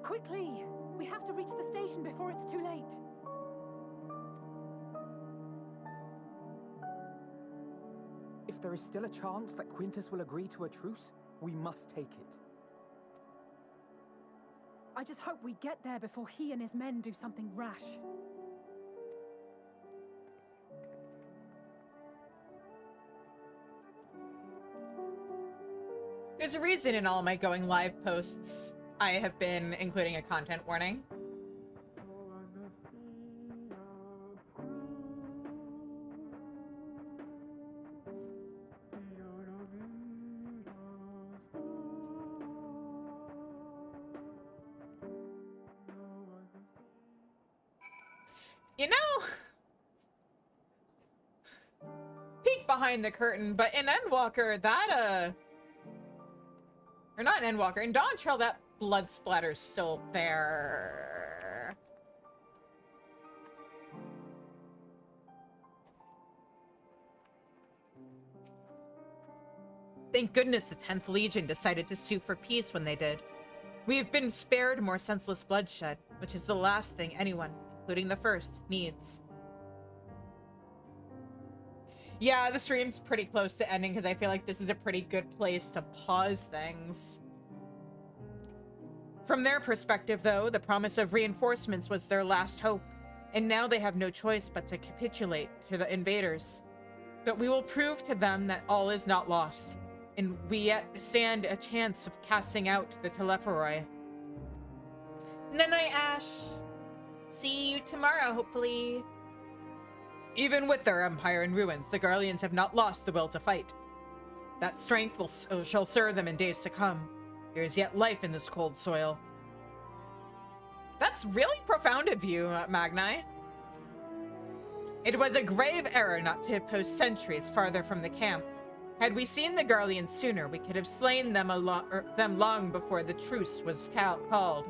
Quickly! We have to reach the station before it's too late. If there is still a chance that Quintus will agree to a truce, we must take it. I just hope we get there before he and his men do something rash. There's a reason in all my going live posts I have been including a content warning. You know, peek behind the curtain, but in Endwalker, that, or not in Endwalker, in Dawn Trail, that blood splatter's still there. Thank goodness the 10th Legion decided to sue for peace when they did. We have been spared more senseless bloodshed, which is the last thing anyone, including the First, needs. Yeah, the stream's pretty close to ending because I feel like this is a pretty good place to pause things. From their perspective, though, the promise of reinforcements was their last hope, and now they have no choice but to capitulate to the invaders. But we will prove to them that all is not lost, and we yet stand a chance of casting out the Telepharoi. Night-night, Ash. See you tomorrow, hopefully. Even with their empire in ruins, the Garleans have not lost the will to fight. That strength shall serve them in days to come. There is yet life in this cold soil. That's really profound of you, Magni. It was a grave error not to post sentries farther from the camp. Had we seen the Garleans sooner, we could have slain them long before the truce was called.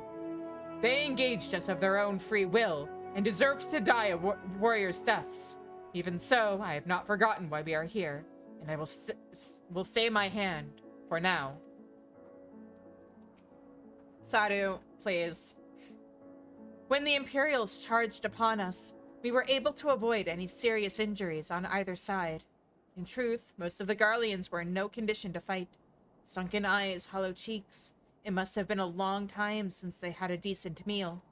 They engaged us of their own free will, and deserved to die a warrior's deaths. Even so, I have not forgotten why we are here, and I will stay my hand for now. Sadu, please. When the Imperials charged upon us, we were able to avoid any serious injuries on either side. In truth, most of the Garleans were in no condition to fight. Sunken eyes, hollow cheeks. It must have been a long time since they had a decent meal.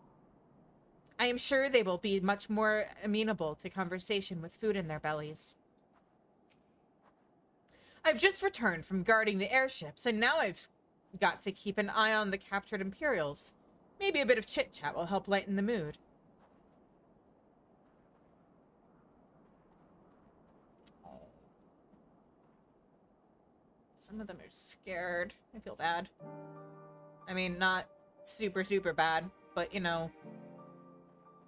I am sure they will be much more amenable to conversation with food in their bellies. I've just returned from guarding the airships, and now I've got to keep an eye on the captured Imperials. Maybe a bit of chit-chat will help lighten the mood. Some of them are scared. I feel bad. I mean, not super, super bad, but, you know,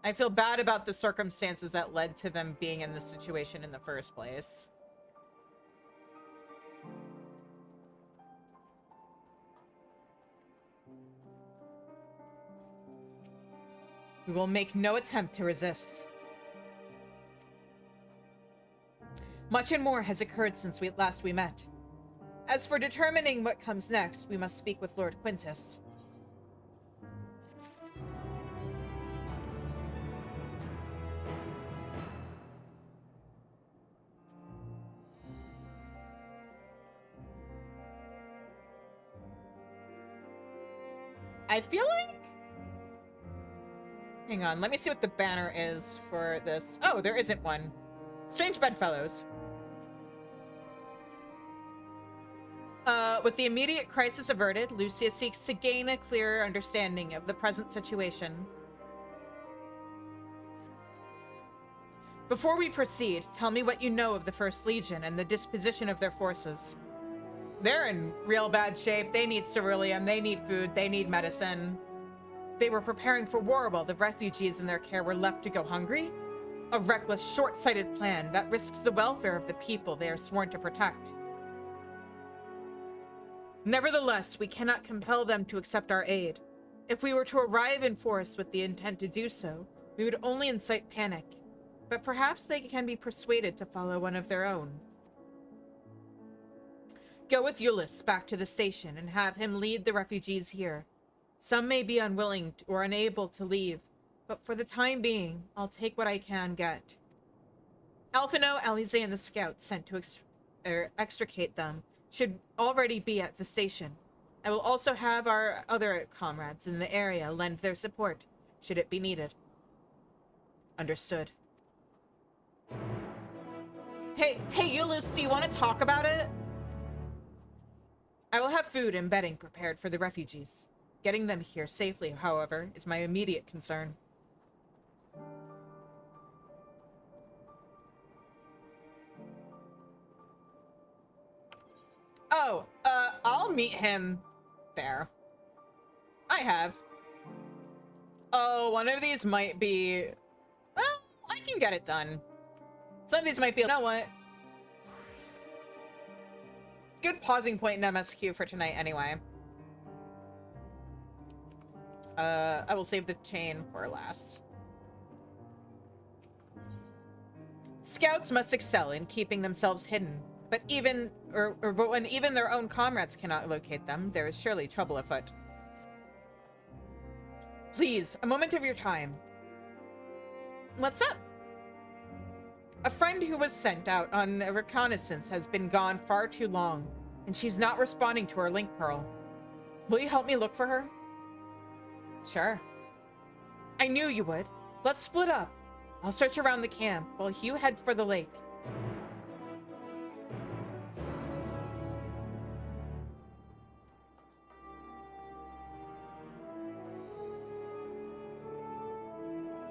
I feel bad about the circumstances that led to them being in this situation in the first place. We will make no attempt to resist. Much and more has occurred since we met. As for determining what comes next, we must speak with Lord Quintus. I feel like... Hang on, let me see what the banner is for this. Oh, there isn't one. Strange bedfellows. With the immediate crisis averted, Lucia seeks to gain a clearer understanding of the present situation. Before we proceed, tell me what you know of the First Legion and the disposition of their forces. They're in real bad shape. They need ceruleum, they need food, they need medicine. They were preparing for war while the refugees in their care were left to go hungry? A reckless, short-sighted plan that risks the welfare of the people they are sworn to protect. Nevertheless, we cannot compel them to accept our aid. If we were to arrive in force with the intent to do so, we would only incite panic. But perhaps they can be persuaded to follow one of their own. Go with Euless back to the station and have him lead the refugees here. Some may be unwilling or unable to leave, but for the time being, I'll take what I can get. Alphino, Alize, and the scouts sent to extricate them should already be at the station. I will also have our other comrades in the area lend their support, should it be needed. Understood. Hey, Euless, do you want to talk about it? I will have food and bedding prepared for the refugees. Getting them here safely, however, is my immediate concern. Oh, I'll meet him there. I have. Oh, one of these might be... Well, I can get it done. Some of these might be... You know what? Good pausing point in MSQ for tonight, anyway. I will save the chain for last. Scouts must excel in keeping themselves hidden, but but when even their own comrades cannot locate them, there is surely trouble afoot. Please, a moment of your time. What's up? A friend who was sent out on a reconnaissance has been gone far too long, and she's not responding to her link pearl. Will you help me look for her? Sure. I knew you would. Let's split up. I'll search around the camp while you head for the lake.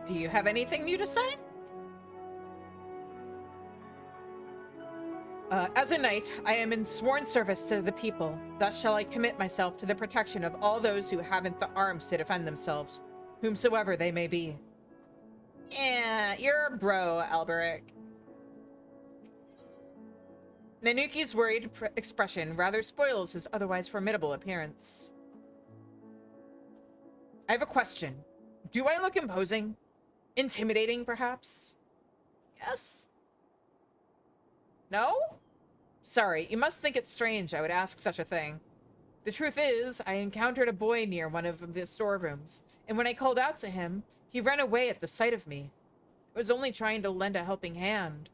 Do you have anything new to say? As a knight, I am in sworn service to the people. Thus shall I commit myself to the protection of all those who haven't the arms to defend themselves, whomsoever they may be. Yeah, you're a bro, Alberic. Nanuki's worried expression rather spoils his otherwise formidable appearance. I have a question. Do I look imposing? Intimidating, perhaps? Yes? No? Sorry, you must think it strange I would ask such a thing. The truth is, I encountered a boy near one of the storerooms, and when I called out to him, he ran away at the sight of me. I was only trying to lend a helping hand.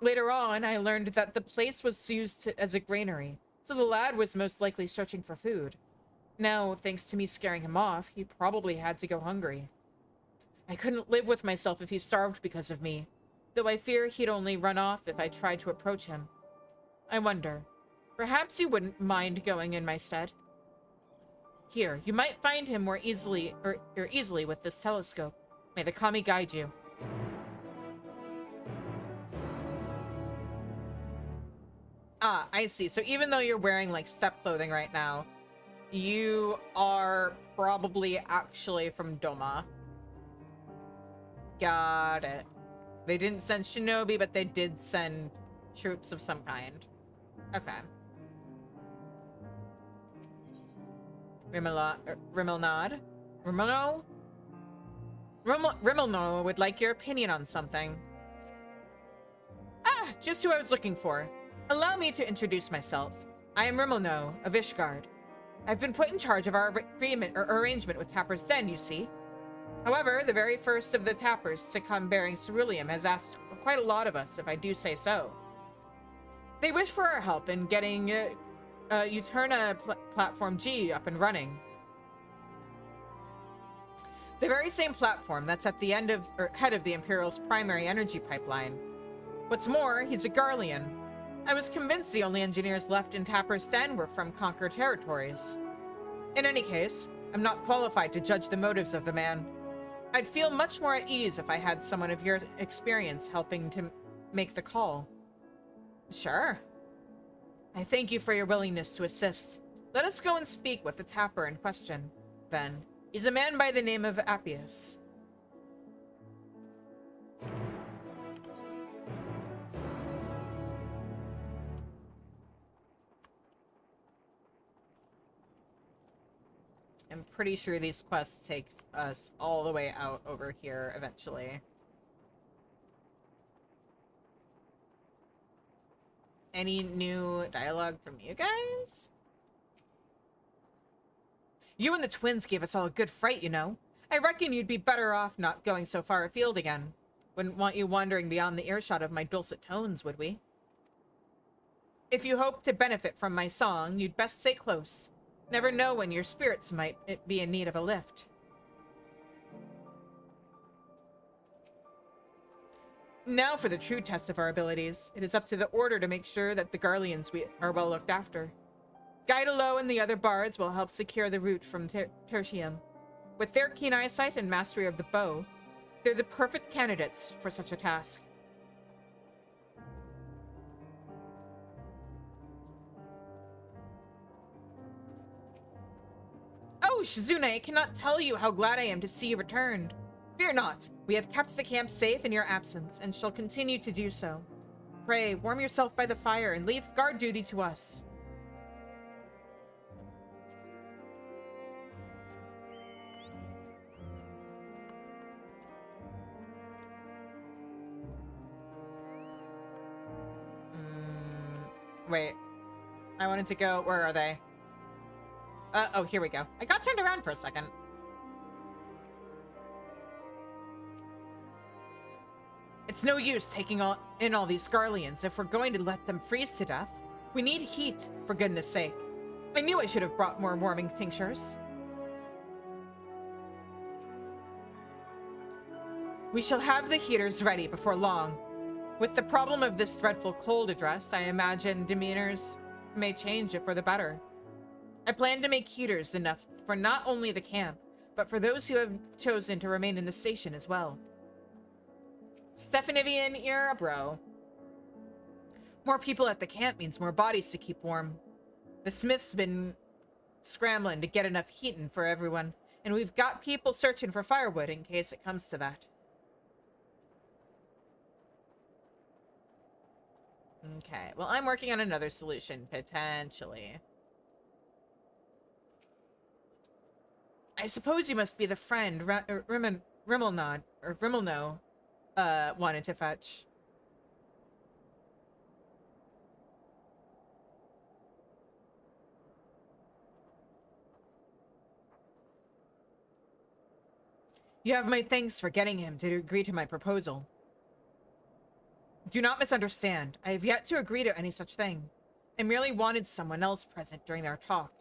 Later on, I learned that the place was used as a granary, so the lad was most likely searching for food. Now, thanks to me scaring him off, he probably had to go hungry. I couldn't live with myself if he starved because of me, though I fear he'd only run off if I tried to approach him. I wonder, perhaps you wouldn't mind going in my stead? Here, you might find him more easily, or easily with this telescope. May the kami guide you. Ah, I see. So even though you're wearing, like, steppe clothing right now, you are probably actually from Doma. Got it. They didn't send shinobi, but they did send troops of some kind. Okay. Rimelnod? Rimelno? Rimelno would like your opinion on something. Ah, just who I was looking for. Allow me to introduce myself. I am Rimelno of Ishgard. I've been put in charge of our arrangement with Tapper's Den, you see. However, the very first of the Tappers to come bearing ceruleum has asked quite a lot of us, if I do say so. They wish for our help in getting Uterna Platform G up and running. The very same platform that's at the head of the Imperial's primary energy pipeline. What's more, he's a Garlean. I was convinced the only engineers left in Tapper's Den were from conquered territories. In any case, I'm not qualified to judge the motives of the man. I'd feel much more at ease if I had someone of your experience helping to make the call. Sure. I thank you for your willingness to assist. Let us go and speak with the Tapper in question, then. He's a man by the name of Appius. I'm pretty sure these quests take us all the way out over here eventually. Any new dialogue from you guys? You and the twins gave us all a good fright, you know. I reckon you'd be better off not going so far afield again. Wouldn't want you wandering beyond the earshot of my dulcet tones, would we? If you hope to benefit from my song, you'd best stay close. Never know when your spirits might be in need of a lift. Now for the true test of our abilities. It is up to the Order to make sure that the Garleans are well looked after. Guidalo and the other bards will help secure the route from Tertium. With their keen eyesight and mastery of the bow, they're the perfect candidates for such a task. Oh, Shizune, I cannot tell you how glad I am to see you returned. Fear not, we have kept the camp safe in your absence, and shall continue to do so. Pray, warm yourself by the fire and leave guard duty to us. Wait. I wanted to go... Where are they? Oh, here we go. I got turned around for a second. It's no use taking in all these Garleans if we're going to let them freeze to death. We need heat, for goodness sake. I knew I should have brought more warming tinctures. We shall have the heaters ready before long. With the problem of this dreadful cold addressed, I imagine demeanors may change it for the better. I plan to make heaters enough for not only the camp, but for those who have chosen to remain in the station as well. Stephanivian, you're a bro. More people at the camp means more bodies to keep warm. The smith's been scrambling to get enough heating for everyone, and we've got people searching for firewood in case it comes to that. Okay, well, I'm working on another solution, potentially. I suppose you must be the friend Rimmelnod, or Rimmelno, wanted to fetch. You have my thanks for getting him to agree to my proposal. Do not misunderstand. I have yet to agree to any such thing. I merely wanted someone else present during our talk.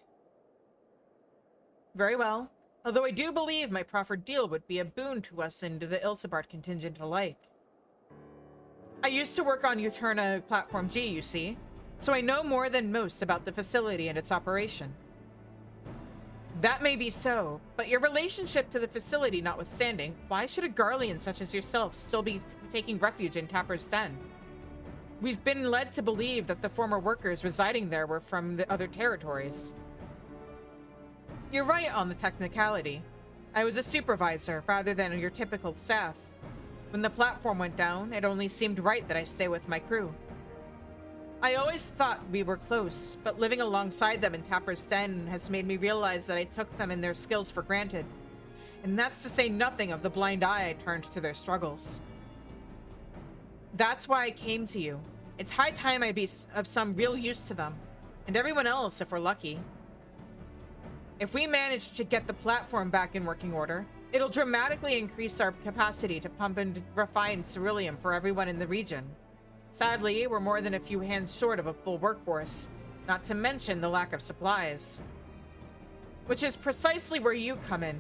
Very well. Although I do believe my proffered deal would be a boon to us and to the Ilsebart contingent alike. I used to work on Uterna Platform G, you see, so I know more than most about the facility and its operation. That may be so, but your relationship to the facility notwithstanding, why should a Garlean such as yourself still be taking refuge in Tapper's Den? We've been led to believe that the former workers residing there were from the other territories. You're right on the technicality. I was a supervisor rather than your typical staff. When the platform went down, it only seemed right that I stay with my crew. I always thought we were close, but living alongside them in Tapper's Den has made me realize that I took them and their skills for granted. And that's to say nothing of the blind eye I turned to their struggles. That's why I came to you. It's high time I be of some real use to them, and everyone else if we're lucky. If we manage to get the platform back in working order, it'll dramatically increase our capacity to pump and refine ceruleum for everyone in the region. Sadly, we're more than a few hands short of a full workforce, not to mention the lack of supplies. Which is precisely where you come in,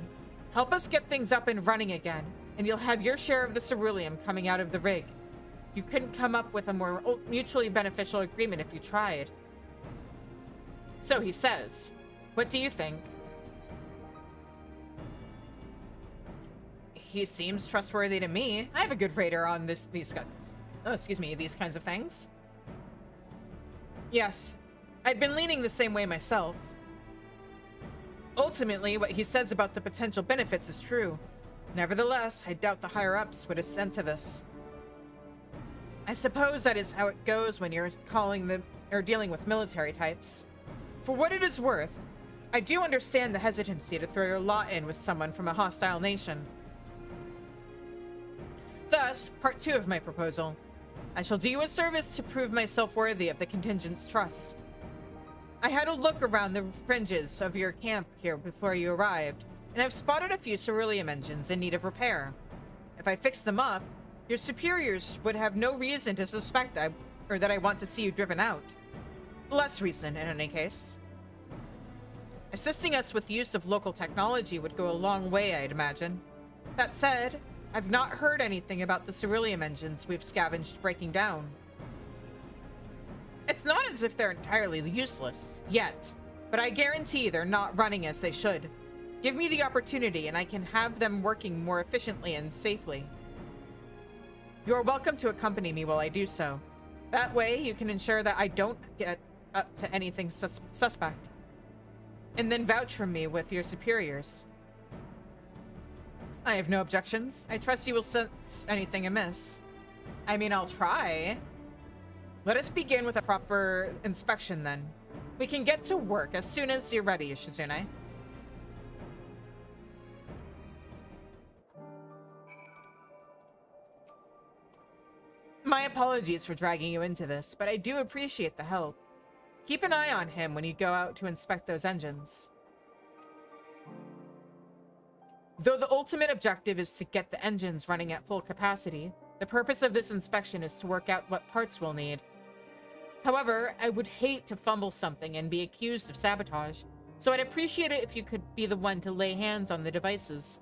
Help us get things up and running again, and you'll have your share of the ceruleum coming out of the rig. You couldn't come up with a more mutually beneficial agreement if you tried. So he says. What do you think? He seems trustworthy to me. I have a good radar on these kinds of things. Yes, I've been leaning the same way myself. Ultimately, what he says about the potential benefits is true. Nevertheless, I doubt the higher-ups would assent to this. I suppose that is how it goes when you're dealing with military types. For what it is worth, I do understand the hesitancy to throw your lot in with someone from a hostile nation. Thus, part 2 of my proposal. I shall do you a service to prove myself worthy of the contingent's trust. I had a look around the fringes of your camp here before you arrived, and I've spotted a few ceruleum engines in need of repair. If I fix them up, your superiors would have no reason to suspect that I want to see you driven out. Less reason, in any case. Assisting us with the use of local technology would go a long way, I'd imagine. That said, I've not heard anything about the ceruleum engines we've scavenged breaking down. It's not as if they're entirely useless, yet, but I guarantee they're not running as they should. Give me the opportunity and I can have them working more efficiently and safely. You are welcome to accompany me while I do so. That way, you can ensure that I don't get up to anything suspect. And then vouch for me with your superiors. I have no objections. I trust you will sense anything amiss. I mean, I'll try. Let us begin with a proper inspection, then. We can get to work as soon as you're ready, Shizune. My apologies for dragging you into this, but I do appreciate the help. Keep an eye on him when you go out to inspect those engines. Though the ultimate objective is to get the engines running at full capacity, the purpose of this inspection is to work out what parts we'll need. However, I would hate to fumble something and be accused of sabotage, so I'd appreciate it if you could be the one to lay hands on the devices.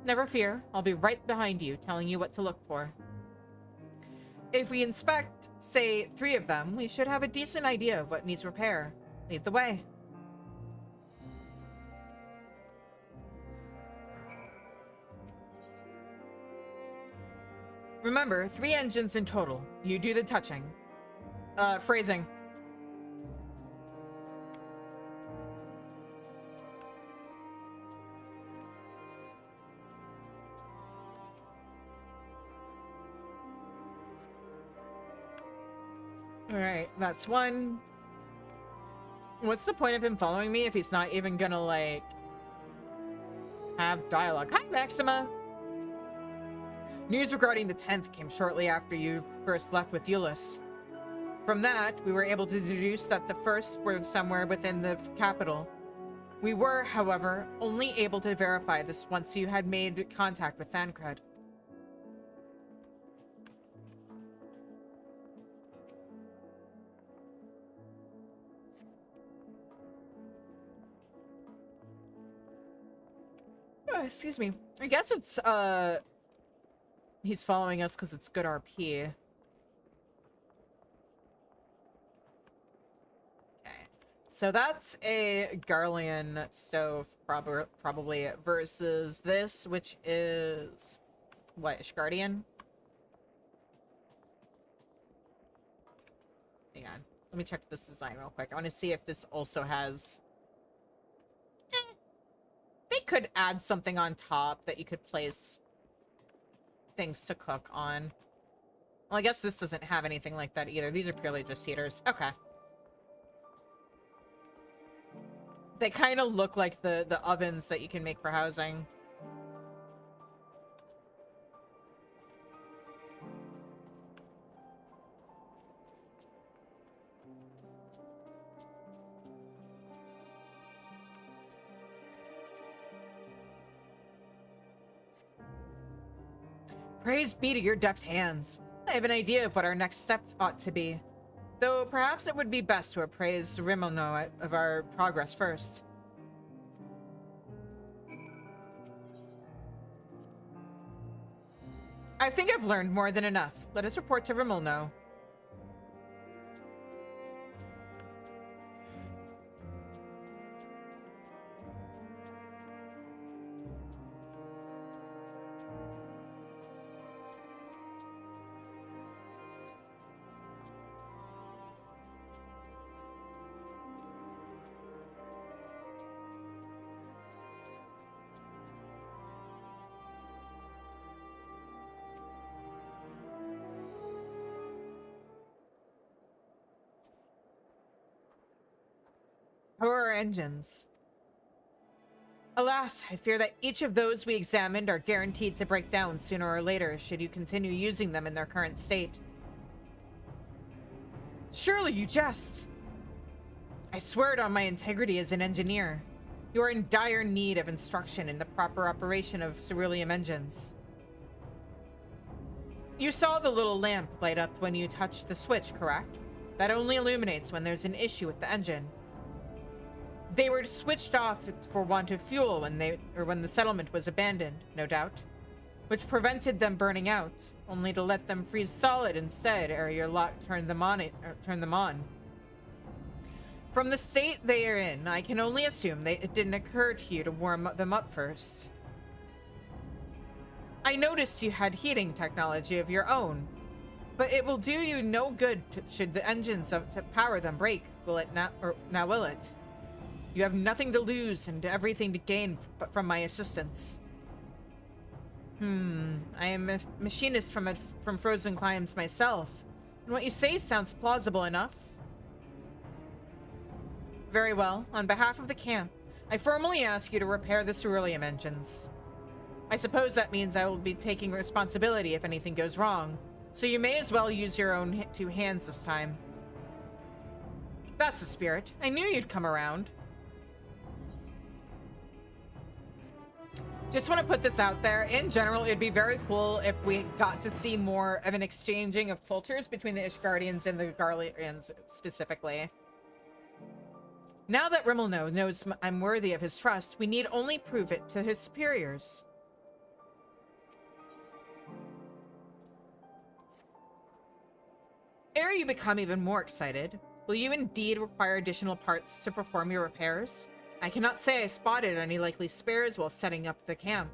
Never fear, I'll be right behind you, telling you what to look for. If we inspect, say, 3 of them, we should have a decent idea of what needs repair. Lead the way. Remember, 3 engines in total. You do the touching. Phrasing. Alright, that's 1. What's the point of him following me if he's not even gonna, like, have dialogue? Hi, Maxima! News regarding the 10th came shortly after you first left with Euless. From that, we were able to deduce that the first were somewhere within the capital. We were, however, only able to verify this once you had made contact with Thancred. Oh, excuse me. I guess it's, he's following us because it's good RP. So that's a Garlean stove, probably, versus this, which is, what, Ishgardian? Hang on. Let me check this design real quick. I want to see if this also has... They could add something on top that you could place things to cook on. Well, I guess this doesn't have anything like that either. These are purely just heaters. Okay. They kind of look like the ovens that you can make for housing. Praise be to your deft hands. I have an idea of what our next step ought to be. Though perhaps it would be best to appraise Rimono of our progress first. I think I've learned more than enough. Let us report to Rimmel now. How are our engines? Alas, I fear that each of those we examined are guaranteed to break down sooner or later should you continue using them in their current state. Surely you jest! I swear it on my integrity as an engineer. You are in dire need of instruction in the proper operation of ceruleum engines. You saw the little lamp light up when you touched the switch, correct? That only illuminates when there's an issue with the engine. They were switched off for want of fuel when the settlement was abandoned, no doubt, which prevented them burning out, only to let them freeze solid instead ere your lot turned them on. From the state they are in, I can only assume it didn't occur to you to warm them up first. I noticed you had heating technology of your own, but it will do you no good should the engines to power them break, will it not? Or now will it? You have nothing to lose and everything to gain from my assistance. I am a machinist from Frozen Climes myself, and what you say sounds plausible enough. Very well. On behalf of the camp, I formally ask you to repair the ceruleum engines. I suppose that means I will be taking responsibility if anything goes wrong, so you may as well use your own two hands this time. That's the spirit. I knew you'd come around. Just want to put this out there. In general, it'd be very cool if we got to see more of an exchanging of cultures between the Ishgardians and the Garlians specifically. Now that Rimmel knows I'm worthy of his trust, we need only prove it to his superiors. Ere you become even more excited, will you indeed require additional parts to perform your repairs? I cannot say I spotted any likely spares while setting up the camp.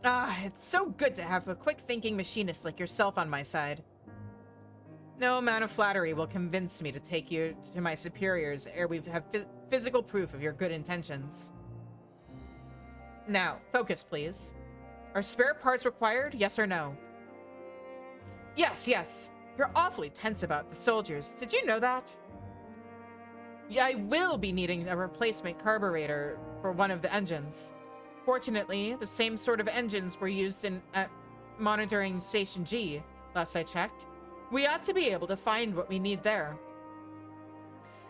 It's so good to have a quick-thinking machinist like yourself on my side. No amount of flattery will convince me to take you to my superiors ere we have physical proof of your good intentions. Now, focus, please. Are spare parts required, yes or no? Yes, yes. You're awfully tense about the soldiers. Did you know that? Yeah, I will be needing a replacement carburetor for one of the engines. Fortunately, the same sort of engines were used at monitoring Station G, last I checked. We ought to be able to find what we need there.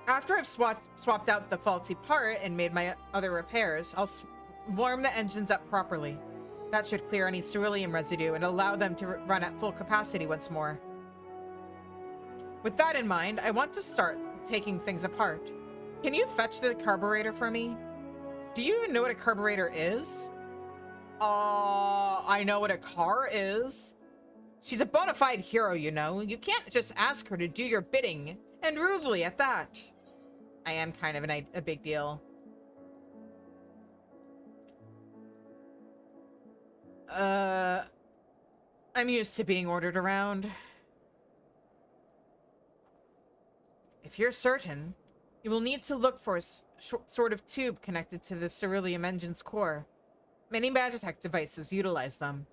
After I've swapped out the faulty part and made my other repairs, I'll warm the engines up properly. That should clear any ceruleum residue and allow them to run at full capacity once more. With that in mind, I want to start taking things apart. Can you fetch the carburetor for me? Do you even know what a carburetor is? I know what a car is. She's a bona fide hero, you know. You can't just ask her to do your bidding, and rudely at that. I am kind of a big deal. I'm used to being ordered around. If you're certain, you will need to look for a sort of tube connected to the ceruleum engine's core. Many Magitech devices utilize them.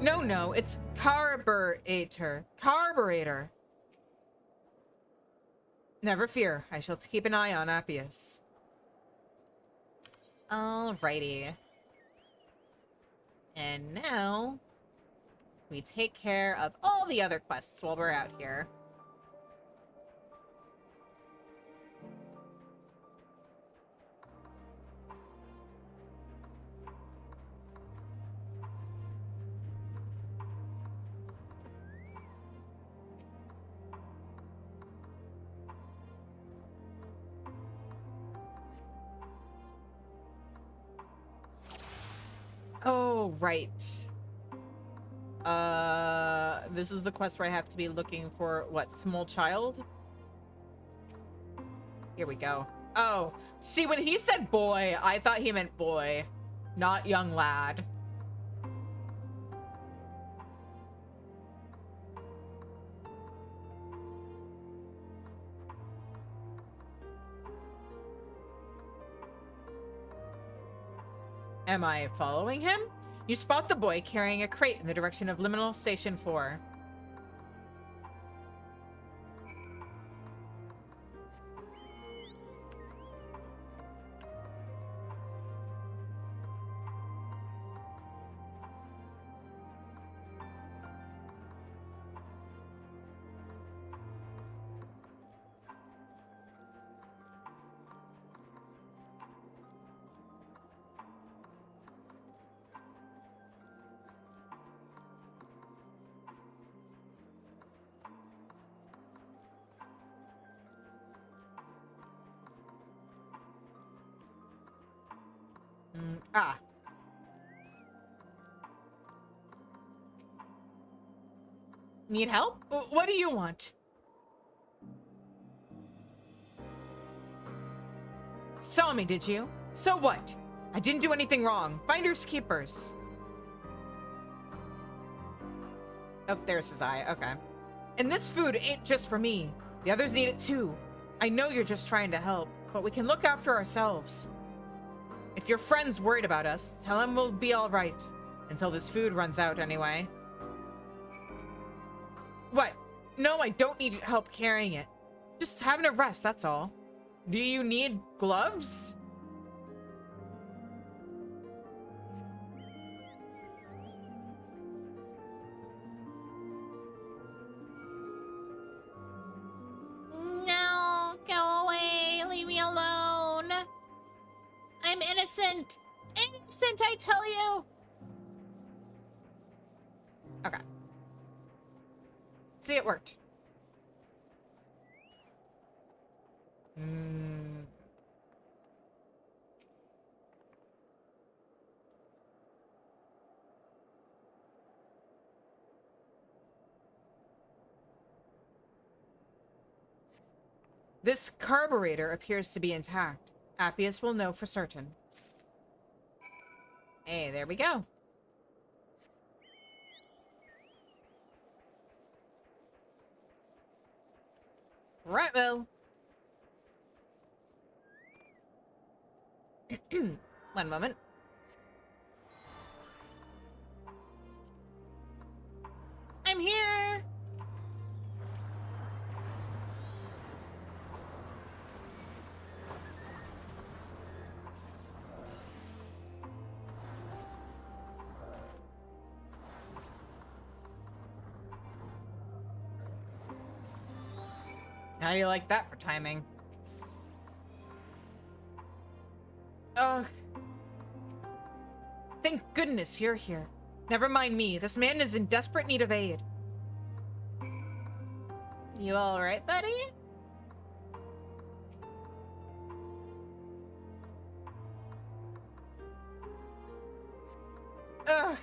No, it's carburetor. Carburetor. Never fear, I shall keep an eye on Appius. Alrighty. And now, we take care of all the other quests while we're out here. right. This is the quest where I have to be looking for, what, small child? Here we go. Oh, see, when he said boy, I thought he meant boy, not young lad. Am I following him? You spot the boy carrying a crate in the direction of Liminal Station 4. Ah. Need help? What do you want? Saw me, did you? So what? I didn't do anything wrong. Finders keepers. Oh, there's his eye. Okay. And this food ain't just for me. The others need it too. I know you're just trying to help, but we can look after ourselves. If your friend's worried about us, tell him we'll be all right. Until this food runs out, anyway. What? No, I don't need help carrying it. Just having a rest, that's all. Do you need gloves? No, go away. Leave me alone. I'm innocent. Innocent, I tell you. Okay. See, it worked. This carburetor appears to be intact. Appius will know for certain. Hey, there we go. Right, well. One moment. I'm here. How do you like that for timing? Ugh. Thank goodness you're here. Never mind me. This man is in desperate need of aid. You all right, buddy? Ugh.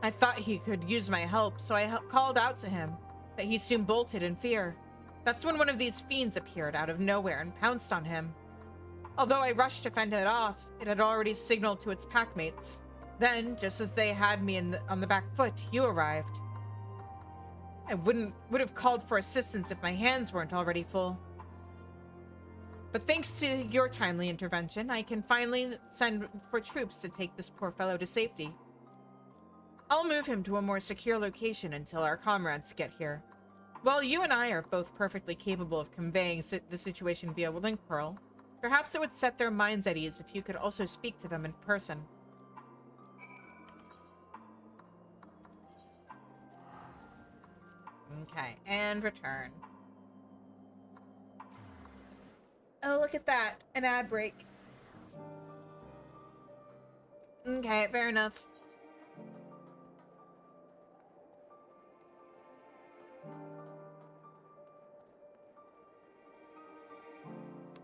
I thought he could use my help, so I called out to him, but he soon bolted in fear. That's when one of these fiends appeared out of nowhere and pounced on him. Although I rushed to fend it off, it had already signaled to its packmates. Then, just as they had me on the back foot, you arrived. I would have called for assistance if my hands weren't already full. But thanks to your timely intervention, I can finally send for troops to take this poor fellow to safety. I'll move him to a more secure location until our comrades get here. While you and I are both perfectly capable of conveying the situation via link pearl, perhaps it would set their minds at ease if you could also speak to them in person. Okay, and return. Oh, look at that. An ad break. Okay, fair enough.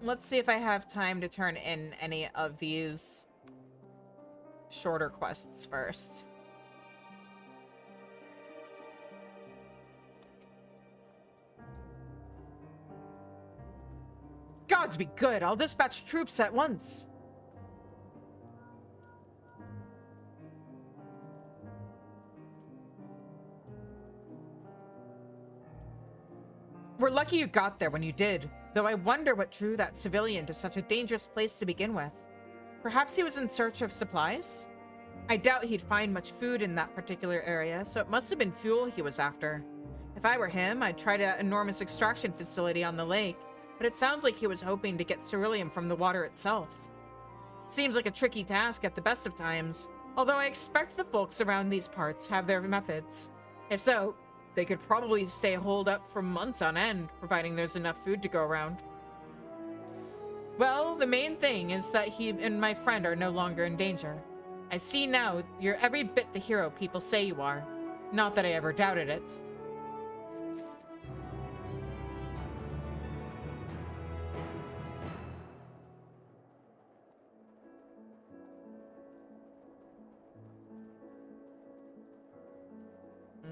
Let's see if I have time to turn in any of these shorter quests first. Gods be good, I'll dispatch troops at once. We're lucky you got there when you did, though I wonder what drew that civilian to such a dangerous place to begin with. Perhaps he was in search of supplies? I doubt he'd find much food in that particular area, so it must have been fuel he was after. If I were him, I'd try that enormous extraction facility on the lake, but it sounds like he was hoping to get ceruleum from the water itself. Seems like a tricky task at the best of times, although I expect the folks around these parts have their methods. If so, they could probably stay holed up for months on end, providing there's enough food to go around. Well, the main thing is that he and my friend are no longer in danger. I see now you're every bit the hero people say you are. Not that I ever doubted it.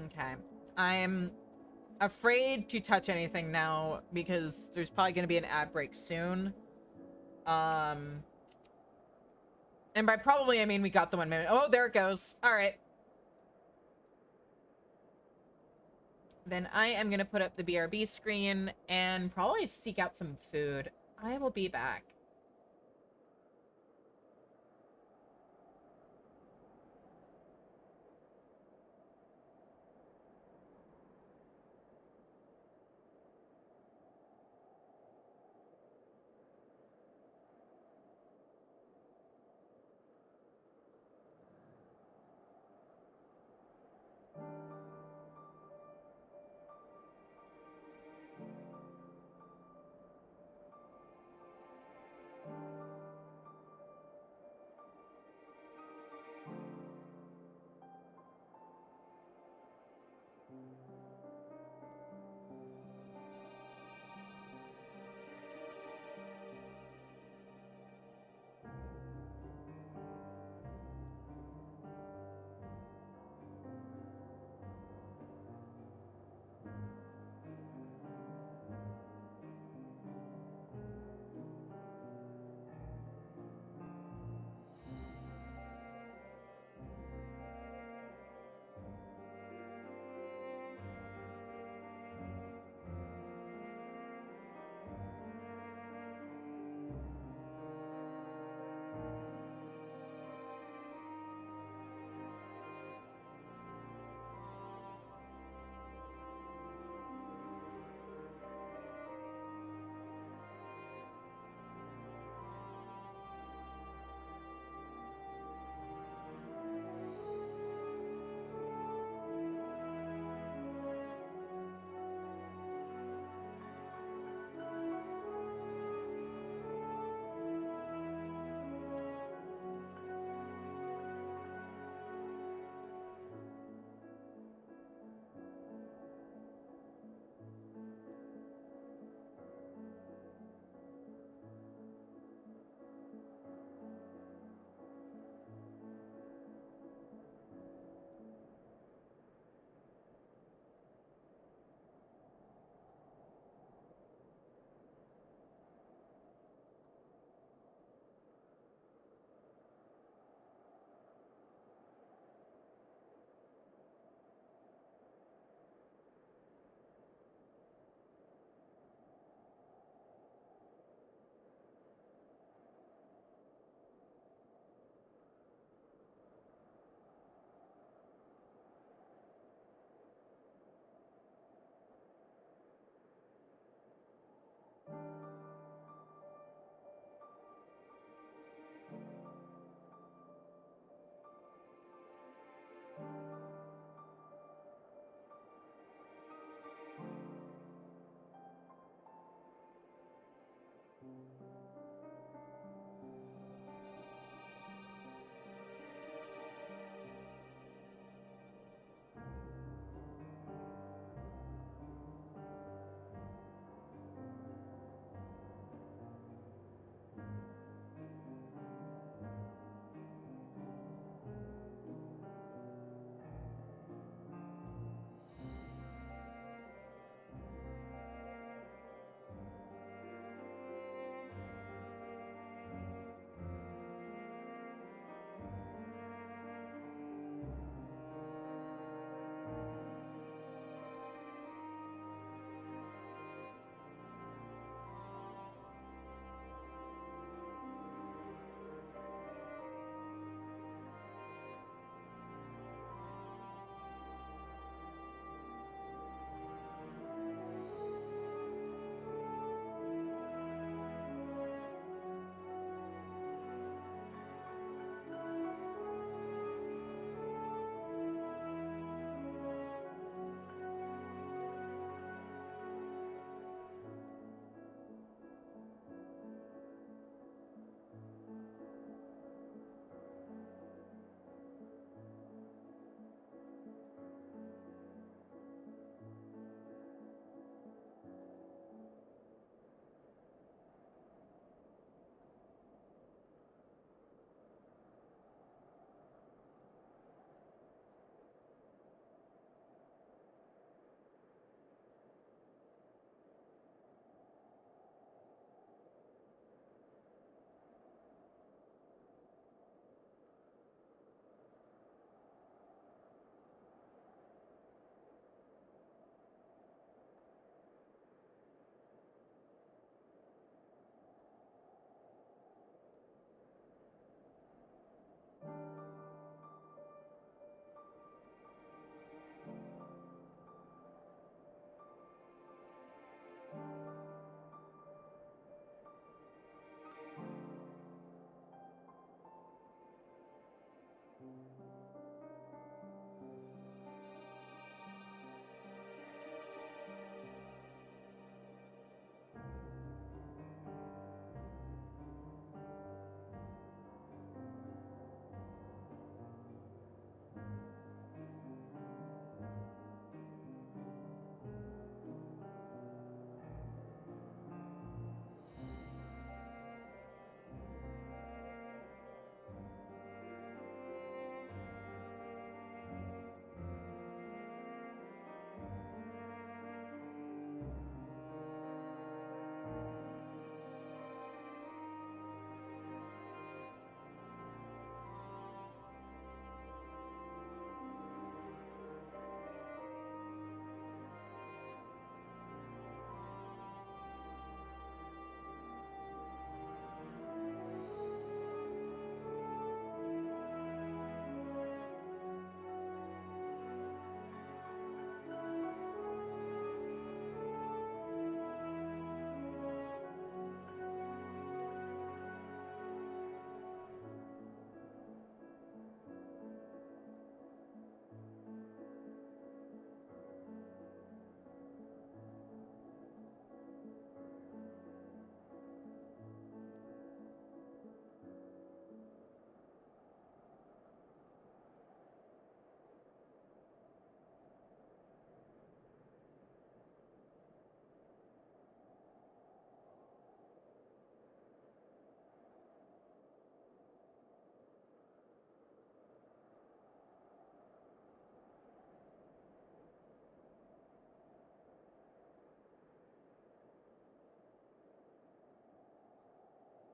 Okay. I'm afraid to touch anything now because there's probably going to be an ad break soon. And by probably, I mean we got the 1 minute. Oh, there it goes. All right. Then I am going to put up the BRB screen and probably seek out some food. I will be back.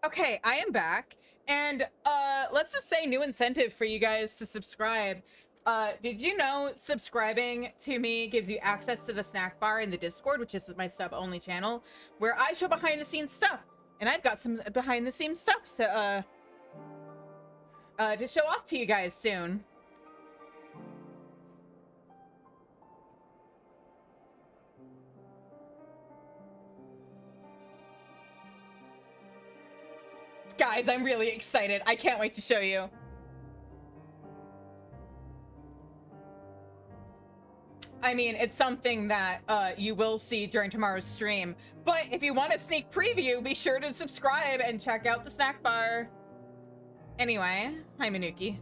Okay, I am back, and let's just say new incentive for you guys to subscribe. Did you know subscribing to me gives you access to the snack bar in the Discord, which is my sub-only channel, where I show behind-the-scenes stuff, and I've got some behind-the-scenes stuff to show off to you guys soon. Guys, I'm really excited. I can't wait to show you. I mean, it's something that you will see during tomorrow's stream. But if you want a sneak preview, be sure to subscribe and check out the snack bar. Anyway, hi Minuki.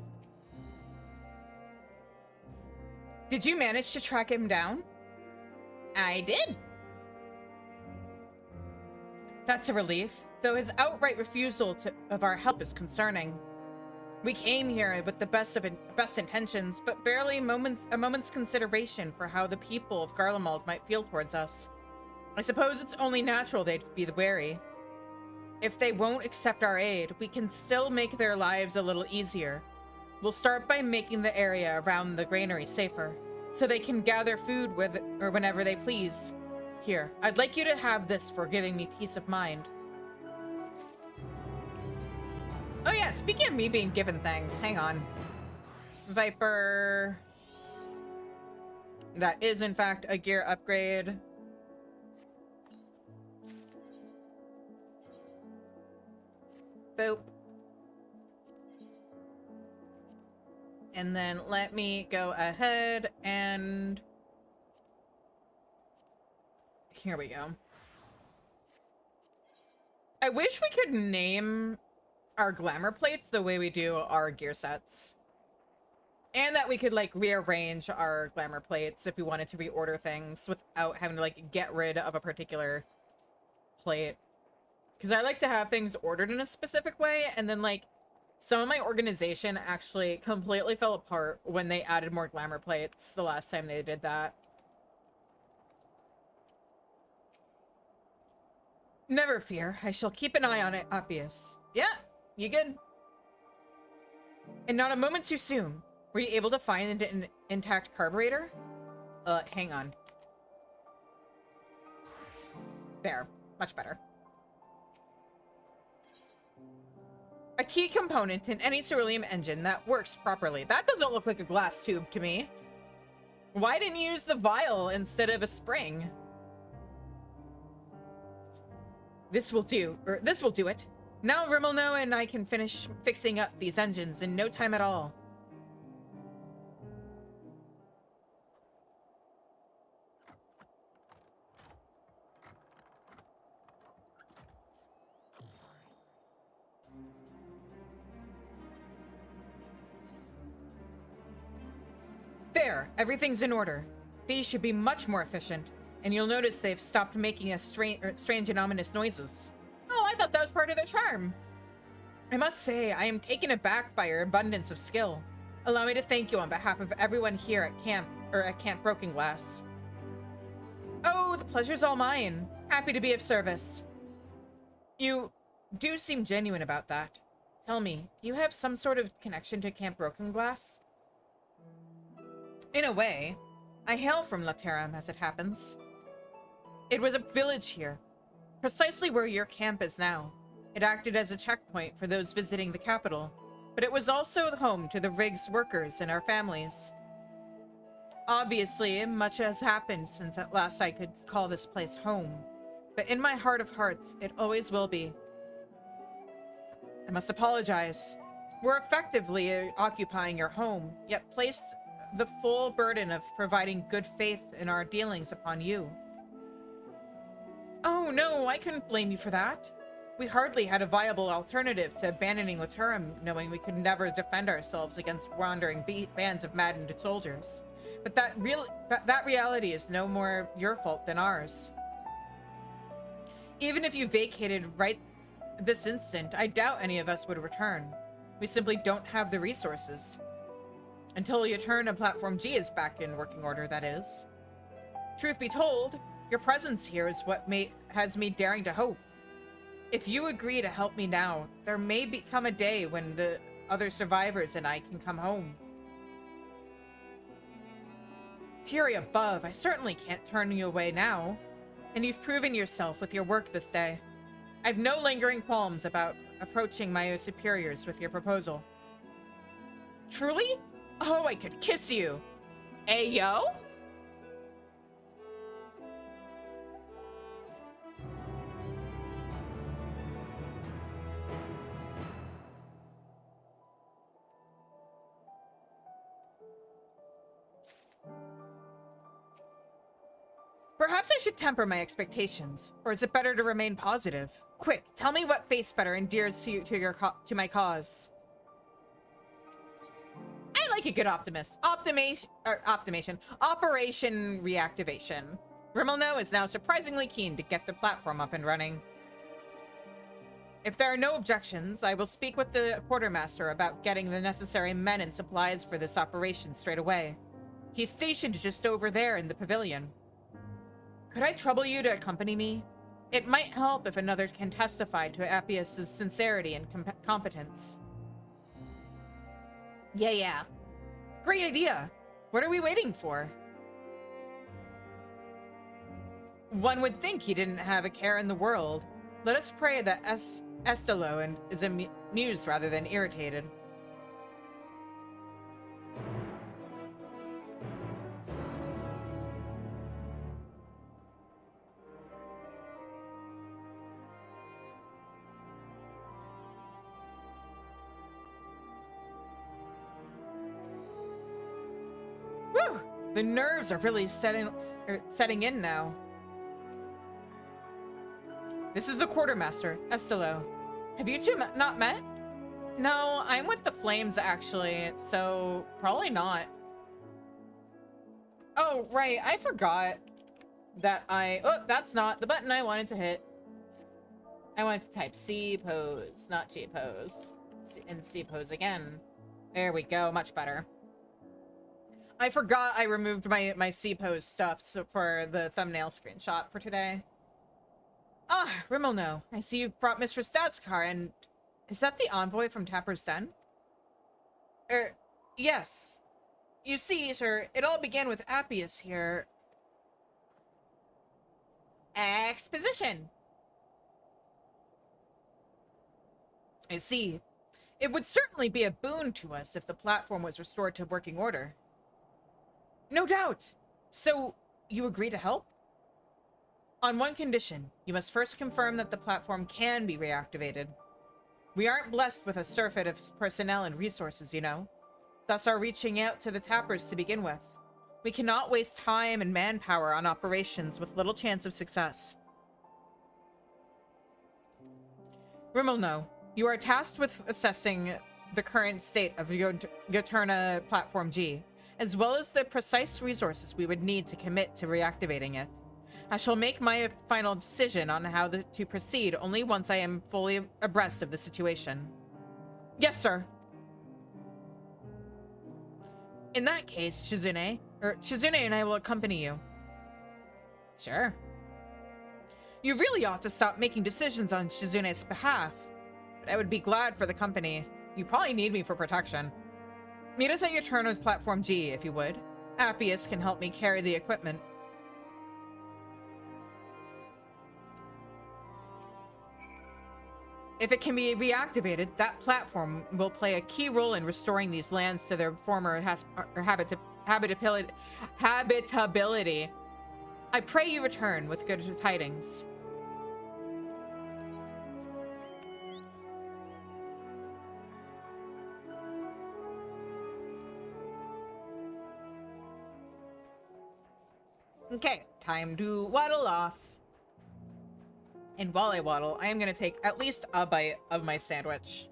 Did you manage to track him down? I did. That's a relief, though his outright refusal of our help is concerning. We came here with the best intentions, but barely a moment's consideration for how the people of Garlemald might feel towards us. I suppose it's only natural they'd be wary. If they won't accept our aid, we can still make their lives a little easier. We'll start by making the area around the granary safer, so they can gather food whenever they please. Here, I'd like you to have this for giving me peace of mind. Oh yeah, speaking of me being given things, hang on. Viper. That is in fact a gear upgrade. Boop. And then let me go ahead and... Here we go. I wish we could name our glamour plates the way we do our gear sets. And that we could, like, rearrange our glamour plates if we wanted to reorder things without having to, like, get rid of a particular plate. Because I like to have things ordered in a specific way, and then, like, some of my organization actually completely fell apart when they added more glamour plates the last time they did that. Never fear. I shall keep an eye on it, Obvious. Yeah, you good? And not a moment too soon. Were you able to find an intact carburetor? Hang on. There. Much better. A key component in any cerulean engine that works properly. That doesn't look like a glass tube to me. Why didn't you use the vial instead of a spring? This will do it. Now Rimmelno and I can finish fixing up these engines in no time at all. There, everything's in order. These should be much more efficient. And you'll notice they've stopped making a strange and ominous noises. Oh, I thought that was part of their charm. I must say, I am taken aback by your abundance of skill. Allow me to thank you on behalf of everyone here at Camp Broken Glass. Oh, the pleasure's all mine. Happy to be of service. You do seem genuine about that. Tell me, do you have some sort of connection to Camp Broken Glass? In a way. I hail from Lateram, as it happens. It was a village here, precisely where your camp is now. It acted as a checkpoint for those visiting the capital, but it was also home to the Rig's workers and our families. Obviously, much has happened since at last I could call this place home, but in my heart of hearts, it always will be. I must apologize. We're effectively occupying your home, yet placed the full burden of providing good faith in our dealings upon you. Oh no, I couldn't blame you for that. We hardly had a viable alternative to abandoning Lateram, knowing we could never defend ourselves against wandering bands of maddened soldiers. But that reality is no more your fault than ours. Even if you vacated right this instant, I doubt any of us would return. We simply don't have the resources. Until your turn on Platform G is back in working order, that is. Truth be told, your presence here is what has me daring to hope. If you agree to help me now, there may come a day when the other survivors and I can come home. Fury above, I certainly can't turn you away now. And you've proven yourself with your work this day. I've no lingering qualms about approaching my superiors with your proposal. Truly? Oh, I could kiss you. Ayo? Perhaps I should temper my expectations, or is it better to remain positive? Quick, tell me what face better endears to my cause. I like a good optimist. Operation reactivation. Rimmelno is now surprisingly keen to get the platform up and running. If there are no objections, I will speak with the quartermaster about getting the necessary men and supplies for this operation straight away. He's stationed just over there in the pavilion. Could I trouble you to accompany me? It might help if another can testify to Appius' sincerity and competence. Yeah. Great idea. What are we waiting for? One would think he didn't have a care in the world. Let us pray that Estelo is amused rather than irritated. Whew! The nerves are really setting in now. This is the quartermaster, Estelo. Have you two not met? No, I'm with the Flames, actually, so probably not. Oh, right, I forgot that oh, that's not the button I wanted to hit. I wanted to type C pose, not G pose. And C pose again. There we go, much better. I forgot I removed my C pose stuff for the thumbnail screenshot for today. Ah, Rimmelno, I see you've brought Mistress Statskar, and is that the envoy from Tapper's Den? Yes. You see, sir, it all began with Appius here. Exposition. I see. It would certainly be a boon to us if the platform was restored to working order. No doubt. So, you agree to help? On one condition, you must first confirm that the platform can be reactivated. We aren't blessed with a surfeit of personnel and resources, you know. Thus our reaching out to the tappers to begin with. We cannot waste time and manpower on operations with little chance of success. Rimmelno, you are tasked with assessing the current state of Yoturna Platform G, as well as the precise resources we would need to commit to reactivating it. I shall make my final decision on how to proceed only once I am fully abreast of the situation. Yes, sir. In that case, Shizune and I will accompany you. Sure. You really ought to stop making decisions on Shizune's behalf, but I would be glad for the company. You probably need me for protection. Meet us at your turn with Platform G, if you would. Appius can help me carry the equipment. If it can be reactivated, that platform will play a key role in restoring these lands to their former habitability. I pray you return with good tidings. Okay, time to waddle off. And while I waddle, I am going to take at least a bite of my sandwich.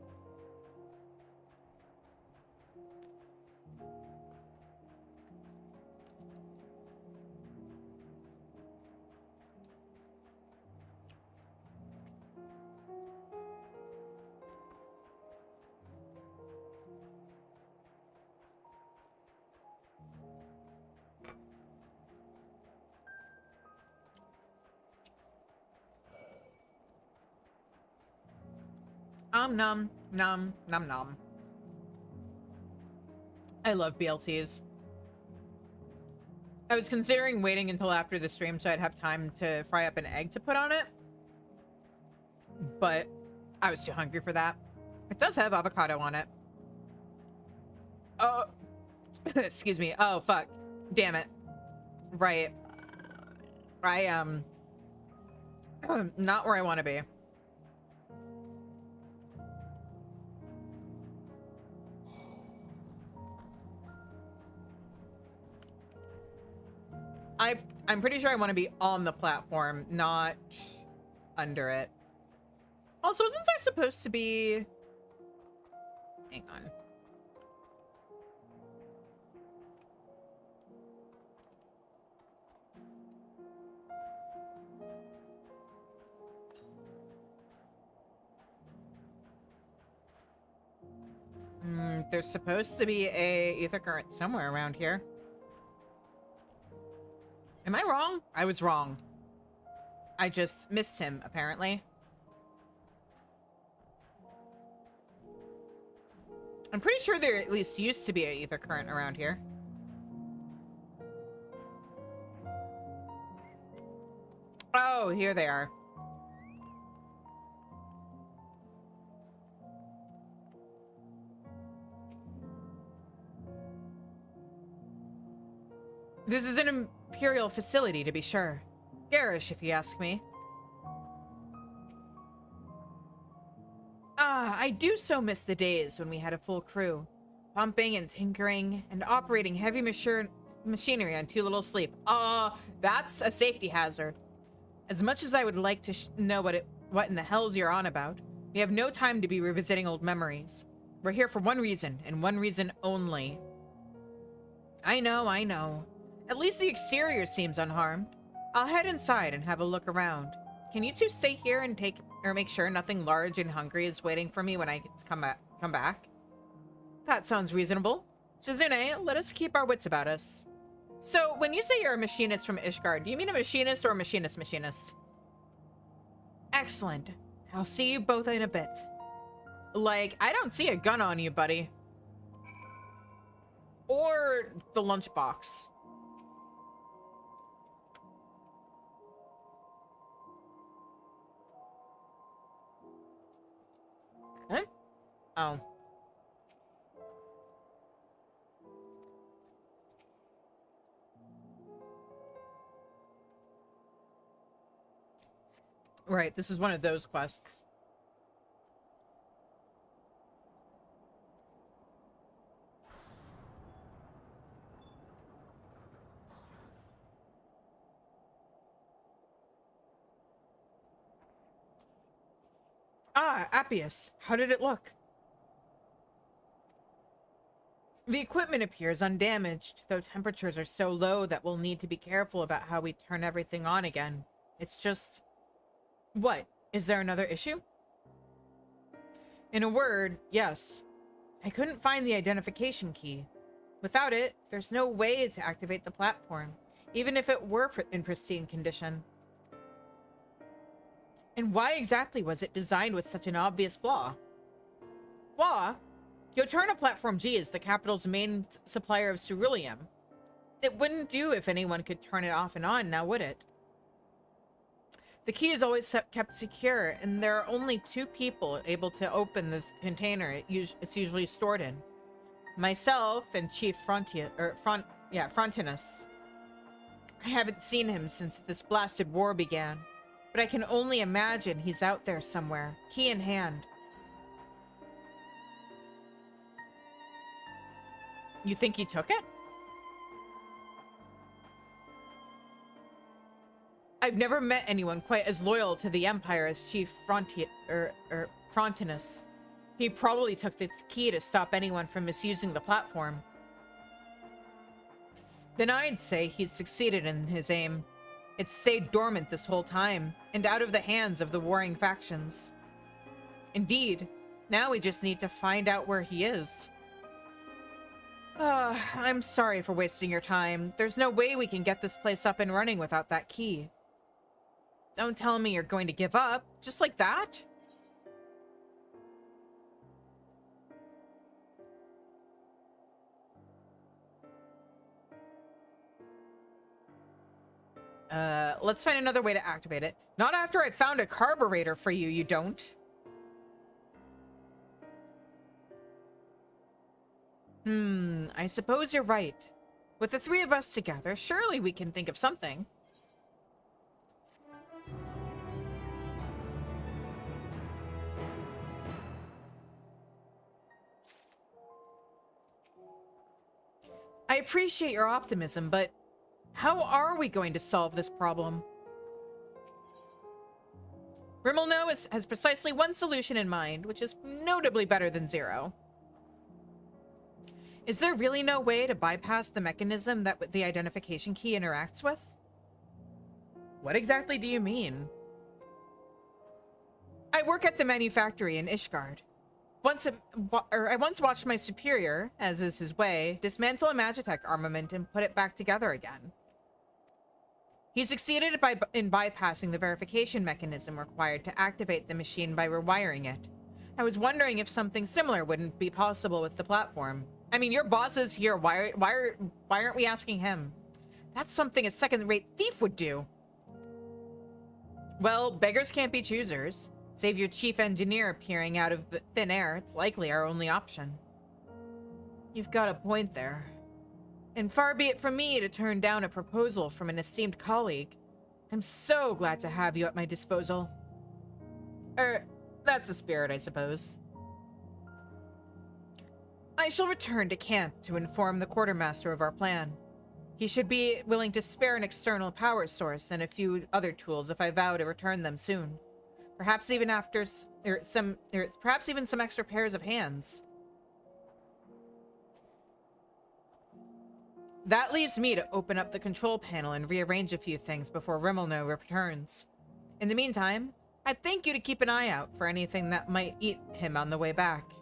Nom nom nom nom nom. I love BLTs. I was considering waiting until after the stream so I'd have time to fry up an egg to put on it, but I was too hungry for that. It does have avocado on it. Oh, excuse me. Oh, fuck. Damn it. Right. I, not where I want to be. I'm pretty sure I want to be on the platform, not under it. Also, isn't there supposed to be... Hang on. There's supposed to be a ether current somewhere around here. Am I wrong? I was wrong. I just missed him, apparently. I'm pretty sure there at least used to be an ether current around here. Oh, here they are. This is an Imperial facility, to be sure. Garish, if you ask me. Ah, I do so miss the days when we had a full crew. Pumping and tinkering and operating heavy machinery on too little sleep. That's a safety hazard. As much as I would like to know what in the hell's you're on about, we have no time to be revisiting old memories. We're here for one reason, and one reason only. I know. At least the exterior seems unharmed. I'll head inside and have a look around. Can you two stay here and make sure nothing large and hungry is waiting for me when I come back? That sounds reasonable. Shizune, let us keep our wits about us. So, when you say you're a machinist from Ishgard, do you mean a machinist or a machinist? Excellent. I'll see you both in a bit. Like, I don't see a gun on you, buddy. Or the lunchbox. Huh? Oh. Right, this is one of those quests. Ah, Appius. How did it look? The equipment appears undamaged, though temperatures are so low that we'll need to be careful about how we turn everything on again. It's just... What? Is there another issue? In a word, yes. I couldn't find the identification key. Without it, there's no way to activate the platform, even if it were in pristine condition. And why exactly was it designed with such an obvious flaw? Flaw? Yotarna Platform G is the capital's main supplier of ceruleum. It wouldn't do if anyone could turn it off and on, now would it? The key is always kept secure, and there are only 2 people able to open this container it's usually stored in. Myself and Chief Frontinus. I haven't seen him since this blasted war began, but I can only imagine he's out there somewhere, key in hand. You think he took it? I've never met anyone quite as loyal to the Empire as Chief Frontinus. He probably took the key to stop anyone from misusing the platform. Then I'd say he's succeeded in his aim. It's stayed dormant this whole time, and out of the hands of the warring factions. Indeed, now we just need to find out where he is. I'm sorry for wasting your time. There's no way we can get this place up and running without that key. Don't tell me you're going to give up, just like that? Let's find another way to activate it. Not after I found a carburetor for you, you don't. I suppose you're right. With the three of us together, surely we can think of something. I appreciate your optimism, but how are we going to solve this problem? Rimmelno has precisely one solution in mind, which is notably better than zero. Is there really no way to bypass the mechanism that the identification key interacts with? What exactly do you mean? I work at the manufactory in Ishgard. I once watched my superior, as is his way, dismantle a Magitech armament and put it back together again. He succeeded in bypassing the verification mechanism required to activate the machine by rewiring it. I was wondering if something similar wouldn't be possible with the platform. I mean, your boss is here. Why aren't we asking him? That's something a second-rate thief would do. Well, beggars can't be choosers. Save your chief engineer appearing out of thin air. It's likely our only option. You've got a point there. And far be it from me to turn down a proposal from an esteemed colleague. I'm so glad to have you at my disposal. That's the spirit, I suppose. I shall return to camp to inform the quartermaster of our plan. He should be willing to spare an external power source and a few other tools if I vow to return them soon. Perhaps even perhaps even some extra pairs of hands. That leaves me to open up the control panel and rearrange a few things before Rimmelno returns. In the meantime, I'd thank you to keep an eye out for anything that might eat him on the way back.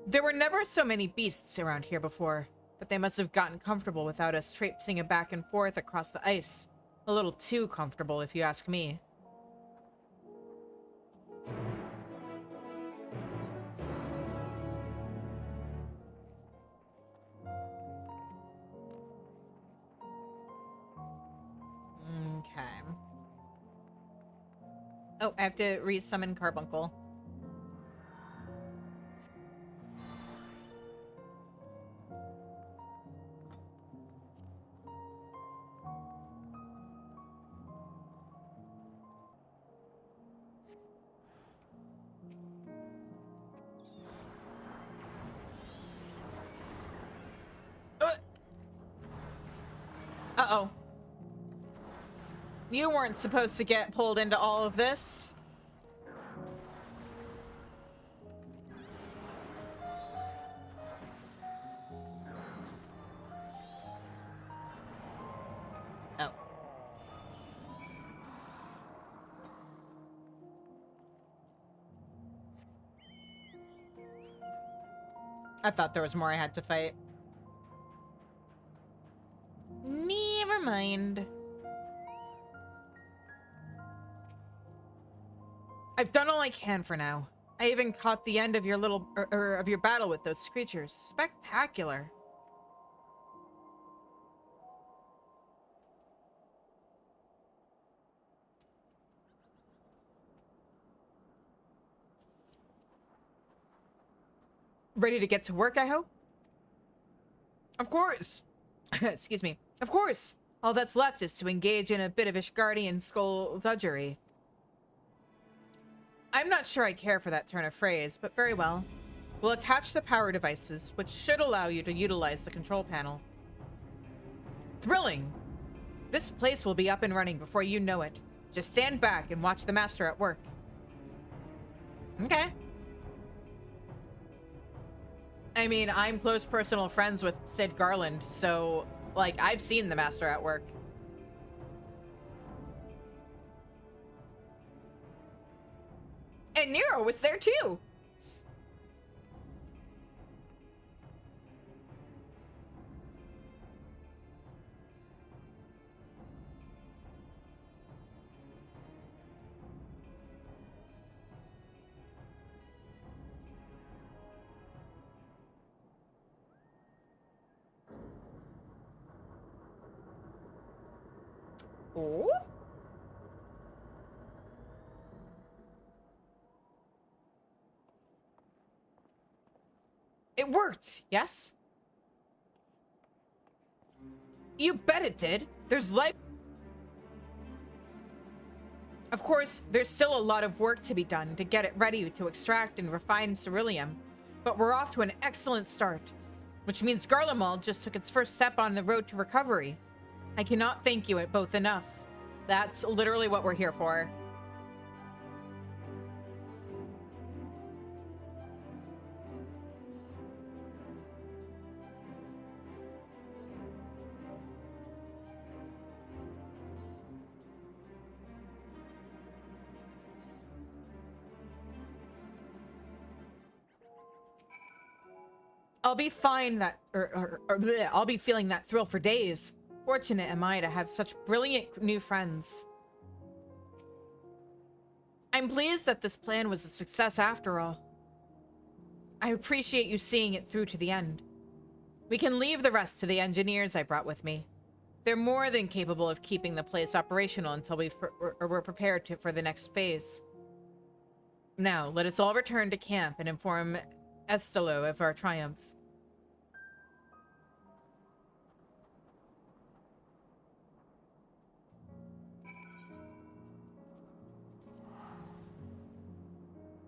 There were never so many beasts around here before, but they must have gotten comfortable without us traipsing back and forth across the ice. A little too comfortable, if you ask me. Okay. Oh, I have to re-summon Carbuncle. Uh-oh. You weren't supposed to get pulled into all of this. Oh. I thought there was more I had to fight. Never mind. I've done all I can for now. I even caught the end of your of your battle with those creatures. Spectacular. Ready to get to work, I hope? Of course. Excuse me. Of course. All that's left is to engage in a bit of Ishgardian skullduggery. I'm not sure I care for that turn of phrase, but very well. We'll attach the power devices, which should allow you to utilize the control panel. Thrilling! This place will be up and running before you know it. Just stand back and watch the master at work. Okay. I mean, I'm close personal friends with Sid Garland, so, like, I've seen the master at work. And Nero was there too! Oh? It worked, yes? You bet it did. There's life. Of course, there's still a lot of work to be done to get it ready to extract and refine ceruleum, but we're off to an excellent start, which means Garlemald just took its first step on the road to recovery. I cannot thank you both enough. That's literally what we're here for. I'll be fine that, bleh, I'll be feeling that thrill for days. Fortunate am I to have such brilliant new friends. I'm pleased that this plan was a success after all. I appreciate you seeing it through to the end. We can leave the rest to the engineers I brought with me. They're more than capable of keeping the place operational until we're prepared for the next phase. Now, let us all return to camp and inform Estelo of our triumph.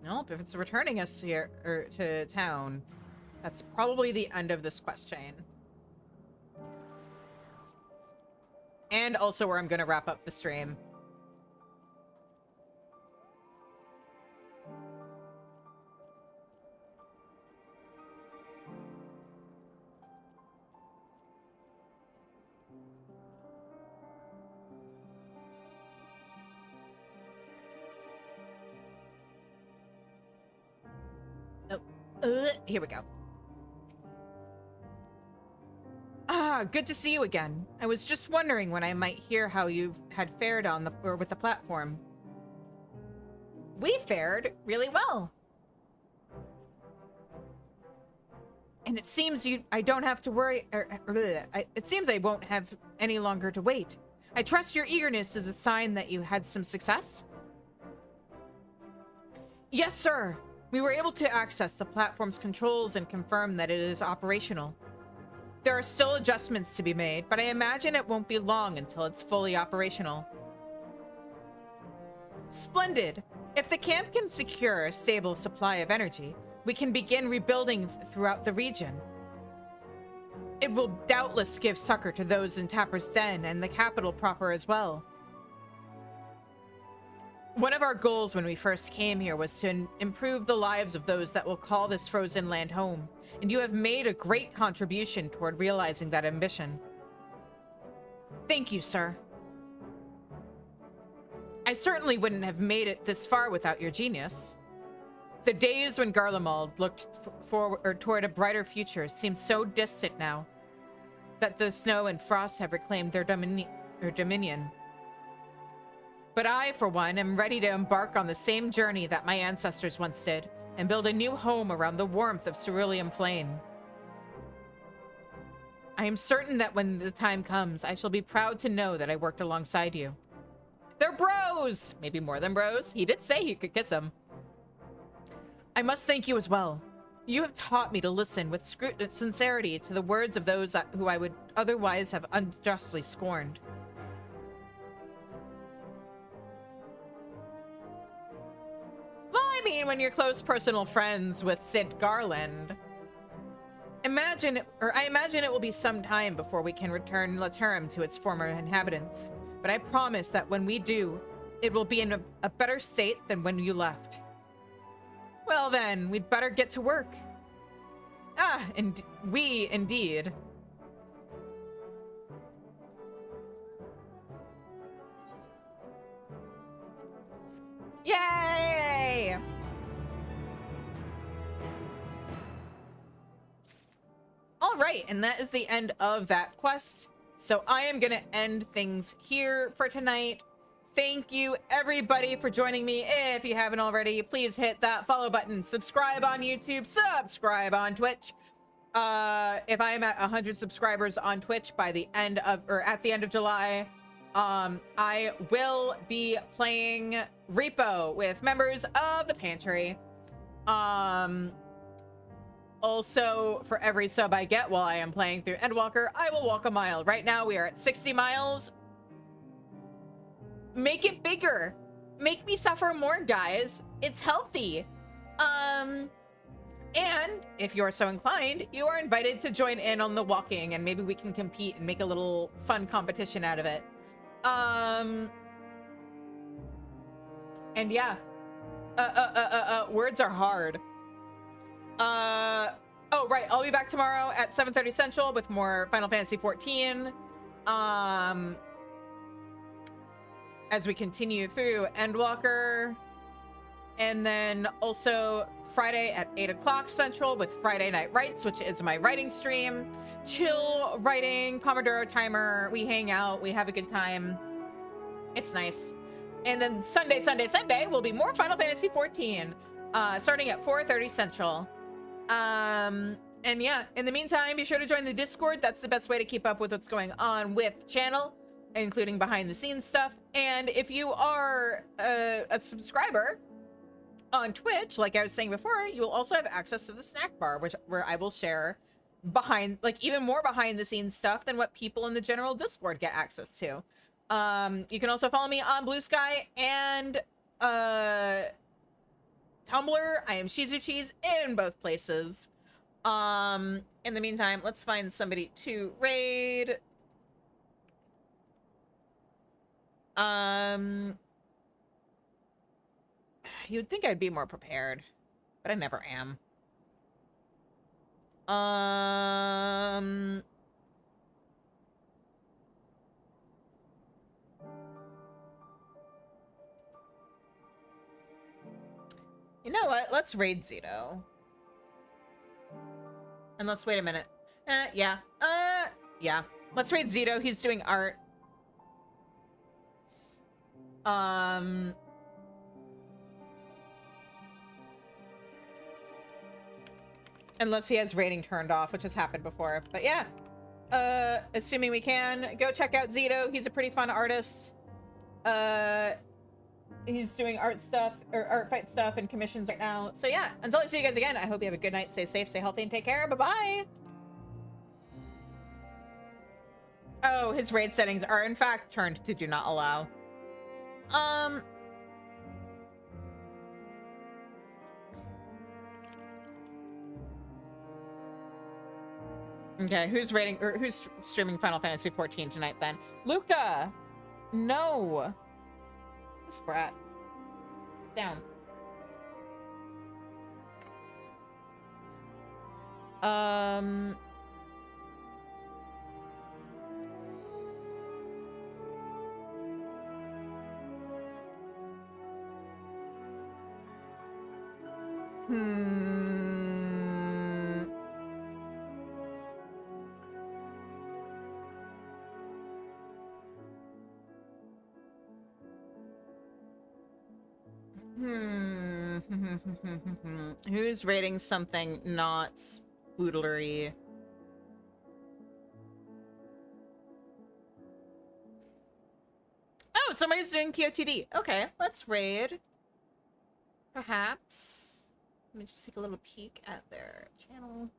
Nope, if it's returning us here to town, that's probably the end of this quest chain. And also where I'm going to wrap up the stream. Here we go. Ah, good to see you again. I was just wondering when I might hear how you had fared on with the platform. We fared really well. And it seems I don't have to worry, it seems I won't have any longer to wait. I trust your eagerness is a sign that you had some success? Yes, sir. We were able to access the platform's controls and confirm that it is operational. There are still adjustments to be made, but I imagine it won't be long until it's fully operational. Splendid! If the camp can secure a stable supply of energy, we can begin rebuilding throughout the region. It will doubtless give succor to those in Tapper's Den and the capital proper as well. One of our goals when we first came here was to improve the lives of those that will call this frozen land home, and you have made a great contribution toward realizing that ambition. Thank you, sir. I certainly wouldn't have made it this far without your genius. The days when Garlemald looked forward toward a brighter future seem so distant now that the snow and frost have reclaimed their dominion. But I, for one, am ready to embark on the same journey that my ancestors once did and build a new home around the warmth of ceruleum flame. I am certain that when the time comes, I shall be proud to know that I worked alongside you. They're bros! Maybe more than bros. He did say he could kiss him. I must thank you as well. You have taught me to listen with sincerity to the words of those who I would otherwise have unjustly scorned. I mean, when you're close personal friends with Sid Garland. I imagine it will be some time before we can return Laturum to its former inhabitants. But I promise that when we do, it will be in a better state than when you left. Well then, we'd better get to work. Ah, and we indeed. Yay! All right, and that is the end of that quest. So I am going to end things here for tonight. Thank you, everybody, for joining me. If you haven't already, please hit that follow button. Subscribe on YouTube. Subscribe on Twitch. If I am at 100 subscribers on Twitch by the end of, or at the end of July, I will be playing Repo with members of the Pantry. Also, for every sub I get while I am playing through Endwalker, I will walk a mile. Right now, we are at 60 miles. Make it bigger. Make me suffer more, guys. It's healthy. And if you're so inclined, you are invited to join in on the walking, and maybe we can compete and make a little fun competition out of it. And yeah. Words are hard. Oh, right. I'll be back tomorrow at 7:30 Central with more Final Fantasy XIV. As we continue through Endwalker. And then also Friday at 8 o'clock Central with Friday Night Writes, which is my writing stream. Chill writing, Pomodoro timer. We hang out. We have a good time. It's nice. And then Sunday will be more Final Fantasy XIV, starting at 4:30 Central. And yeah, in the meantime, be sure to join the Discord. That's the best way to keep up with what's going on with the channel, including behind the scenes stuff. And if you are a subscriber on Twitch, like I was saying before, you will also have access to the snack bar, where I will share even more behind the scenes stuff than what people in the general Discord get access to. You can also follow me on Blue Sky and Tumblr. I am Shizu Cheese in both places. In the meantime, let's find somebody to raid. You would think I'd be more prepared, but I never am. You know what? Let's raid Zito. And let's wait a minute. Yeah. Yeah. Let's raid Zito. He's doing art. Unless he has rating turned off, which has happened before. But yeah. Assuming we can, go check out Zito. He's a pretty fun artist. He's doing art stuff, or art fight stuff and commissions right now. So yeah, until I see you guys again, I hope you have a good night. Stay safe, stay healthy, and take care. Bye-bye. Oh, his raid settings are in fact turned to do not allow. Okay, who's raiding or who's streaming Final Fantasy XIV tonight then? Luca! No! This brat. Down. Who's rating something not spoodlery? Oh, somebody's doing POTD. Okay, let's raid. Perhaps. Let me just take a little peek at their channel.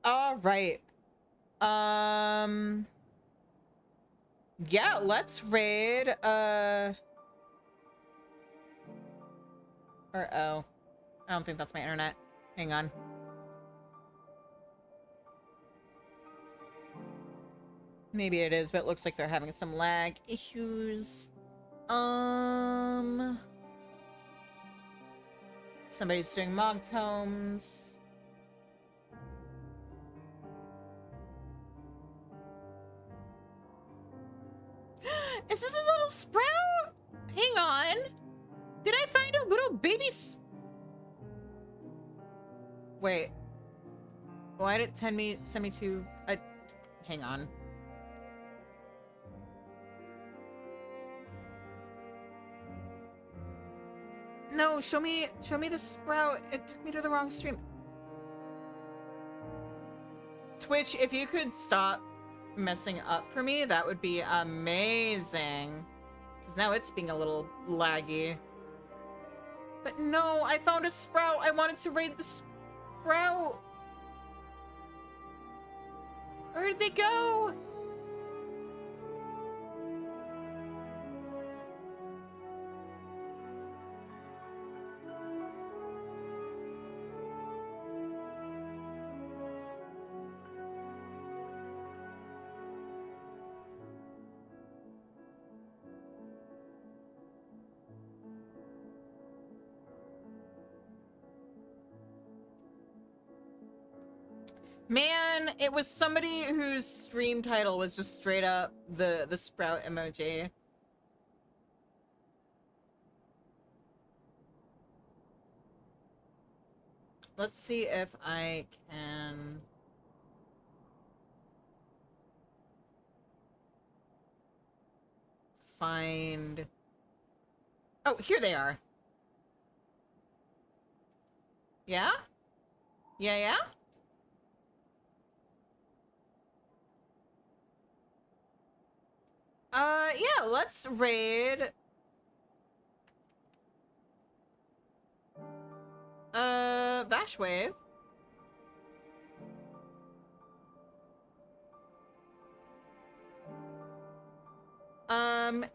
All right. Yeah, let's raid, oh. I don't think that's my internet. Hang on. Maybe it is, but it looks like they're having some lag issues. Somebody's doing mob tomes. Is this a little sprout? Hang on. Did I find a little baby Wait. Why did it send me to... hang on. No, show me the sprout. It took me to the wrong stream. Twitch, if you could stop messing up for me, that would be amazing. Because now it's being a little laggy. But no, I found a sprout. I wanted to raid the sprout. Where did they go? Man, it was somebody whose stream title was just straight up the sprout emoji. Let's see if I can... find... Oh, here they are. Yeah? Yeah? Yeah, let's raid... Vashwave.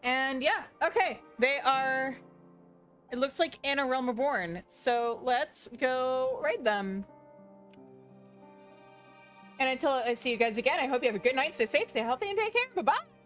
And yeah, okay. They are... It looks like in a Realm Reborn, so let's go raid them. And until I see you guys again, I hope you have a good night, stay safe, stay healthy, and take care. Bye-bye!